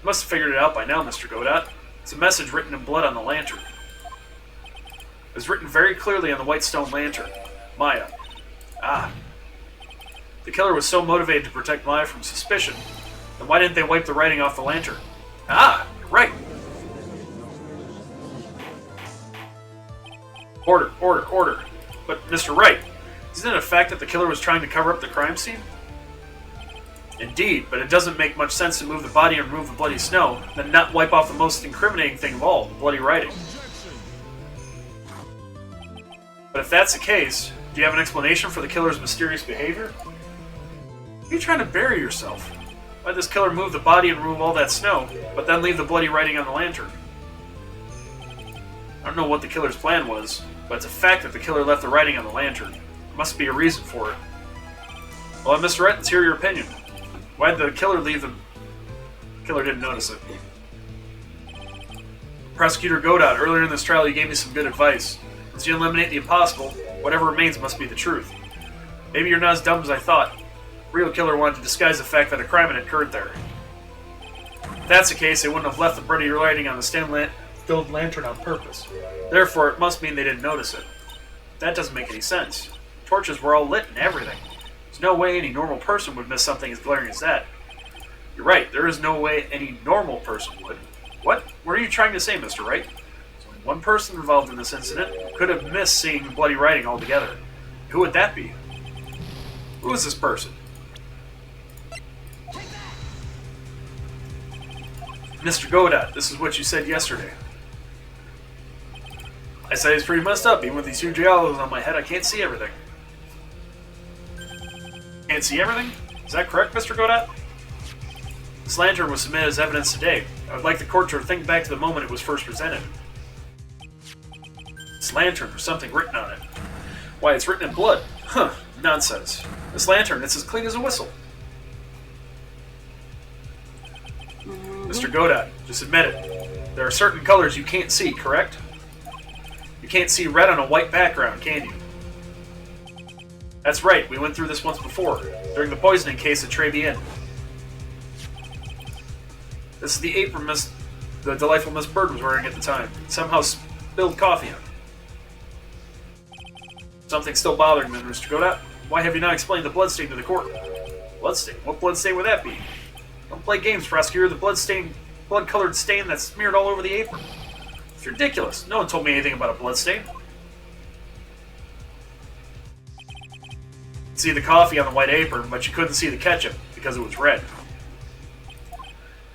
must have figured it out by now, Mr. Godot. It's a message written in blood on the lantern. It was written very clearly on the white stone lantern. Maya. Ah. The killer was so motivated to protect Maya from suspicion, then why didn't they wipe the writing off the lantern? Ah! Order, order, order. But, Mr. Wright, isn't it a fact that the killer was trying to cover up the crime scene? Indeed, but it doesn't make much sense to move the body and remove the bloody snow, then not wipe off the most incriminating thing of all, the bloody writing. But if that's the case, do you have an explanation for the killer's mysterious behavior? Are you trying to bury yourself? Why'd this killer move the body and remove all that snow, but then leave the bloody writing on the lantern? I don't know what the killer's plan was, but it's a fact that the killer left the writing on the lantern. There must be a reason for it. Well, Mr. Wright, let's hear your opinion. Why did the killer leave the... Killer didn't notice it. Prosecutor Godot, earlier in this trial you gave me some good advice. Once you eliminate the impossible, whatever remains must be the truth. Maybe you're not as dumb as I thought. The real killer wanted to disguise the fact that a crime had occurred there. If that's the case, they wouldn't have left the bloody writing on the filled lantern on purpose. Therefore, it must mean they didn't notice it. That doesn't make any sense. Torches were all lit and everything. There's no way any normal person would miss something as glaring as that. You're right, there is no way any normal person would. What? What are you trying to say, Mr. Wright? There's only one person involved in this incident who could have missed seeing the bloody writing altogether. Who would that be? Who is this person? Mr. Godot, this is what you said yesterday. I said it's pretty messed up. Even with these huge gallows on my head, I can't see everything. Can't see everything? Is that correct, Mr. Godot? This lantern was submitted as evidence today. I would like the court to think back to the moment it was first presented. This lantern, there's something written on it. Why, it's written in blood. Huh, nonsense. This lantern, it's as clean as a whistle. Mr. Godot, just admit it. There are certain colors you can't see, correct? You can't see red on a white background, can you? That's right, we went through this once before, during the poisoning case at Trebian. This is the apron the delightful Miss Bird was wearing at the time. Somehow spilled coffee on it. Something's still bothering me, Mr. Godot. Why have you not explained the bloodstain to the court? Bloodstain? What bloodstain would that be? Don't play games, prosecutor. The blood-colored stain that's smeared all over the apron. It's ridiculous. No one told me anything about a bloodstain. You could see the coffee on the white apron, but you couldn't see the ketchup because it was red.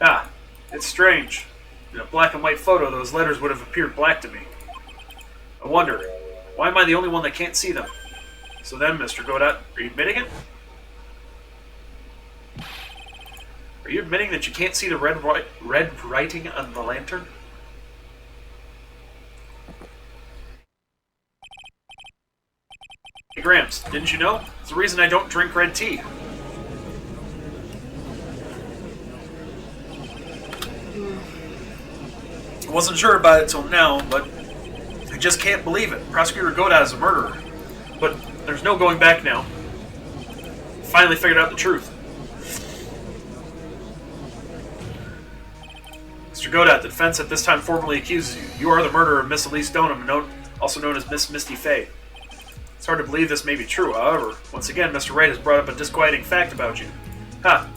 Ah, it's strange. In a black and white photo, those letters would have appeared black to me. I wonder, why am I the only one that can't see them? So then, Mr. Godot, are you admitting it? Are you admitting that you can't see the red writing on the lantern? Hey, Gramps, didn't you know? It's the reason I don't drink red tea. I wasn't sure about it till now, but I just can't believe it. Prosecutor Godot is a murderer. But there's no going back now. Finally figured out the truth. Mr. Godot, the defense at this time formally accuses you. You are the murderer of Miss Elise Stoneham, also known as Miss Misty Fey. It's hard to believe this may be true, however, once again, Mr. Wright has brought up a disquieting fact about you. Ha!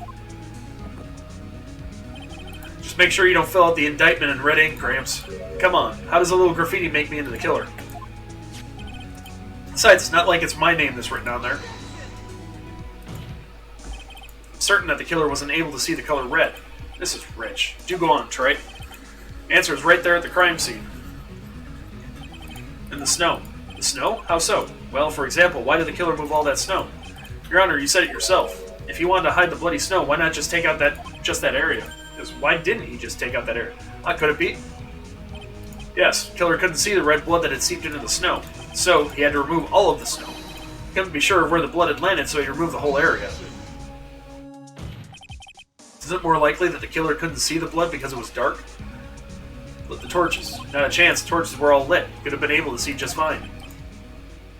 Just make sure you don't fill out the indictment in red ink, Gramps. Come on, how does a little graffiti make me into the killer? Besides, it's not like it's my name that's written on there. I'm certain that the killer wasn't able to see the color red. This is rich. Do go on, Troy. Answer is right there at the crime scene. In the snow. The snow? How so? Well, for example, why did the killer move all that snow? Your Honor, you said it yourself. If he wanted to hide the bloody snow, why not just take out just that area? Because why didn't he just take out that area? Could it be? Yes, the killer couldn't see the red blood that had seeped into the snow. So, he had to remove all of the snow. He couldn't be sure of where the blood had landed, so he removed the whole area. Is it more likely that the killer couldn't see the blood because it was dark? Lit the torches. Not a chance, the torches were all lit. Could have been able to see just fine.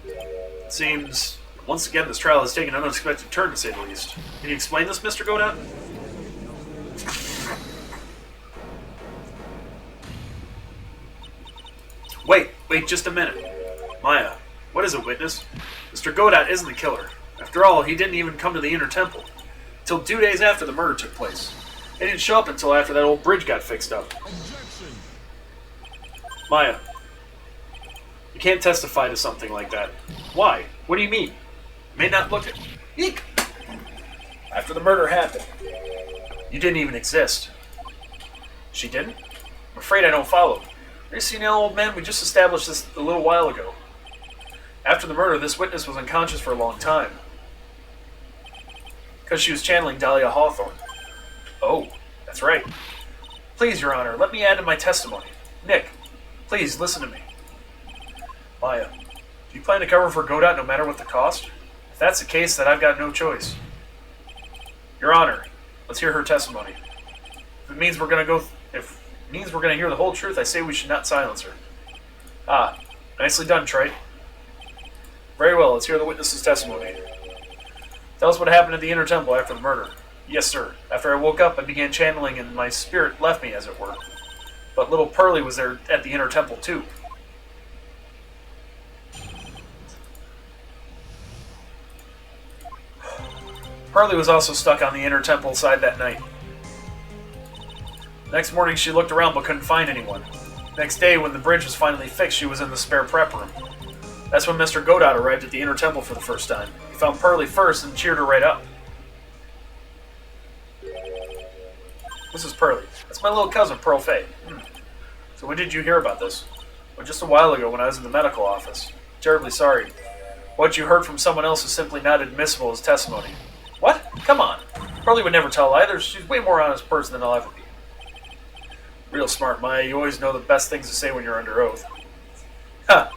It seems, once again, this trial has taken an unexpected turn, to say the least. Can you explain this, Mr. Godot? Wait just a minute. Maya, what is it, witness? Mr. Godot isn't the killer. After all, he didn't even come to the Inner Temple. Until 2 days after the murder took place. He didn't show up until after that old bridge got fixed up. Maya. You can't testify to something like that. Why? What do you mean? May not look at... Eek! After the murder happened, you didn't even exist. She didn't? I'm afraid I don't follow. Are you seeing, old man? We just established this a little while ago. After the murder, this witness was unconscious for a long time. Because she was channeling Dahlia Hawthorne. Oh, that's right. Please, Your Honor, let me add to my testimony. Nick, please, listen to me. Maya, do you plan to cover for Godot no matter what the cost? If that's the case, then I've got no choice. Your Honor, let's hear her testimony. If it means we're going to hear the whole truth, I say we should not silence her. Ah, nicely done, Trite. Very well, let's hear the witness's testimony. Tell us what happened at the Inner Temple after the murder. Yes, sir. After I woke up, I began channeling and my spirit left me, as it were. But little Pearlie was there at the Inner Temple, too. Pearlie was also stuck on the Inner Temple side that night. Next morning, she looked around but couldn't find anyone. Next day, when the bridge was finally fixed, she was in the spare prep room. That's when Mr. Godot arrived at the Inner Temple for the first time. He found Pearlie first and cheered her right up. This is Pearlie. That's my little cousin, Pearl Fay. So when did you hear about this? Well, just a while ago when I was in the medical office. Terribly sorry. What you heard from someone else is simply not admissible as testimony. What? Come on. Pearlie would never tell either. She's way more honest person than I'll ever be. Real smart, Maya. You always know the best things to say when you're under oath. Ha!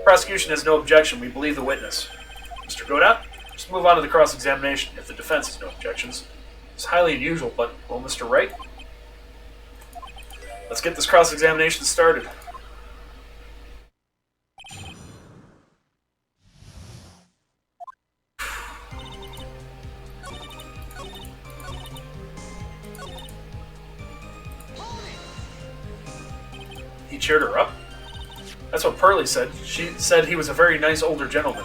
Prosecution has no objection. We believe the witness. Mr. Godot, just move on to the cross-examination if the defense has no objections. It's highly unusual, but, well, Mr. Wright? Let's get this cross-examination started. He cheered her up? That's what Pearlie said. She said he was a very nice older gentleman.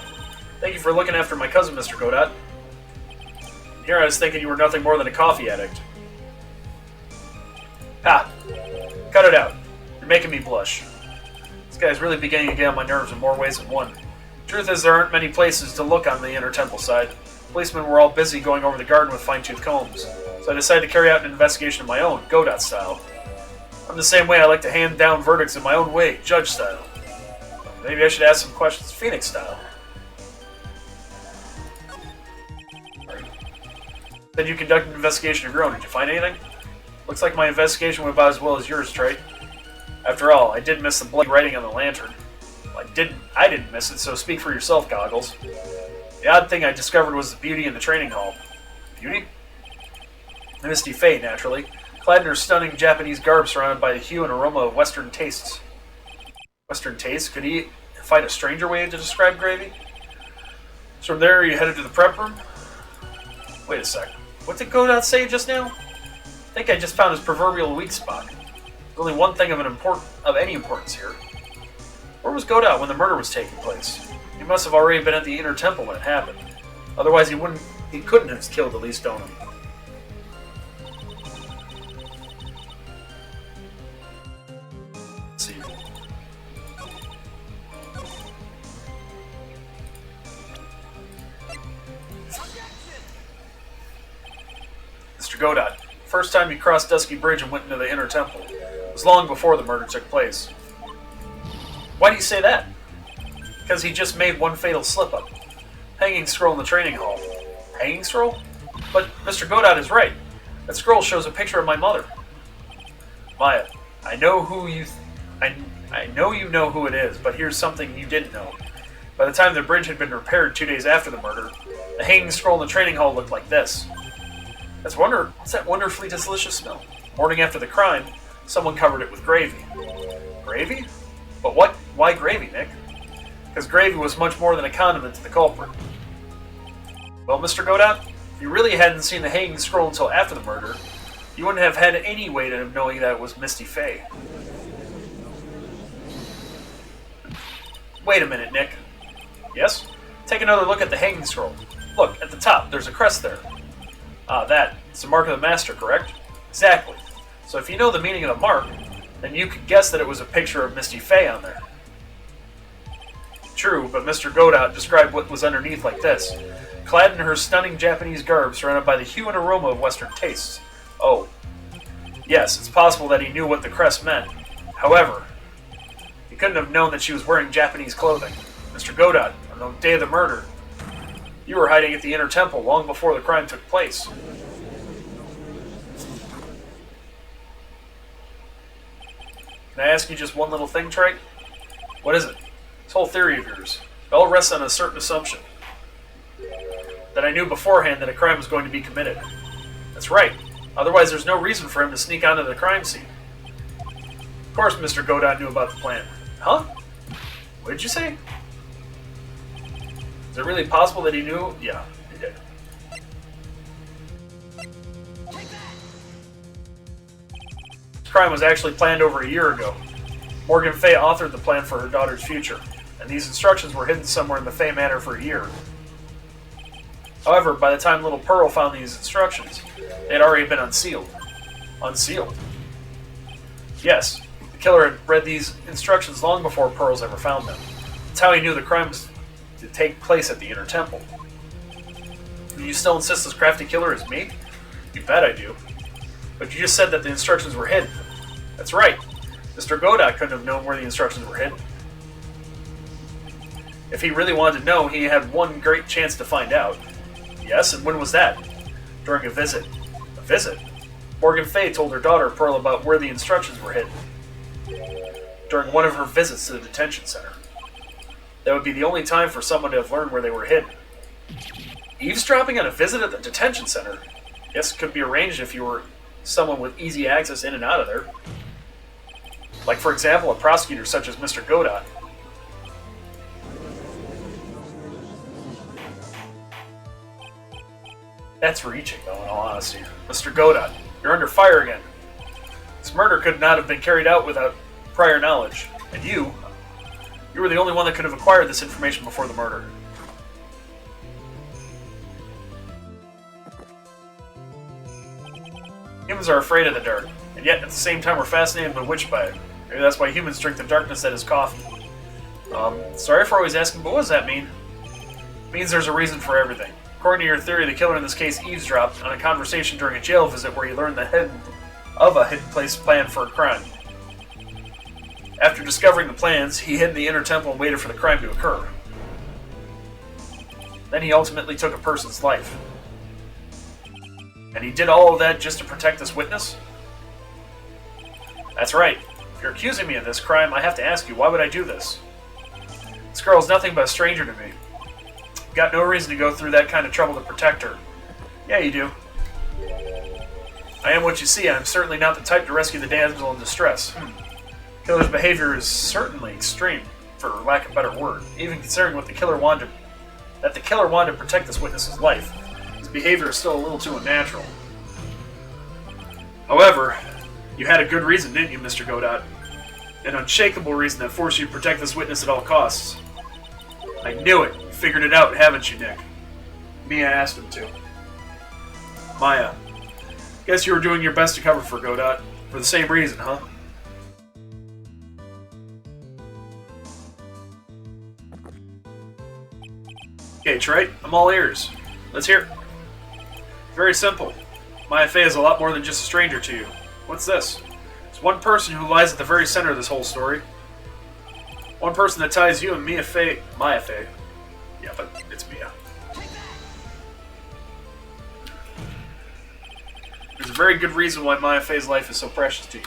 Thank you for looking after my cousin, Mr. Godot. Here I was thinking you were nothing more than a coffee addict. Ha! Cut it out. You're making me blush. This guy's really beginning to get on my nerves in more ways than one. Truth is, there aren't many places to look on the Inner Temple side. Policemen were all busy going over the garden with fine-tooth combs, so I decided to carry out an investigation of my own, Godot style. I'm the same way. I like to hand down verdicts in my own way, judge style. Maybe I should ask some questions, Phoenix style. Then you conduct an investigation of your own. Did you find anything? Looks like my investigation went about as well as yours, Trey. After all, I did miss the bloody writing on the lantern. Well, I didn't miss it, so speak for yourself, Goggles. The odd thing I discovered was the beauty in the training hall. Beauty? Misty Fay, naturally. Clad in her stunning Japanese garb surrounded by the hue and aroma of Western tastes. Western tastes? Could he find a stranger way to describe Gravy? So from there, you headed to the prep room? Wait a sec. What did Godot say just now? I think I just found his proverbial weak spot. There's only one thing of any importance here. Where was Godot when the murder was taking place? He must have already been at the Inner Temple when it happened. Otherwise, he couldn't have killed Elise Donham. Let's see. Mr. Godot, the first time you crossed Dusky Bridge and went into the Inner Temple was long before the murder took place. Why do you say that? Because he just made one fatal slip-up. Hanging scroll in the training hall. Hanging scroll? But Mr. Godot is right. That scroll shows a picture of my mother. Maya, I know you know who it is, but here's something you didn't know. By the time the bridge had been repaired 2 days after the murder, the hanging scroll in the training hall looked like this. What's that wonderfully delicious smell? Morning after the crime, someone covered it with gravy. Gravy? But why gravy, Nick? Because gravy was much more than a condiment to the culprit. Well, Mr. Godot, if you really hadn't seen the hanging scroll until after the murder, you wouldn't have had any way of knowing that it was Misty Fay. Wait a minute, Nick. Yes? Take another look at the hanging scroll. Look, at the top, there's a crest there. Ah, it's the mark of the master, correct? Exactly. So if you know the meaning of the mark, then you could guess that it was a picture of Misty Fay on there. True, but Mr. Godot described what was underneath like this. Clad in her stunning Japanese garb, surrounded by the hue and aroma of Western tastes. Oh. Yes, it's possible that he knew what the crest meant. However, he couldn't have known that she was wearing Japanese clothing. Mr. Godot, on the day of the murder, you were hiding at the Inner Temple long before the crime took place. Can I ask you just one little thing, Trey? What is it? This whole theory of yours. It all rests on a certain assumption. That I knew beforehand that a crime was going to be committed. That's right. Otherwise, there's no reason for him to sneak onto the crime scene. Of course, Mr. Godot knew about the plan. Huh? What did you say? Is it really possible that he knew? Yeah, he did. This crime was actually planned over a year ago. Morgan Fay authored the plan for her daughter's future, and these instructions were hidden somewhere in the Fay Manor for a year. However, by the time little Pearl found these instructions, they had already been unsealed. Unsealed? Yes, the killer had read these instructions long before Pearls ever found them. That's how he knew the crime was to take place at the Inner Temple. Do you still insist this crafty killer is me? You bet I do. But you just said that the instructions were hidden. That's right. Mr. Godot couldn't have known where the instructions were hidden. If he really wanted to know, he had one great chance to find out. Yes, and when was that? During a visit. A visit? Morgan Fay told her daughter, Pearl, about where the instructions were hidden. During one of her visits to the detention center. That would be the only time for someone to have learned where they were hidden. Eavesdropping on a visit at the detention center? Yes, it could be arranged if you were someone with easy access in and out of there. Like, for example, a prosecutor such as Mr. Godot. That's reaching, though, in all honesty. Mr. Godot, you're under fire again. This murder could not have been carried out without prior knowledge. And you were the only one that could have acquired this information before the murder. Humans are afraid of the dark, and yet at the same time we're fascinated and bewitched by it. Maybe that's why humans drink the darkness that is coffee. Sorry for always asking, but what does that mean? It means there's a reason for everything. According to your theory, the killer in this case eavesdropped on a conversation during a jail visit where he learned the hidden place plan for a crime. After discovering the plans, he hid in the Inner Temple and waited for the crime to occur. Then he ultimately took a person's life. And he did all of that just to protect this witness? That's right. If you're accusing me of this crime, I have to ask you, why would I do this? This girl is nothing but a stranger to me. Got no reason to go through that kind of trouble to protect her. Yeah, you do. I am what you see. I'm certainly not the type to rescue the damsel in distress. Killer's behavior is certainly extreme, for lack of a better word. Even considering what the killer wanted to protect this witness's life. His behavior is still a little too unnatural. However, you had a good reason, didn't you, Mr. Godot? An unshakable reason that forced you to protect this witness at all costs. I knew it. You figured it out, haven't you, Nick? Mia asked him to. Maya, guess you were doing your best to cover for Godot. For the same reason, huh? Okay, Trey, I'm all ears. Let's hear it. Very simple. Maya Fey is a lot more than just a stranger to you. What's this? It's one person who lies at the very center of this whole story. One person that ties you and Maya Fey. Yeah, but it's Mia. There's a very good reason why Maya Fey's life is so precious to you.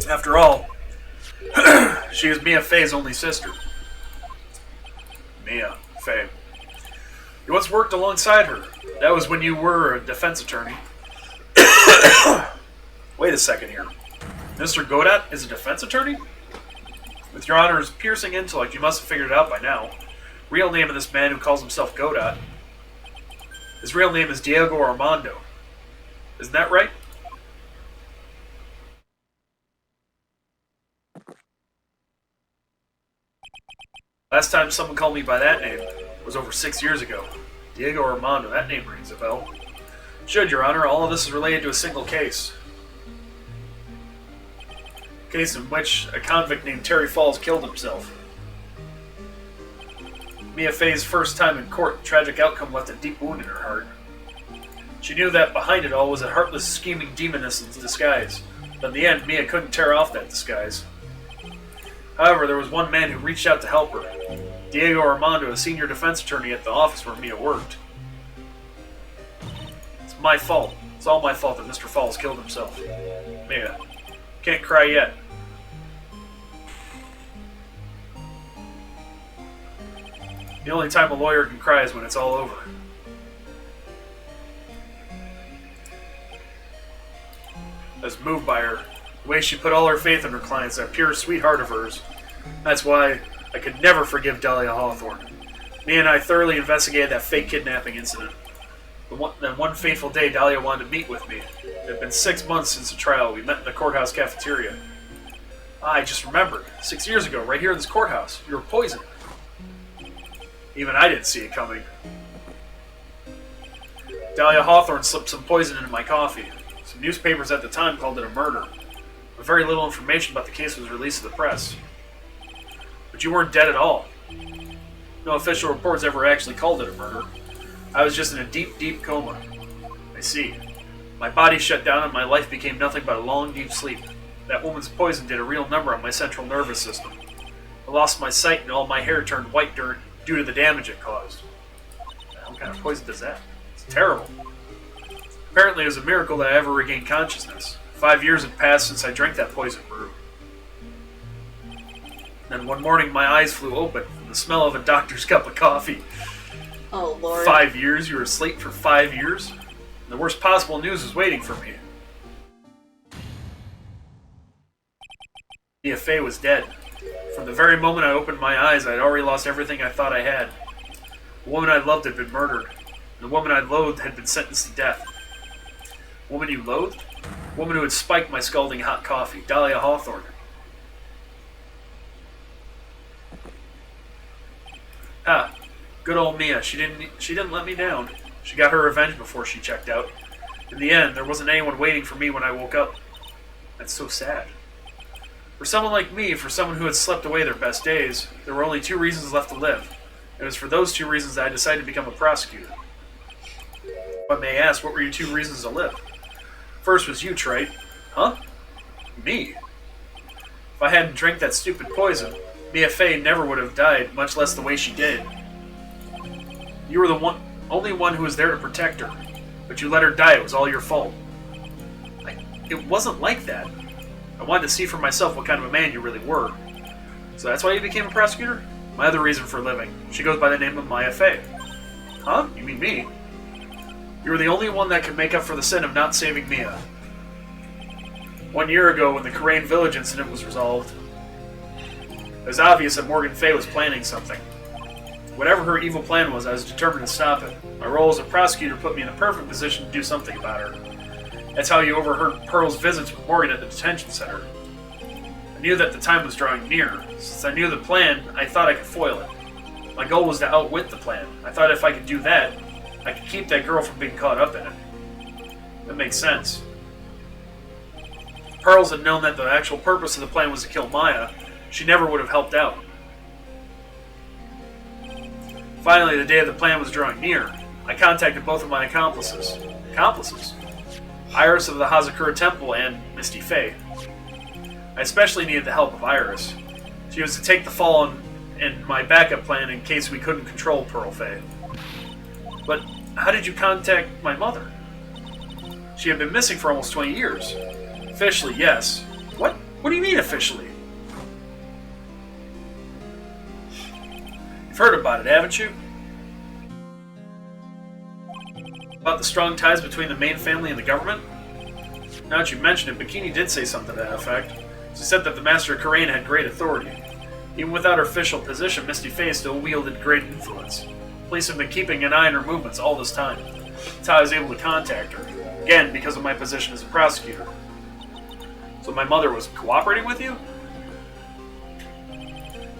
After all, she is Mia Fey's only sister. Mia Fey. You once worked alongside her. That was when you were a defense attorney. Wait a second here. Mr. Godot is a defense attorney? With your Honor's piercing intellect, you must have figured it out by now. Real name of this man who calls himself Godot. His real name is Diego Armando. Isn't that right? Last time someone called me by that name was over 6 years ago. Diego Armando, that name rings a bell. Should, Your Honor, all of this is related to a single case. case in which a convict named Terry Falls killed himself. Mia Fey's first time in court, the tragic outcome left a deep wound in her heart. She knew that behind it all was a heartless, scheming demoness in disguise, but in the end, Mia couldn't tear off that disguise. However, there was one man who reached out to help her, Diego Armando, a senior defense attorney at the office where Mia worked. It's my fault. It's all my fault that Mr. Falls killed himself. Mia, can't cry yet. The only time a lawyer can cry is when it's all over. I was moved by her. The way she put all her faith in her clients, that pure sweetheart of hers. That's why I could never forgive Dahlia Hawthorne. Me and I thoroughly investigated that fake kidnapping incident. Then one fateful day, Dahlia wanted to meet with me. It had been 6 months since the trial. We met in the courthouse cafeteria. I just remembered. 6 years ago, right here in this courthouse, you were poisoned. Even I didn't see it coming. Dahlia Hawthorne slipped some poison into my coffee. Some newspapers at the time called it a murder. But very little information about the case was released to the press. But you weren't dead at all. No official reports ever actually called it a murder. I was just in a deep, deep coma. I see. My body shut down and my life became nothing but a long, deep sleep. That woman's poison did a real number on my central nervous system. I lost my sight and all my hair turned white due to the damage it caused. What kind of poison does that? It's terrible. Apparently it was a miracle that I ever regained consciousness. 5 years had passed since I drank that poison brew. Then one morning my eyes flew open from the smell of a doctor's cup of coffee. Oh, Lord. 5 years? You were asleep for 5 years? And the worst possible news was waiting for me. Mia Fey was dead. From the very moment I opened my eyes, I had already lost everything I thought I had. The woman I loved had been murdered. And the woman I loathed had been sentenced to death. Woman you loathed? Woman who had spiked my scalding hot coffee. Dahlia Hawthorne. Ah, good old Mia. She didn't let me down. She got her revenge before she checked out. In the end, there wasn't anyone waiting for me when I woke up. That's so sad. For someone like me, for someone who had slept away their best days, there were only 2 reasons left to live. It was for those 2 reasons that I decided to become a prosecutor. But may I ask, what were your 2 reasons to live? First was you, Trite. Huh? Me? If I hadn't drank that stupid poison, Mia Fey never would have died, much less the way she did. You were the only one who was there to protect her, but you let her die. It was all your fault. It wasn't like that. I wanted to see for myself what kind of a man you really were. So that's why you became a prosecutor? My other reason for living. She goes by the name of Mia Fey. Huh? You mean me? You were the only one that could make up for the sin of not saving Mia. 1 year ago, when the Corraine Village incident was resolved, it was obvious that Morgan Fey was planning something. Whatever her evil plan was, I was determined to stop it. My role as a prosecutor put me in the perfect position to do something about her. That's how you overheard Pearl's visits with Morgan at the detention center. I knew that the time was drawing near. Since I knew the plan, I thought I could foil it. My goal was to outwit the plan. I thought if I could do that, I could keep that girl from being caught up in it. That makes sense. If Pearls had known that the actual purpose of the plan was to kill Maya, she never would have helped out. Finally, the day of the plan was drawing near. I contacted both of my accomplices. Accomplices? Iris of the Hazakura Temple and Misty Fey. I especially needed the help of Iris. She was to take the fall in my backup plan in case we couldn't control Pearl Fey. But how did you contact my mother? She had been missing for almost 20 years. Officially, yes. What? What do you mean officially? You've heard about it, haven't you? About the strong ties between the main family and the government? Now that you mention it, Bikini did say something to that effect. She said that the Master of Corraine had great authority. Even without her official position, Misty Fey still wielded great influence. Police have been keeping an eye on her movements all this time. That's how I was able to contact her. Again, because of my position as a prosecutor. So my mother was cooperating with you?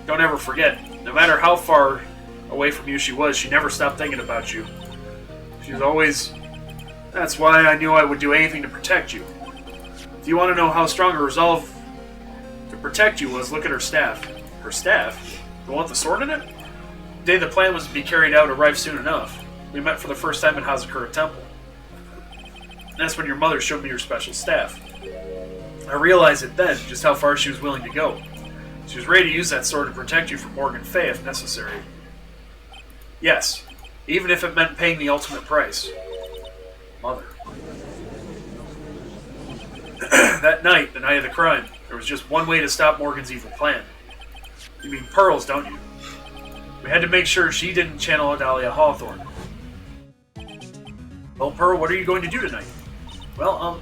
Don't ever forget, no matter how far away from you she was, she never stopped thinking about you. She was always... That's why I knew I would do anything to protect you. If you want to know how strong her resolve protect you was look at her staff. Her staff? The one with the sword in it? The day the plan was to be carried out arrived soon enough. We met for the first time in Hazakura Temple. That's when your mother showed me your special staff. I realized it then, just how far she was willing to go. She was ready to use that sword to protect you from Morgan Fay if necessary. Yes, even if it meant paying the ultimate price. Mother. That night, the night of the crime, there was just one way to stop Morgan's evil plan. You mean Pearls, don't you? We had to make sure she didn't channel Adalia Hawthorne. Well, Pearl, what are you going to do tonight? Well,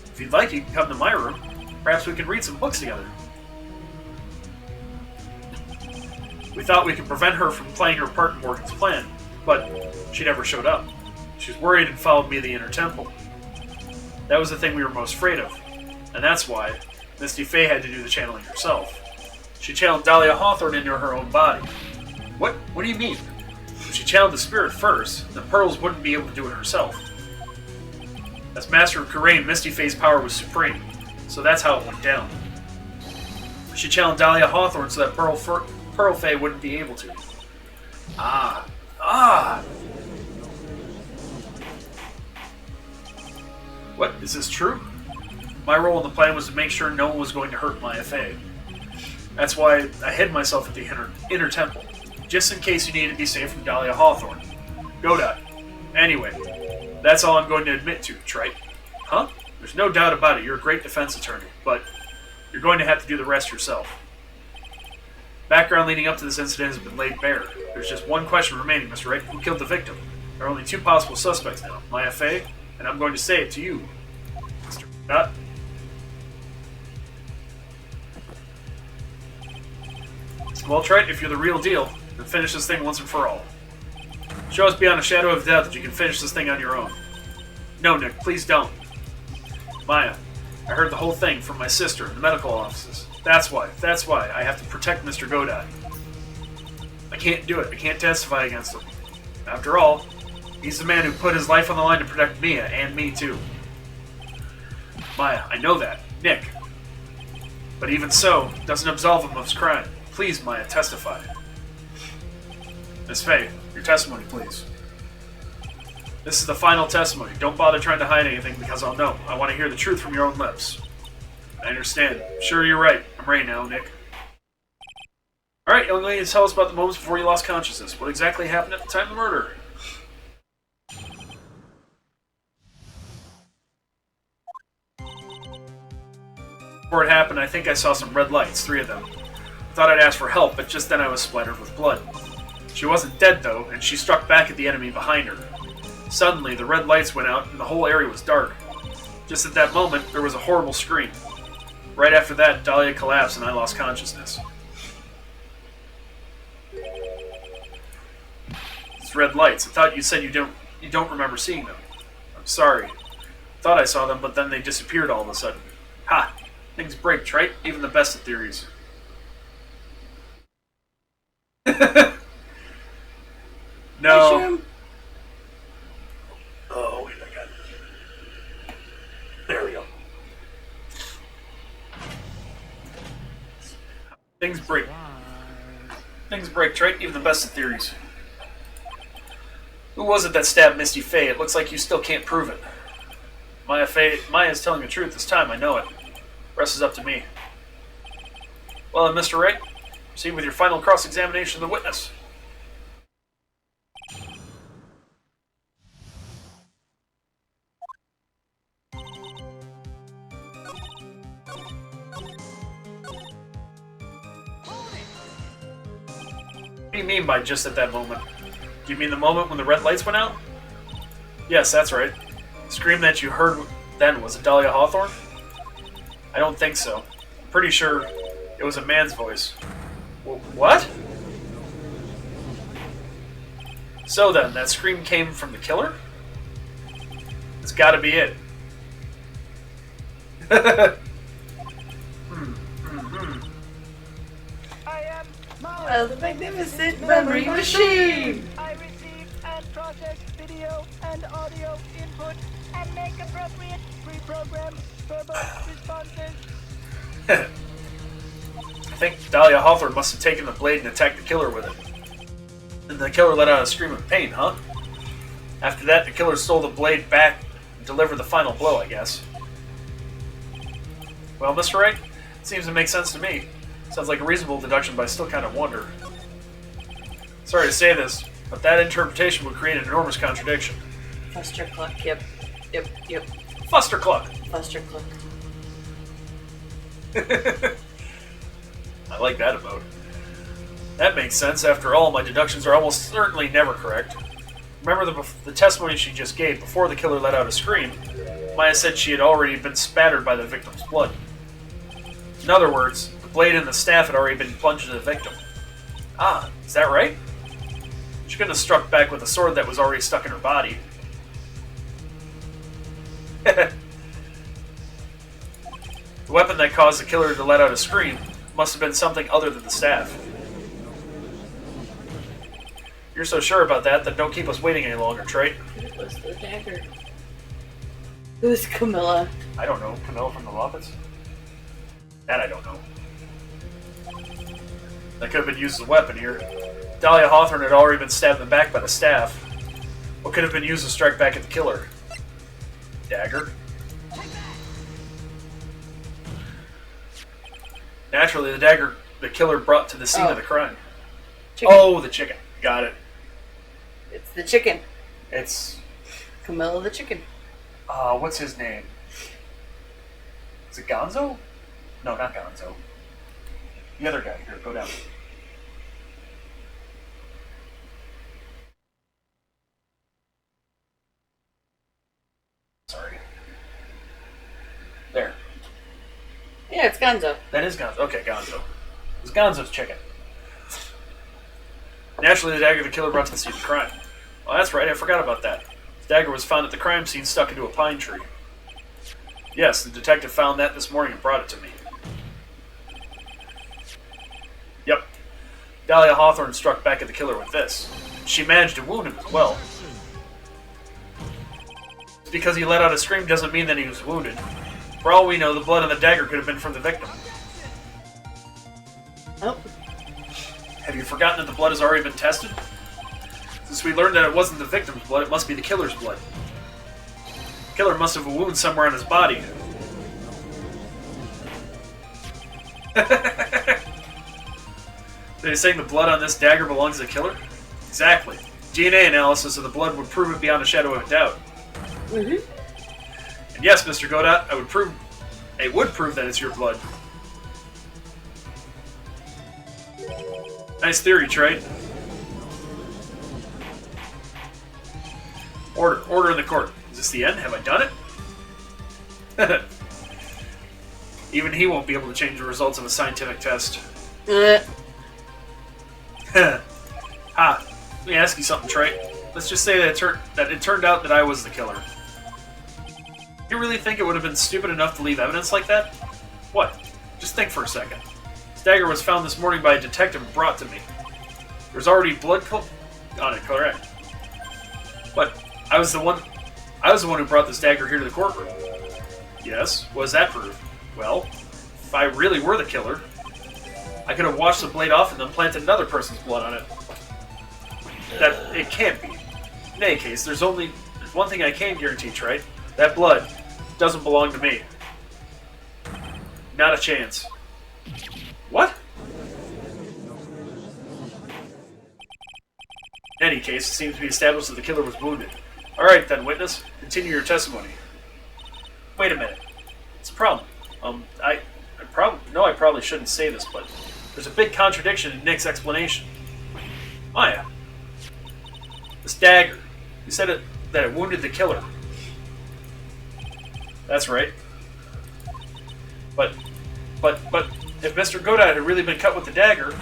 if you'd like, you can come to my room. Perhaps we can read some books together. We thought we could prevent her from playing her part in Morgan's plan, but she never showed up. She was worried and followed me to the inner temple. That was the thing we were most afraid of, and that's why Misty Fay had to do the channeling herself. She channeled Dahlia Hawthorne into her own body. What do you mean? If she channeled the spirit first, then Pearls wouldn't be able to do it herself. As Master of Kurain, Misty Fay's power was supreme, so that's how it went down. She channeled Dahlia Hawthorne so that Pearl Fay wouldn't be able to. What, is this true? My role in the plan was to make sure no one was going to hurt Maya Fay. That's why I hid myself at the inner temple, just in case you needed to be safe from Dahlia Hawthorne. Godot. Anyway, that's all I'm going to admit to, Trite. Huh? There's no doubt about it, you're a great defense attorney, but you're going to have to do the rest yourself. Background leading up to this incident has been laid bare. There's just one question remaining, Mr. Wright. Who killed the victim? There are only two possible suspects now, Maya Fay, and I'm going to say it to you, Mr. Godot. Well, Trite, if you're the real deal, then finish this thing once and for all. Show us beyond a shadow of doubt that you can finish this thing on your own. No, Nick, please don't. Maya, I heard the whole thing from my sister in the medical offices. That's why I have to protect Mr. Godot. I can't do it. I can't testify against him. After all, he's the man who put his life on the line to protect Mia, and me too. Maya, I know that. Nick. But even so, doesn't absolve him of his crime. Please, Maya, testify. Miss Fay, your testimony, please. This is the final testimony. Don't bother trying to hide anything because I'll know. I want to hear the truth from your own lips. I understand. Sure, you're right. I'm ready now, Nick. Alright, young lady, tell us about the moments before you lost consciousness. What exactly happened at the time of the murder? Before it happened, I think I saw some red lights, 3 of them. I thought I'd ask for help, but just then I was splattered with blood. She wasn't dead, though, and she struck back at the enemy behind her. Suddenly, the red lights went out, and the whole area was dark. Just at that moment, there was a horrible scream. Right after that, Dahlia collapsed, and I lost consciousness. These red lights, I thought you said you don't remember seeing them. I'm sorry. I thought I saw them, but then they disappeared all of a sudden. Ha! Things break, Trite. Even the best of theories. No. Oh, wait, I got it. There we go. Things break. Things break, Trite. Even the best of theories. Who was it that stabbed Misty Fay? It looks like you still can't prove it. Maya's telling the truth this time, I know it. The rest is up to me. Well, then, Mr. Wright, proceed with your final cross-examination of the witness. What do you mean by just at that moment? Do you mean the moment when the red lights went out? Yes, that's right. The scream that you heard then, was it Dahlia Hawthorne? I don't think so. I'm pretty sure it was a man's voice. What? So then, that scream came from the killer? It's gotta be it. I am Well, the magnificent memory machine! I receive and process video and audio input and make appropriate pre-programmed verbal responses. I think Dahlia Hawthorne must have taken the blade and attacked the killer with it. And the killer let out a scream of pain, huh? After that, the killer stole the blade back and delivered the final blow, I guess. Well, Mr. Wright, it seems to make sense to me. Sounds like a reasonable deduction, but I still kind of wonder. Sorry to say this, but that interpretation would create an enormous contradiction. Fustercluck, yep. Fustercluck! Fustercluck. I like that about it. That makes sense. After all, my deductions are almost certainly never correct. Remember the testimony she just gave before the killer let out a scream? Maya said she had already been spattered by the victim's blood. In other words, the blade and the staff had already been plunged into the victim. Ah, is that right? She couldn't have struck back with a sword that was already stuck in her body. The weapon that caused the killer to let out a scream must have been something other than the staff. You're so sure about that, then don't keep us waiting any longer, Trey. It was the dagger. Who's Camilla? I don't know. Camilla from the Muppets? That I don't know. That could have been used as a weapon here. Dahlia Hawthorne had already been stabbed in the back by the staff. What could have been used to strike back at the killer? Dagger? Naturally, the dagger the killer brought to the scene of the crime. Chicken. Oh, the chicken. Got it. It's the chicken. It's... Camilla the chicken. what's his name? Is it Gonzo? No, not Gonzo. The other guy. Here, go down. Sorry. There. Yeah, it's Gonzo. That is Gonzo. Okay, Gonzo. It's Gonzo's chicken. Naturally, the dagger the killer brought to the scene of the crime. Well, that's right, I forgot about that. The dagger was found at the crime scene stuck into a pine tree. Yes, the detective found that this morning and brought it to me. Yep. Dahlia Hawthorne struck back at the killer with this. She managed to wound him as well. Just because he let out a scream doesn't mean that he was wounded. For all we know, the blood on the dagger could have been from the victim. Oh. Have you forgotten that the blood has already been tested? Since we learned that it wasn't the victim's blood, it must be the killer's blood. The killer must have a wound somewhere on his body. They're saying the blood on this dagger belongs to the killer? Exactly. DNA analysis of the blood would prove it beyond a shadow of a doubt. Mm-hmm. And yes, Mr. Godot, it would prove that it's your blood. Nice theory, Trey. Order in the court. Is this the end? Have I done it? Even he won't be able to change the results of a scientific test. Ha! Let me ask you something, Trey. Let's just say that it turned out that I was the killer. You really think it would have been stupid enough to leave evidence like that? What? Just think for a second. This dagger was found this morning by a detective and brought to me. There's already blood on it, correct? But I was the one who brought this dagger here to the courtroom. Yes, what does that prove? Well, if I really were the killer, I could have washed the blade off and then planted another person's blood on it. That it can't be. In any case, there's one thing I can guarantee, Trey. That blood doesn't belong to me. Not a chance. What? In any case, it seems to be established that the killer was wounded. Alright then, witness. Continue your testimony. Wait a minute. It's a problem. I probably shouldn't say this, but there's a big contradiction in Nick's explanation. Maya. This dagger. You said that it wounded the killer. That's right. But if Mr. Godot had really been cut with the dagger,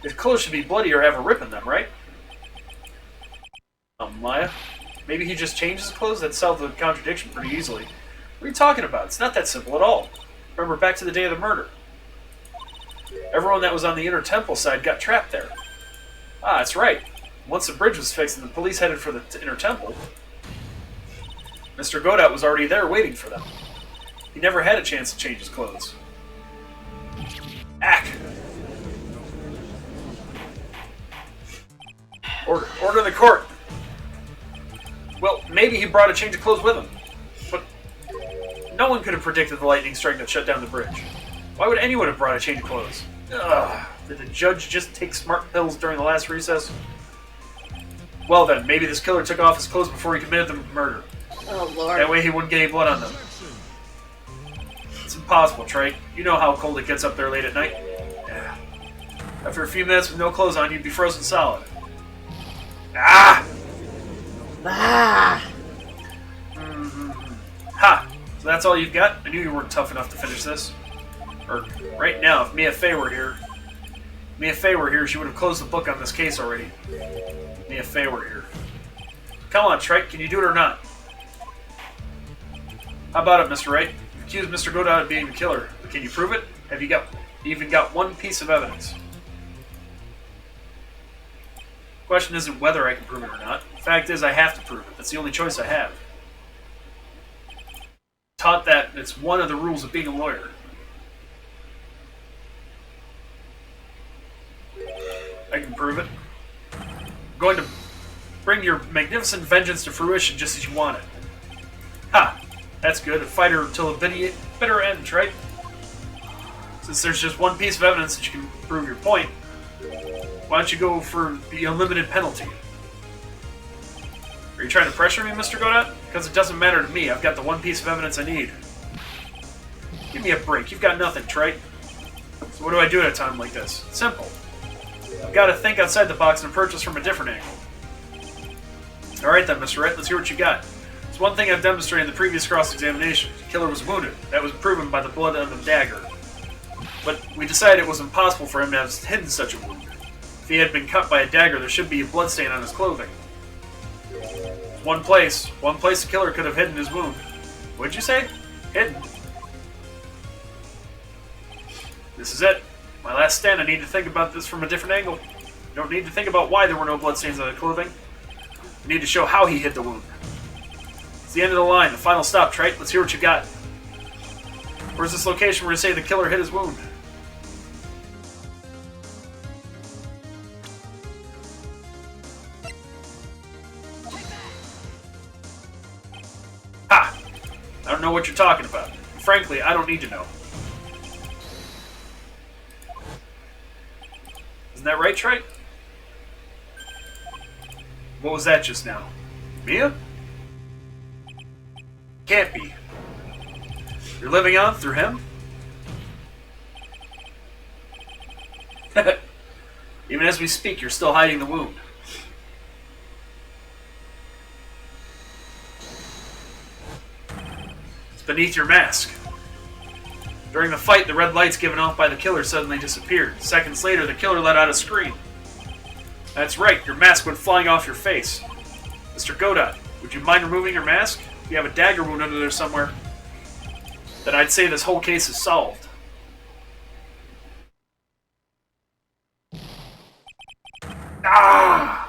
his clothes should be bloody or have a rip in them, right? Maya? Maybe he just changed his clothes? That'd solve the contradiction pretty easily. What are you talking about? It's not that simple at all. Remember back to the day of the murder. Everyone that was on the Inner Temple side got trapped there. Ah, that's right. Once the bridge was fixed and the police headed for the Inner Temple, Mr. Godot was already there waiting for them. He never had a chance to change his clothes. Ack! Order in the court. Well, maybe he brought a change of clothes with him. But no one could have predicted the lightning strike that shut down the bridge. Why would anyone have brought a change of clothes? Ugh, did the judge just take smart pills during the last recess? Well then, maybe this killer took off his clothes before he committed the murder. Oh, Lord. That way he wouldn't get any blood on them. It's impossible, Trey. You know how cold it gets up there late at night. Yeah. After a few minutes with no clothes on, you'd be frozen solid. Ah! Ah! Ha! So that's all you've got? I knew you weren't tough enough to finish this. Or, right now, if Mia Fey were here, she would have closed the book on this case already. Mia Fey were here. Come on, Trey, can you do it or not? How about it, Mr. Wright? You accused Mr. Godot of being the killer, but can you prove it? Have you even got one piece of evidence? Question isn't whether I can prove it or not. The fact is, I have to prove it. That's the only choice I have. Taught that it's one of the rules of being a lawyer. I can prove it. I'm going to bring your magnificent vengeance to fruition just as you want it. Ha! That's good. A fighter until the bitter end, right? Since there's just one piece of evidence that you can prove your point, why don't you go for the unlimited penalty? Are you trying to pressure me, Mr. Godot? Because it doesn't matter to me. I've got the one piece of evidence I need. Give me a break. You've got nothing, Trey. So what do I do at a time like this? Simple. I've got to think outside the box and approach this from a different angle. Alright then, Mr. Wright, let's hear what you got. It's one thing I've demonstrated in the previous cross-examination. The killer was wounded. That was proven by the blood on the dagger. But we decided it was impossible for him to have hidden such a wound. If he had been cut by a dagger, there should be a bloodstain on his clothing. One place the killer could have hidden his wound. What'd you say? Hidden? This is it. My last stand. I need to think about this from a different angle. You don't need to think about why there were no bloodstains on the clothing. You need to show how he hid the wound. It's the end of the line, the final stop, Trey. Let's hear what you got. Where's this location where you say the killer hid his wound? Ha! I don't know what you're talking about. Frankly, I don't need to know. Isn't that right, Trey? What was that just now? Mia? Can't be. You're living on through him? Even as we speak, you're still hiding the wound. It's beneath your mask. During the fight, the red lights given off by the killer suddenly disappeared. Seconds later, the killer let out a scream. That's right, your mask went flying off your face. Mr. Godot, would you mind removing your mask? If you have a dagger wound under there somewhere, then I'd say this whole case is solved. Ah!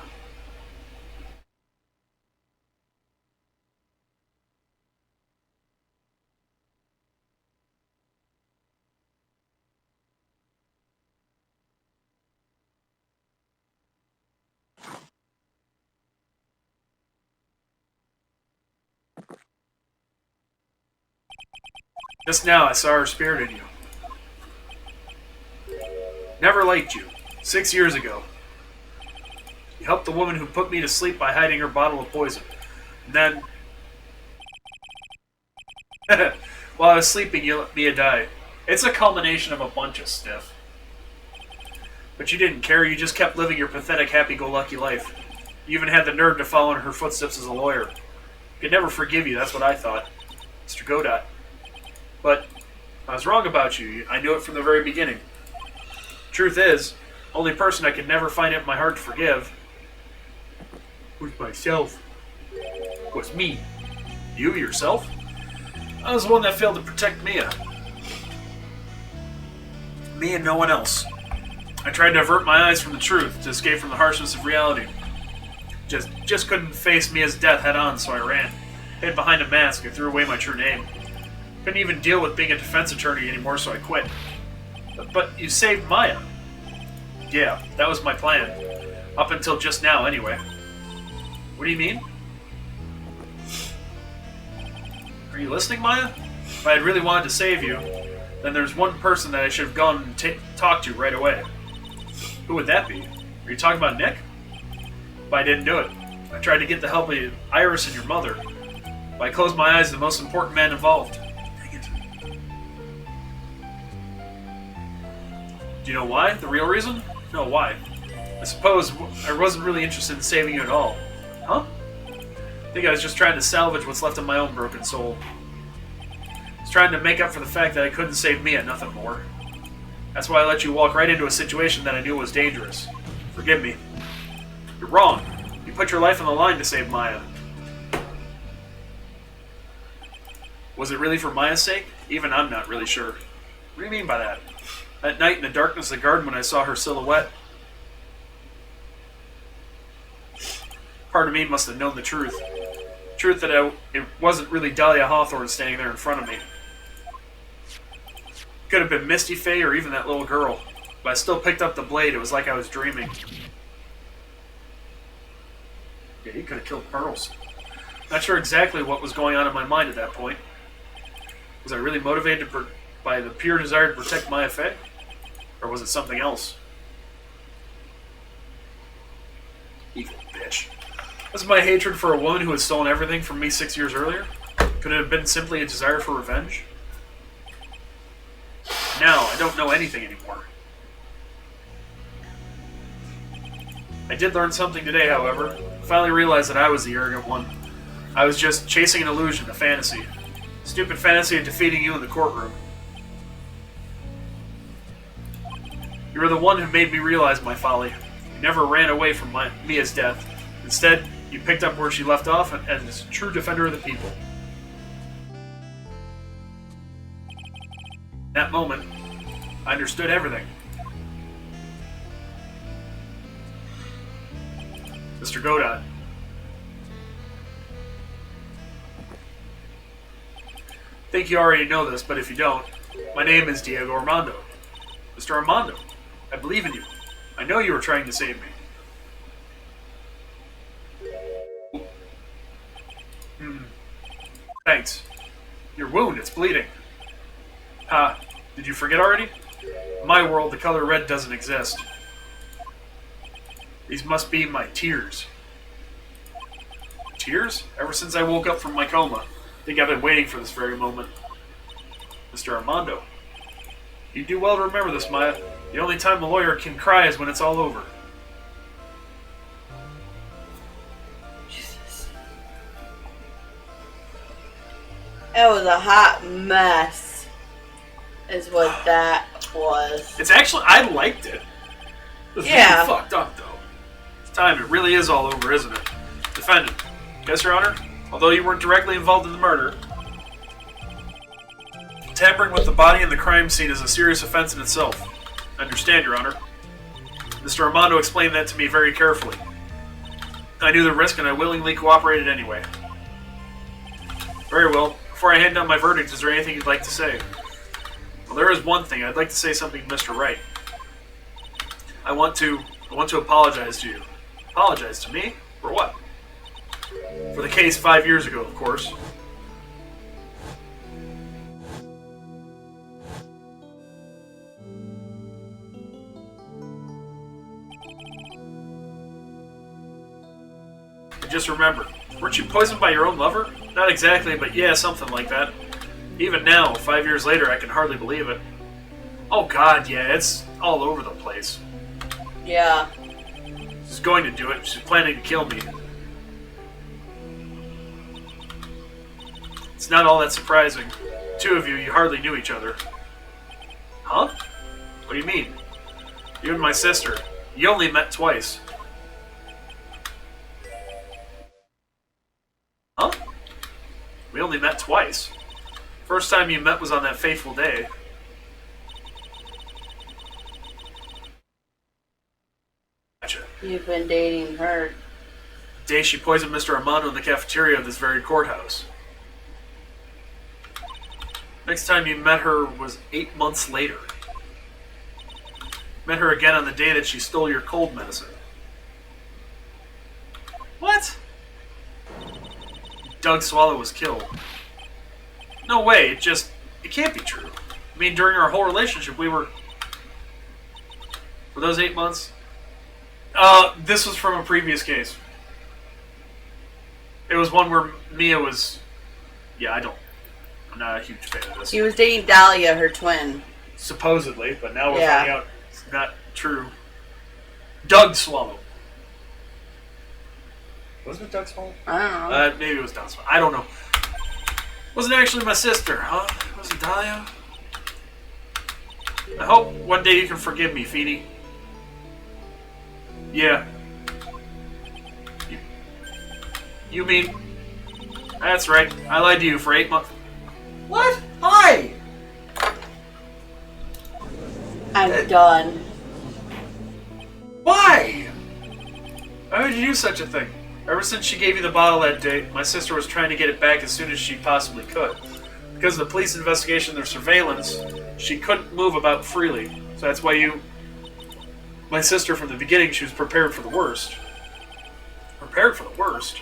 Just now, I saw her spirit in you. Never liked you. 6 years ago. You helped the woman who put me to sleep by hiding her bottle of poison. And then... while I was sleeping, you let Mia die. It's a culmination of a bunch of stuff. But you didn't care, you just kept living your pathetic happy-go-lucky life. You even had the nerve to follow in her footsteps as a lawyer. I could never forgive you, that's what I thought. Mr. Godot. But I was wrong about you. I knew it from the very beginning. Truth is, only person I could never find it in my heart to forgive was myself. Was me. You, yourself? I was the one that failed to protect Mia. Me and no one else. I tried to avert my eyes from the truth, to escape from the harshness of reality. Just couldn't face Mia's death head on, so I ran. Hid behind a mask and threw away my true name. Couldn't even deal with being a defense attorney anymore, so I quit. But you saved Maya. Yeah, that was my plan. Up until just now, anyway. What do you mean? Are you listening, Maya? If I had really wanted to save you, then there's one person that I should have gone and talked to right away. Who would that be? Are you talking about Nick? But I didn't do it. I tried to get the help of Iris and your mother. But I closed my eyes to the most important man involved. Dang it. Do you know why? The real reason? No, why? I suppose I wasn't really interested in saving you at all. Huh? I think I was just trying to salvage what's left of my own broken soul. I was trying to make up for the fact that I couldn't save Mia, nothing more. That's why I let you walk right into a situation that I knew was dangerous. Forgive me. You're wrong. You put your life on the line to save Maya. Was it really for Maya's sake? Even I'm not really sure. What do you mean by that? That night in the darkness of the garden when I saw her silhouette, part of me must have known the truth. Truth that it wasn't really Dahlia Hawthorne standing there in front of me. Could have been Misty Faye or even that little girl. But I still picked up the blade. It was like I was dreaming. Yeah, he could have killed Pearls. Not sure exactly what was going on in my mind at that point. Was I really motivated by the pure desire to protect Maya Faye? Or was it something else? Evil bitch. Was my hatred for a woman who had stolen everything from me 6 years earlier? Could it have been simply a desire for revenge? Now, I don't know anything anymore. I did learn something today, however. I finally realized that I was the arrogant one. I was just chasing an illusion, a fantasy. Stupid fantasy of defeating you in the courtroom. You were the one who made me realize my folly. You never ran away from Mia's death. Instead, you picked up where she left off as a true defender of the people. In that moment, I understood everything. Mr. Godot. I think you already know this, but if you don't, my name is Diego Armando. Mr. Armando, I believe in you. I know you were trying to save me. Thanks. Your wound, it's bleeding. Ha, did you forget already? In my world, the color red doesn't exist. These must be my tears. Tears? Ever since I woke up from my coma, I think I've been waiting for this very moment. Mr. Armando. You do well to remember this, Maya. The only time a lawyer can cry is when it's all over. That was a hot mess, is what that was. It's actually, I liked it. It was really fucked up, though. This time, it really is all over, isn't it? Defendant. Yes, Your Honor? Although you weren't directly involved in the murder, tampering with the body in the crime scene is a serious offense in itself. I understand, Your Honor. Mr. Armando explained that to me very carefully. I knew the risk and I willingly cooperated anyway. Very well. Before I hand down my verdict, is there anything you'd like to say? Well, there is one thing. I'd like to say something to Mr. Wright. I want to apologize to you. Apologize to me? For what? For the case 5 years ago, of course. And just remember, weren't you poisoned by your own lover? Not exactly, but yeah, something like that. Even now, 5 years later, I can hardly believe it. Oh god, yeah, it's all over the place. Yeah. She's going to do it. She's planning to kill me. It's not all that surprising. Two of you hardly knew each other. Huh? What do you mean? You and my sister. You only met twice. Huh? We only met twice. First time you met was on that fateful day. Gotcha. You've been dating her. The day she poisoned Mr. Armando in the cafeteria of this very courthouse. Next time you met her was 8 months later. Met her again on the day that she stole your cold medicine. What? Doug Swallow was killed. No way, it can't be true. I mean, during our whole relationship, we were... For those 8 months? This was from a previous case. It was one where Mia was... Yeah, I'm not a huge fan of this. He was dating Dahlia, her twin. Supposedly, but now we're Yeah. finding out it's not true. Doug Swallow. Wasn't it Doug Swallow? I don't know. Maybe it was Doug Swallow. I don't know. Wasn't actually my sister, huh? Was it Dahlia? I hope one day you can forgive me, Feeny. Yeah. You mean... That's right. I lied to you for 8 months. What? Hi! I'm done. Why? Why would you do such a thing? Ever since she gave you the bottle that day, my sister was trying to get it back as soon as she possibly could. Because of the police investigation and their surveillance, she couldn't move about freely. So that's why my sister, from the beginning, she was prepared for the worst. Prepared for the worst?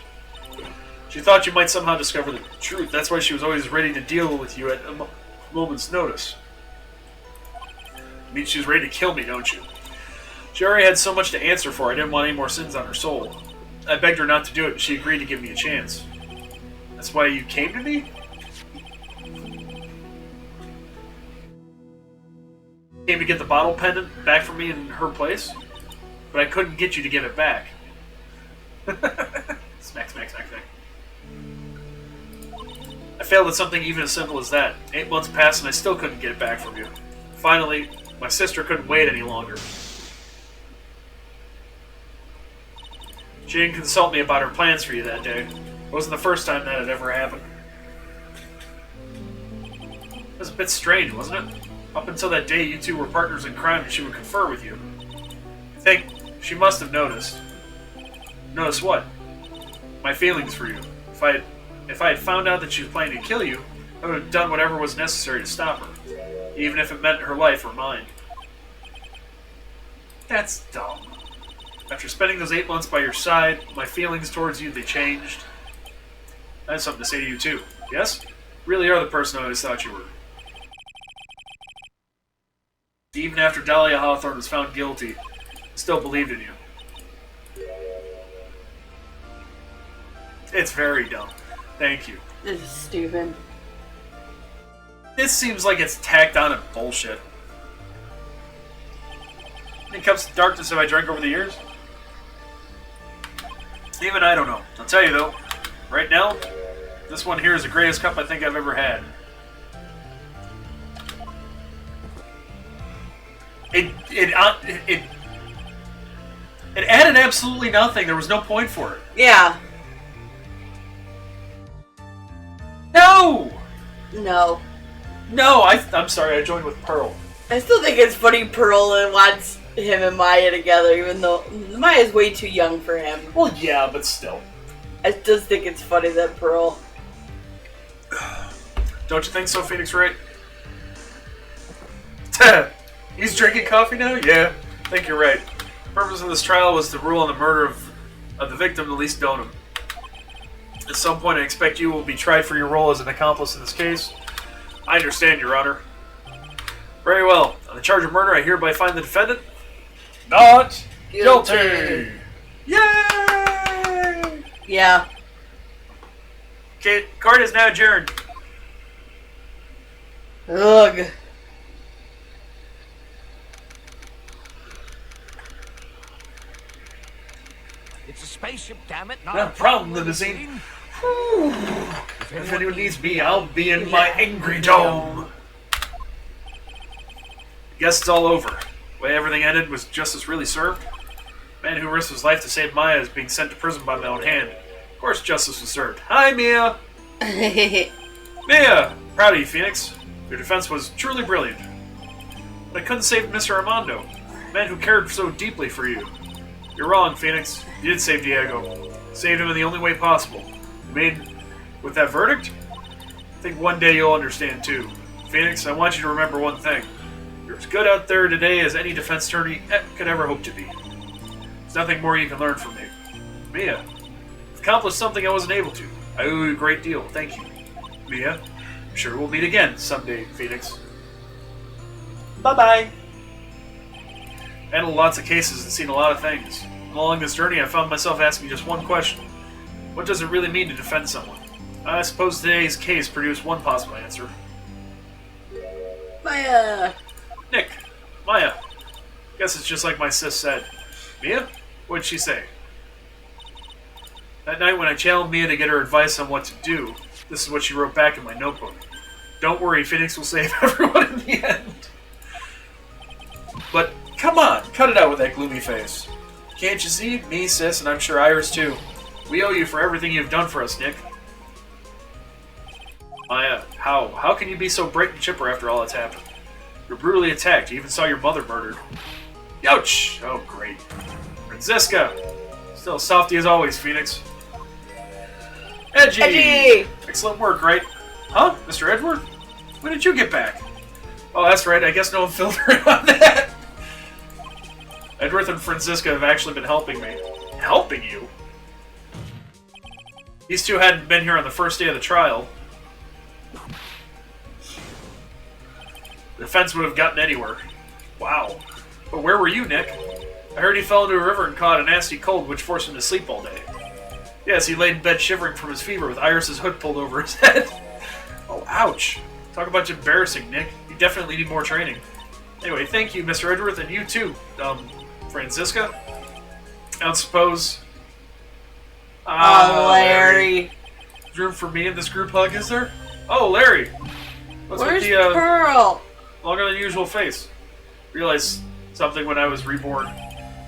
She thought you might somehow discover the truth. That's why she was always ready to deal with you at a moment's notice. I mean, she was ready to kill me, don't you? She already had so much to answer for, I didn't want any more sins on her soul. I begged her not to do it, and she agreed to give me a chance. That's why you came to me? Came to get the bottle pendant back from me in her place? But I couldn't get you to give it back. Smack, smack, smack, smack. I failed at something even as simple as that. 8 months passed and I still couldn't get it back from you. Finally, my sister couldn't wait any longer. She didn't consult me about her plans for you that day. It wasn't the first time that had ever happened. It was a bit strange, wasn't it? Up until that day, you two were partners in crime and she would confer with you. I think she must have noticed. Noticed what? My feelings for you. If I had found out that she was planning to kill you, I would have done whatever was necessary to stop her. Even if it meant her life or mine. That's dumb. After spending those 8 months by your side, my feelings towards you, they changed. I have something to say to you too. Yes? You really are the person I always thought you were. Even after Dahlia Hawthorne was found guilty, I still believed in you. It's very dumb. Thank you. This is stupid. This seems like it's tacked on and bullshit. Any cups of darkness have I drank over the years? Even I don't know. I'll tell you though, right now, this one here is the greatest cup I think I've ever had. It added absolutely nothing. There was no point for it. Yeah. No! No. No, I'm sorry, I joined with Pearl. I still think it's funny Pearl wants him and Maya together, even though Maya's way too young for him. Well, yeah, but still. I just think it's funny that Pearl... Don't you think so, Phoenix Wright? He's drinking coffee now? Yeah, I think you're right. The purpose of this trial was to rule on the murder of the victim, Elise Donham. At some point, I expect you will be tried for your role as an accomplice in this case. I understand, Your Honor. Very well. On the charge of murder, I hereby find the defendant not guilty. Yay! Yeah. Okay, court is now adjourned. Ugh. It's a spaceship, damn it. Not Not a problem, limousine. If anyone needs me, I'll be in my angry dome. Guess it's all over. The way everything ended was justice really served. The man who risked his life to save Maya is being sent to prison by my own hand. Of course justice was served. Hi, Mia! Mia! Proud of you, Phoenix. Your defense was truly brilliant. But I couldn't save Mr. Armando, the man who cared so deeply for you. You're wrong, Phoenix. You did save Diego. Saved him in the only way possible. I mean, with that verdict, I think one day you'll understand too. Phoenix, I want you to remember one thing. You're as good out there today as any defense attorney could ever hope to be. There's nothing more you can learn from me. Mia, accomplished something I wasn't able to. I owe you a great deal. Thank you. Mia, I'm sure we'll meet again someday, Phoenix. Bye-bye. I handled lots of cases and seen a lot of things. Along this journey, I found myself asking just one question. What does it really mean to defend someone? I suppose today's case produced one possible answer. Maya. Nick. Maya. Guess it's just like my sis said. Mia? What'd she say? That night when I challenged Mia to get her advice on what to do, this is what she wrote back in my notebook. Don't worry, Phoenix will save everyone in the end. But, come on, cut it out with that gloomy face. Can't you see? Me, sis, and I'm sure Iris too. We owe you for everything you've done for us, Nick. Maya, how can you be so bright and chipper after all that's happened? You're brutally attacked. You even saw your mother murdered. Youch! Oh, great. Franziska! Still softy as always, Phoenix. Edgy! Edgy! Excellent work, right? Huh? Mr. Edward? When did you get back? Oh, that's right. I guess no one filled her in on that. Edward and Franziska have actually been helping me. Helping you? These two hadn't been here on the first day of the trial. The defense would have gotten anywhere. Wow. But where were you, Nick? I heard he fell into a river and caught a nasty cold, which forced him to sleep all day. Yes, he laid in bed shivering from his fever with Iris's hood pulled over his head. Oh, ouch. Talk about embarrassing, Nick. You definitely need more training. Anyway, thank you, Mr. Edgeworth, and you too, Franziska. I don't suppose... Larry. Room for me in this group hug, is there? Oh, Larry! What's Where's with the, Pearl? longer than usual face? Realized something when I was reborn.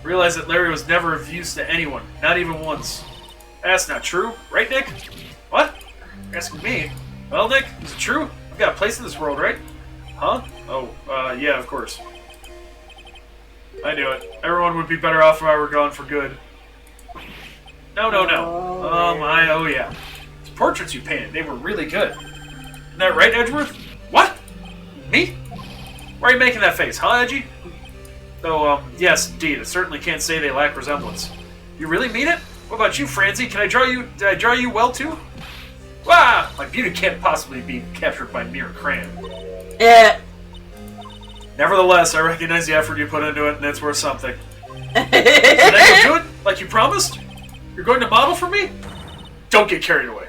Realized that Larry was never of use to anyone, not even once. That's not true, right, Nick? What? You're asking me? Well, Nick, is it true? I've got a place in this world, right? Huh? Oh, yeah, of course. I knew it. Everyone would be better off if I were gone for good. No. Oh yeah. Those portraits you painted, they were really good. Isn't that right, Edgeworth? What? Me? Why are you making that face, huh, Edgy? Though, yes, indeed, I certainly can't say they lack resemblance. You really mean it? What about you, Francie? Did I draw you well, too? Wow! My beauty can't possibly be captured by mere crayon. Yeah. Nevertheless, I recognize the effort you put into it, and it's worth something. Did I go do it? Like you promised? You're going to model for me? Don't get carried away.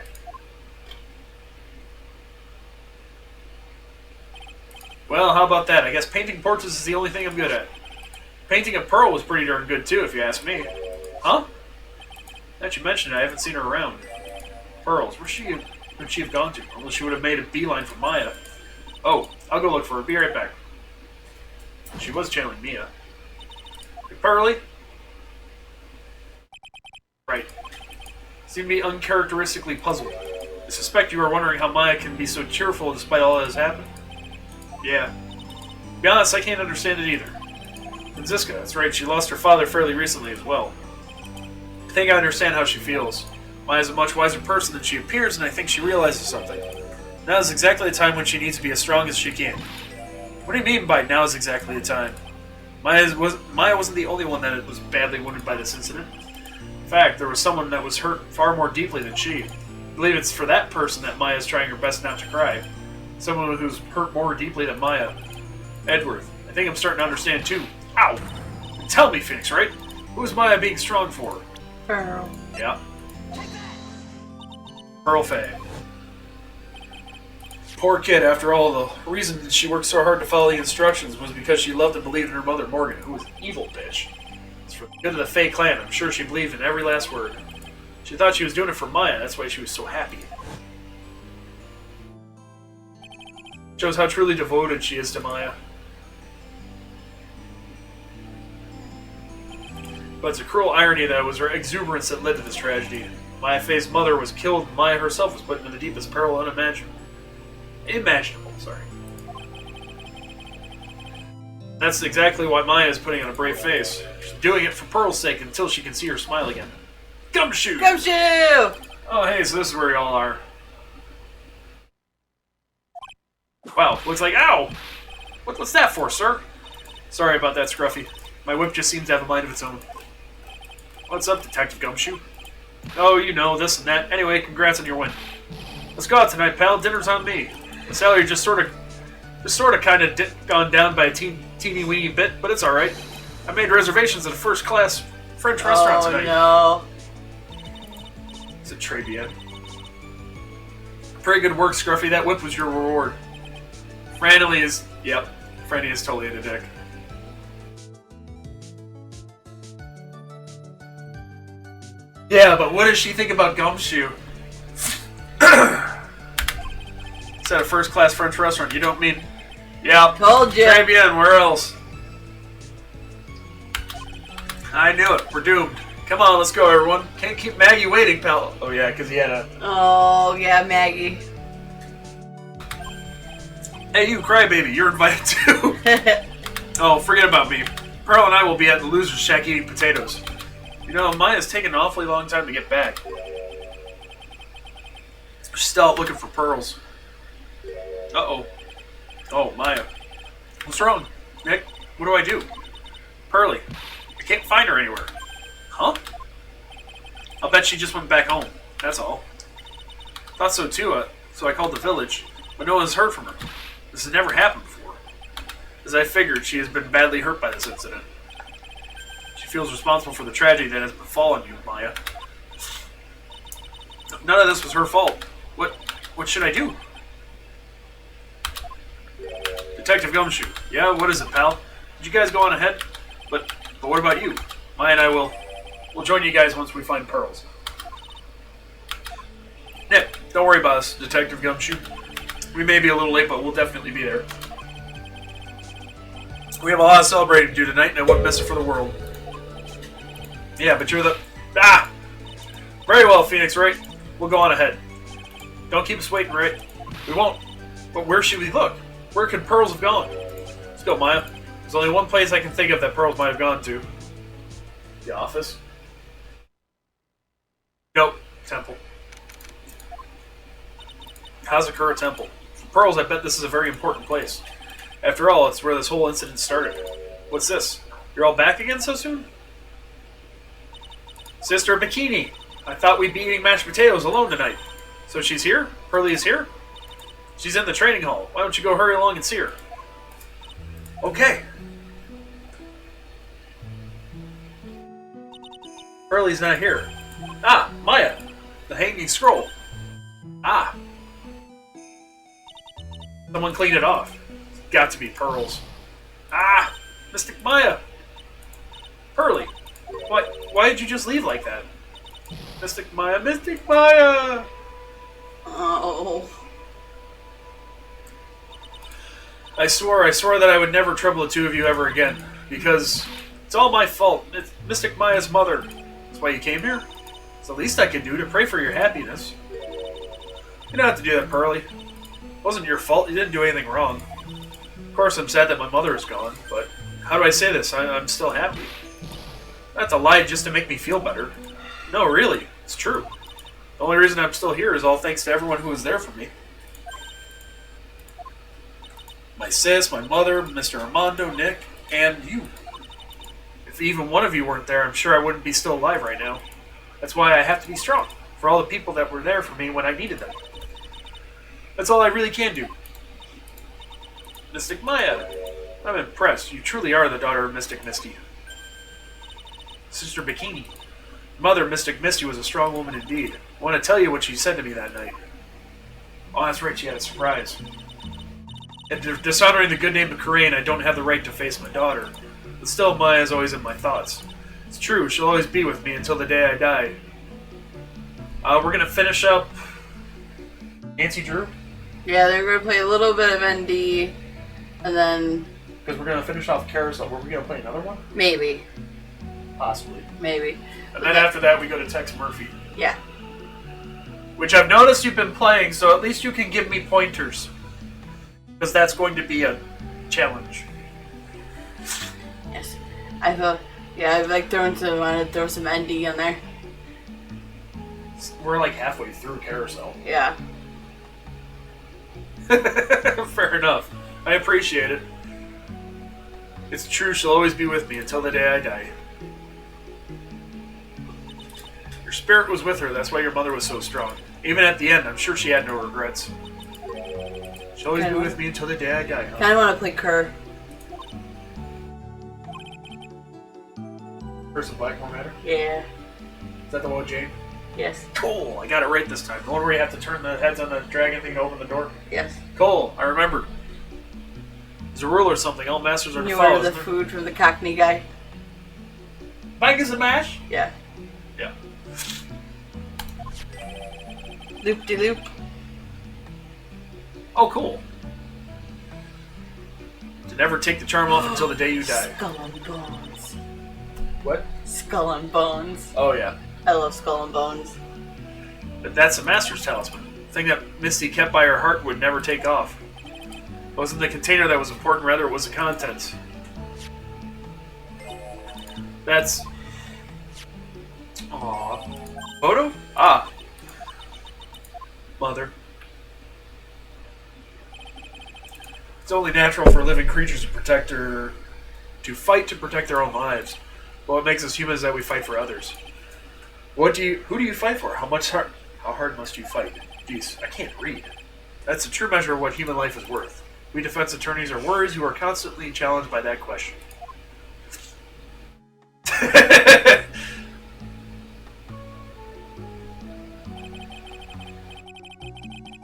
Well, how about that? I guess painting portraits is the only thing I'm good at. Painting a Pearl was pretty darn good too, if you ask me. Huh? Now that you mentioned it, I haven't seen her around. Pearls, would she have gone to? Unless she would have made a beeline for Maya. Oh, I'll go look for her. Be right back. She was channeling Mia. Hey, Pearly? Right. Seem to be uncharacteristically puzzled. I suspect you are wondering how Maya can be so cheerful despite all that has happened. Yeah. To be honest, I can't understand it either. Franziska, that's right, she lost her father fairly recently as well. I think I understand how she feels. Maya's a much wiser person than she appears, and I think she realizes something. Now is exactly the time when she needs to be as strong as she can. What do you mean by now is exactly the time? Maya wasn't the only one that was badly wounded by this incident. In fact, there was someone that was hurt far more deeply than she. I believe it's for that person that Maya is trying her best not to cry. Someone who's hurt more deeply than Maya. Edward, I think I'm starting to understand too. Ow! Tell me, Phoenix, right? Who's Maya being strong for? Pearl. Yeah. Pearl Faye. Poor kid, after all, the reason that she worked so hard to follow the instructions was because she loved and believed in her mother, Morgan, who was an evil bitch. It's for the good of the Faye clan. I'm sure she believed in every last word. She thought she was doing it for Maya, that's why she was so happy. Shows how truly devoted she is to Maya. But it's a cruel irony that it was her exuberance that led to this tragedy. Maya Faye's mother was killed, and Maya herself was put into the deepest peril unimaginable. Sorry. That's exactly why Maya is putting on a brave face. She's doing it for Pearl's sake until she can see her smile again. Gumshoe! Gumshoe! Oh, hey, so this is where y'all are. Wow, looks like... Ow! What's that for, sir? Sorry about that, Scruffy. My whip just seems to have a mind of its own. What's up, Detective Gumshoe? Oh, you know, this and that. Anyway, congrats on your win. Let's go out tonight, pal. Dinner's on me. The salary just sort of kind of gone down by a teeny weeny bit, but it's all right. I made reservations at a first-class French restaurant tonight. Oh It's a trade bien. Very good work, Scruffy. That whip was your reward. Franny is... Yep. Franny is totally in a dick. Yeah, but what does she think about Gumshoe? It's at a first-class French restaurant. You don't mean... Yeah. Told ya. Très bien. Where else? I knew it. We're doomed. Come on, let's go, everyone. Can't keep Maggie waiting, pal. Oh, yeah, because he had a... Oh, yeah, Maggie. Hey, you crybaby. You're invited too. Oh, forget about me. Pearl and I will be at the Loser's Shack eating potatoes. You know, Maya's taken an awfully long time to get back. She's still out looking for pearls. Uh-oh. Oh, Maya. What's wrong? Nick, what do I do? Pearlie. I can't find her anywhere. Huh? I'll bet she just went back home. That's all. Thought so too, so I called the village, but no one's heard from her. This has never happened before. As I figured, she has been badly hurt by this incident. She feels responsible for the tragedy that has befallen you, Maya. None of this was her fault. What should I do? Detective Gumshoe. Yeah, what is it, pal? Did you guys go on ahead? But what about you? Maya and I we'll join you guys once we find pearls. Nick, don't worry about us, Detective Gumshoe. We may be a little late, but we'll definitely be there. We have a lot of celebrating to do tonight, and I wouldn't miss it for the world. Yeah, but you're the... Ah! Very well, Phoenix, right? We'll go on ahead. Don't keep us waiting, right? We won't. But where should we look? Where could pearls have gone? Let's go, Maya. There's only one place I can think of that pearls might have gone to. The office? Nope. Temple. Hazakura Temple. For pearls, I bet this is a very important place. After all, it's where this whole incident started. What's this? You're all back again so soon? Sister Bikini! I thought we'd be eating mashed potatoes alone tonight. So she's here? Pearlie is here? She's in the training hall. Why don't you go hurry along and see her? Okay. Pearlie's not here. Ah, Maya! The hanging scroll. Ah. Someone cleaned it off. It's got to be pearls. Ah! Mystic Maya! Pearlie! Why did you just leave like that? Mystic Maya! Mystic Maya! Oh. I swore that I would never trouble the two of you ever again. Because it's all my fault. It's Mystic Maya's mother. That's why you came here? It's the least I can do to pray for your happiness. You don't have to do that, Pearlie. It wasn't your fault. You didn't do anything wrong. Of course, I'm sad that my mother is gone, but how do I say this? I'm still happy. Not to lie just to make me feel better. No, really. It's true. The only reason I'm still here is all thanks to everyone who was there for me. My sis, my mother, Mr. Armando, Nick, and you. If even one of you weren't there, I'm sure I wouldn't be still alive right now. That's why I have to be strong, for all the people that were there for me when I needed them. That's all I really can do. Mystic Maya, I'm impressed. You truly are the daughter of Mystic Misty. Sister Bikini. Mother, Mystic Misty, was a strong woman indeed. I want to tell you what she said to me that night. Oh, that's right, she had a surprise. And dishonoring the good name of Karain, I don't have the right to face my daughter. But still, Maya's always in my thoughts. It's true, she'll always be with me until the day I die. We're gonna finish up Nancy Drew. Yeah, they're gonna play a little bit of ND, and then Because we're gonna finish off Carousel. Were we gonna play another one? maybe. Possibly. And then after that, we go to Tex Murphy. Yeah. Which I've noticed you've been playing, so at least you can give me pointers. Because that's going to be a challenge. Yes. I feel. Yeah, I've like want to throw some ND in there. We're like halfway through Carousel. Yeah. Fair enough. I appreciate it. It's true, she'll always be with me until the day I die. Your spirit was with her, that's why your mother was so strong. Even at the end, I'm sure she had no regrets. She'll always be with me until the day I die, huh? I want to play Kerr. Curse of Blackmore Manor? Yeah. Is that the one with Jane? Yes. Cool, I got it right this time. The one where you have to turn the heads on the dragon thing to open the door? Yes. Cool, I remembered. There's a rule or something, all masters are to You follow. ordered the food from the Cockney guy? Bangers and mash? Yeah. Yeah. Loop-de-loop. Oh, cool. To never take the charm off until the day you die. Skull and Bones. What? Skull and Bones. Oh, yeah. I love Skull and Bones. But that's a master's talisman. The thing that Misty kept by her heart would never take off. It wasn't the container that was important, rather it was the contents. That's... Aww. Photo? Ah. Mother. It's only natural for living creatures to fight to protect their own lives. But what makes us human is that we fight for others. Who do you fight for? How hard must you fight? Jeez, I can't read. That's a true measure of what human life is worth. We defense attorneys are worriers who are constantly challenged by that question.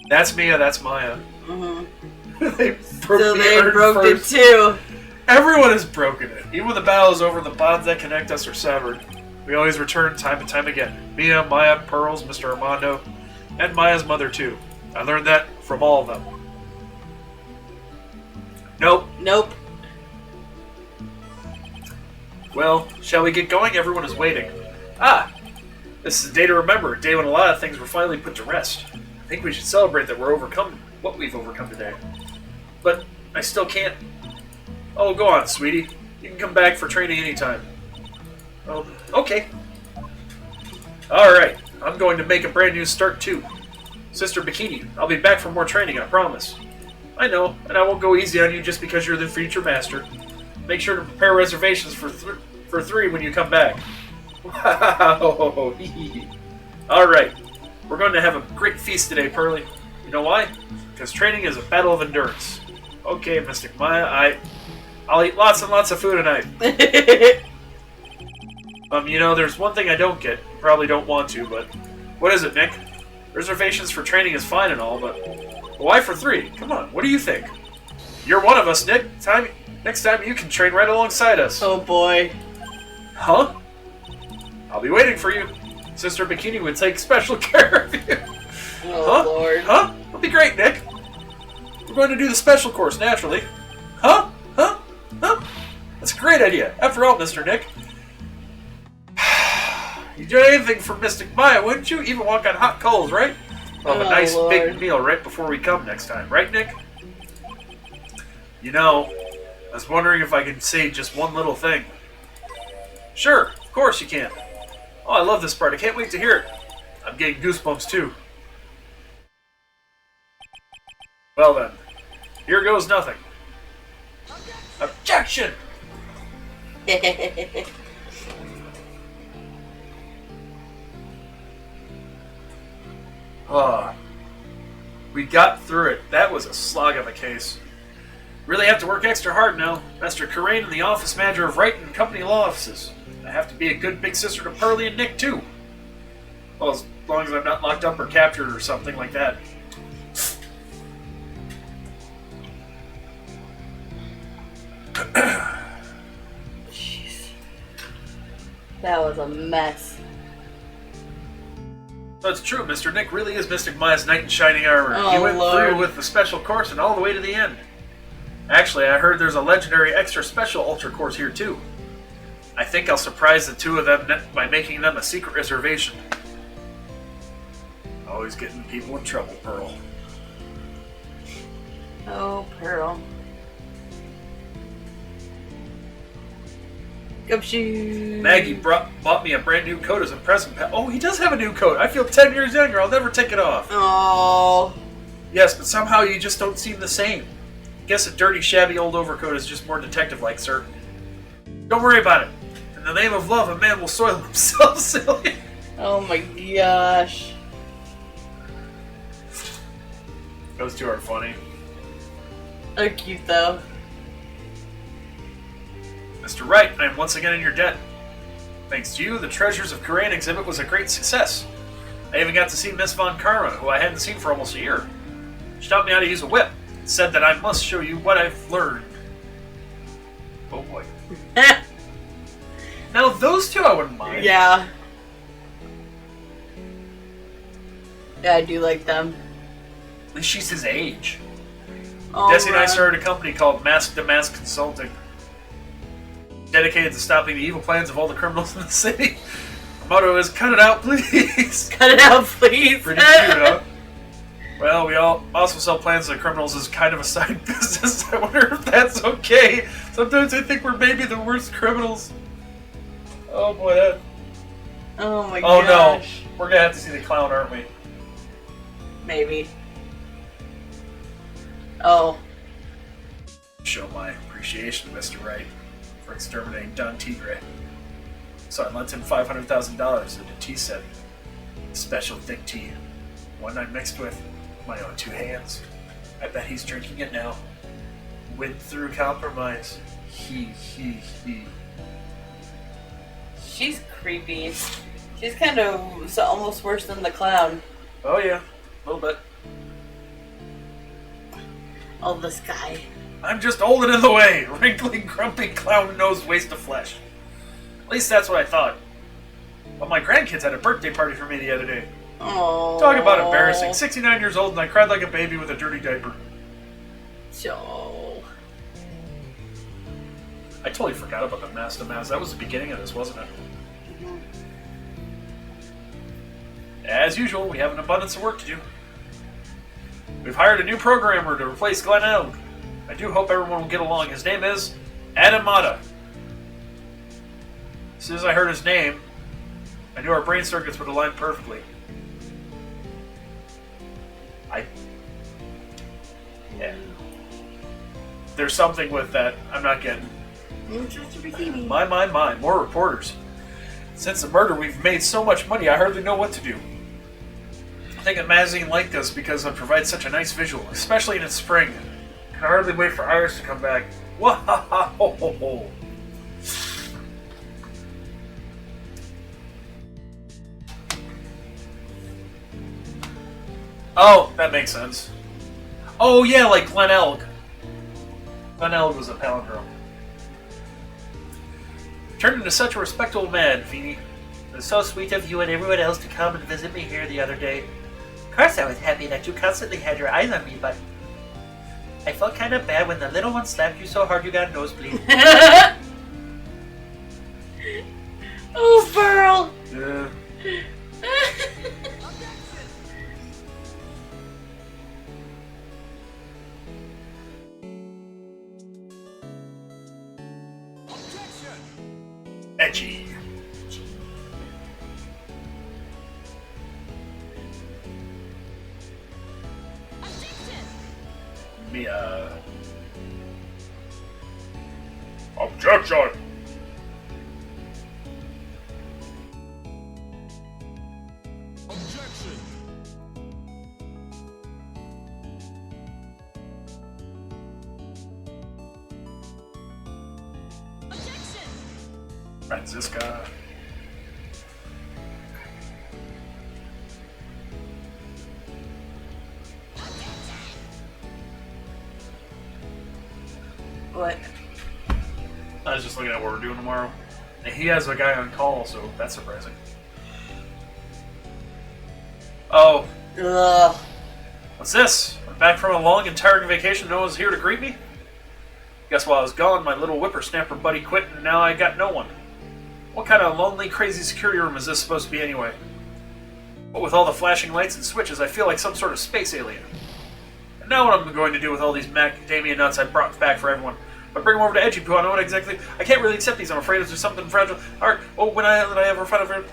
That's Mia, that's Maya. Mm-hmm. They broke So the they urn broke first. it too. Everyone has broken it. Even when the battle is over, the bonds that connect us are severed. We always return time and time again. Mia, Maya, Pearls, Mr. Armando, and Maya's mother too. I learned that from all of them. Nope. Nope. Well, shall we get going? Everyone is waiting. Ah! This is a day to remember, a day when a lot of things were finally put to rest. I think we should celebrate that what we've overcome today. But I still can't... Oh, go on, sweetie. You can come back for training anytime. Oh, okay. Alright, I'm going to make a brand new start too. Sister Bikini, I'll be back for more training, I promise. I know, and I won't go easy on you just because you're the future master. Make sure to prepare reservations for 3 when you come back. Wow! Alright, we're going to have a great feast today, Pearly. You know why? Because training is a battle of endurance. Okay, Mystic Maya, I'll eat lots and lots of food tonight. You know, there's one thing I don't get. Probably don't want to, but... What is it, Nick? Reservations for training is fine and all, but... Why for 3? Come on, what do you think? You're one of us, Nick. Next time you can train right alongside us. Oh boy. Huh? I'll be waiting for you. Sister Bikini would take special care of you. Oh Huh? lord. Huh? That'll be great, Nick. We're going to do the special course, naturally. Huh? Huh? Huh? That's a great idea. After all, Mr. Nick. You'd do anything for Mystic Maya, wouldn't you? Even walk on hot coals, right? We'll have a Oh, nice big Lord. meal right before we come next time. Right, Nick? You know, I was wondering if I could say just one little thing. Sure, of course you can. Oh, I love this part. I can't wait to hear it. I'm getting goosebumps, too. Well then, here goes nothing. Objection! We got through it. That was a slog of a case. Really have to work extra hard now. Master Karain and the office manager of Wright and Company law offices. I have to be a good big sister to Pearly and Nick, too. Well, as long as I'm not locked up or captured or something like that. Jeez. That was a mess. That's true. Mr. Nick really is Mystic Maya's knight in shining armor. Oh, He went Lord. through with the special course and all the way to the end. Actually, I heard there's a legendary extra special ultra course here too. I think I'll surprise the two of them by making them a secret reservation. Always getting people in trouble, Pearl. Oh, Pearl. Gumshoe. Maggie bought me a brand new coat as a present. Oh, he does have a new coat. I feel 10 years younger. I'll never take it off. Oh. Yes, but somehow you just don't seem the same. Guess a dirty, shabby old overcoat is just more detective-like, sir. Don't worry about it. In the name of love, a man will soil himself silly. Oh my gosh. Those two are funny. They're cute though. Mr. Wright, I am once again in your debt. Thanks to you, the Treasures of Korean exhibit was a great success. I even got to see Miss Von Karma, who I hadn't seen for almost a year. She taught me how to use a whip, and said that I must show you what I've learned. Oh boy. Now those two I wouldn't mind. Yeah. Yeah, I do like them. At least she's his age. Oh, Desi and I man. started a company called Mask to Mask Consulting, dedicated to stopping the evil plans of all the criminals in the city. Our motto is, cut it out, please. Cut it out, please. Pretty cute, huh? Well, we all also sell plans to the criminals as kind of a side business. I wonder if that's okay. Sometimes I think we're maybe the worst criminals. Oh boy, that... Oh my Oh gosh. no, we're gonna have to see the clown, aren't we? Maybe. Oh. Show my appreciation, Mr. Wright, for exterminating Don Tigre. So I lent him $500,000 in a tea set. Special thick tea. One I mixed with my own two hands. I bet he's drinking it now. Went through compromise. He. She's creepy. She's kind of almost worse than the clown. Oh yeah, a little bit. Oh, this guy. I'm just old and in the way. Wrinkly, grumpy, clown-nosed waste of flesh. At least that's what I thought. But my grandkids had a birthday party for me the other day. Oh. Talk about embarrassing. 69 years old and I cried like a baby with a dirty diaper. So. I totally forgot about the Mask to Mask. That was the beginning of this, wasn't it? As usual, we have an abundance of work to do. We've hired a new programmer to replace Glenn Elg. I do hope everyone will get along. His name is Adam Mata. As soon as I heard his name, I knew our brain circuits would align perfectly. Yeah. There's something with that I'm not getting. My, more reporters. Since the murder, we've made so much money, I hardly know what to do. I think a magazine liked us because it provides such a nice visual, especially in its spring. Can hardly wait for Iris to come back. Wah-ha-ha-ho-ho-ho. Oh, that makes sense. Oh yeah, like Glenn Elg. Glenn Elg was a palindrome. Turned into such a respectable man, Feeny. It was so sweet of you and everyone else to come and visit me here the other day. Of course I was happy that you constantly had your eyes on me, but I felt kind of bad when the little one slapped you so hard you got a nosebleed. Oh, Pearl. Yeah. Edgy. Mia. Objection! Franziska. What? I was just looking at what we're doing tomorrow. And he has a guy on call, so that's surprising. Oh, Ugh. what's this? I'm back from a long and tiring vacation. No one's here to greet me? Guess while I was gone, my little whippersnapper buddy quit, and now I got no one. What kind of lonely, crazy security room is this supposed to be anyway? But with all the flashing lights and switches, I feel like some sort of space alien. And now what I'm going to do with all these macadamia nuts I brought back for everyone? But bring them over to Edgy Poo, I know what exactly. I can't really accept these. I'm afraid there's something fragile. Or, oh, when I ever find a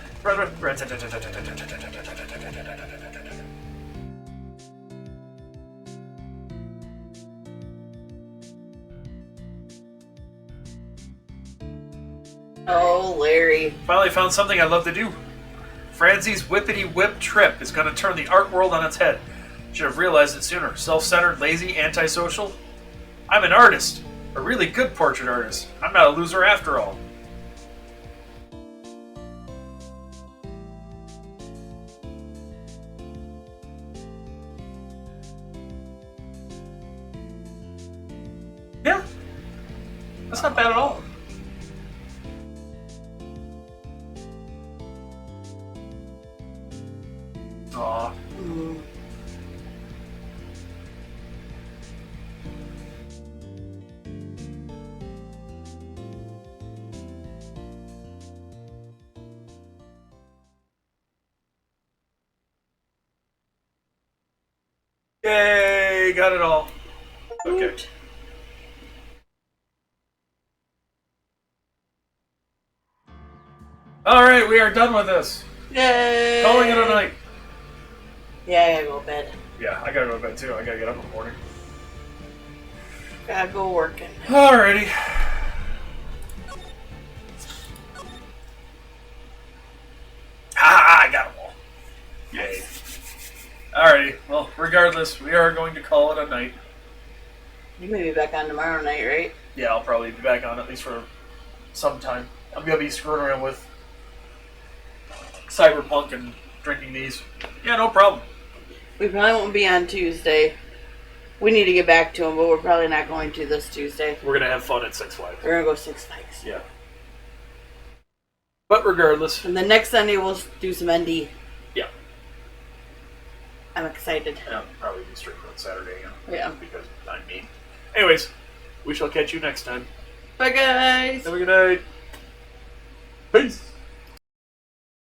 Oh, Larry. finally found something I love to do. Franzie's whippity whip trip is going to turn the art world on its head. Should have realized it sooner. Self-centered, lazy, antisocial. I'm an artist. A really good portrait artist. I'm not a loser after all. Yeah. That's not bad at all. Aw. Yay, got it all. Okay. Alright, we are done with this. Yay! Calling it a night. Yeah, I gotta go to bed. Yeah, I gotta go to bed too. I gotta get up in the morning. Gotta go working. Alrighty. Ha! I got them all. Yay. Alrighty. Well, regardless, we are going to call it a night. You may be back on tomorrow night, right? Yeah, I'll probably be back on at least for some time. I'm gonna be screwing around with Cyberpunk and drinking these. Yeah, no problem. We probably won't be on Tuesday. We need to get back to him, but we're probably not going to this Tuesday. We're gonna have fun at Six Flags. We're gonna go Six Flags. Yeah. But regardless, And the next Sunday we'll do some ND. yeah, I'm excited. and I'll probably be streaming on Saturday again. Yeah. Because I'm me. Anyways, we shall catch you next time. Bye, guys. Have a good night. Peace.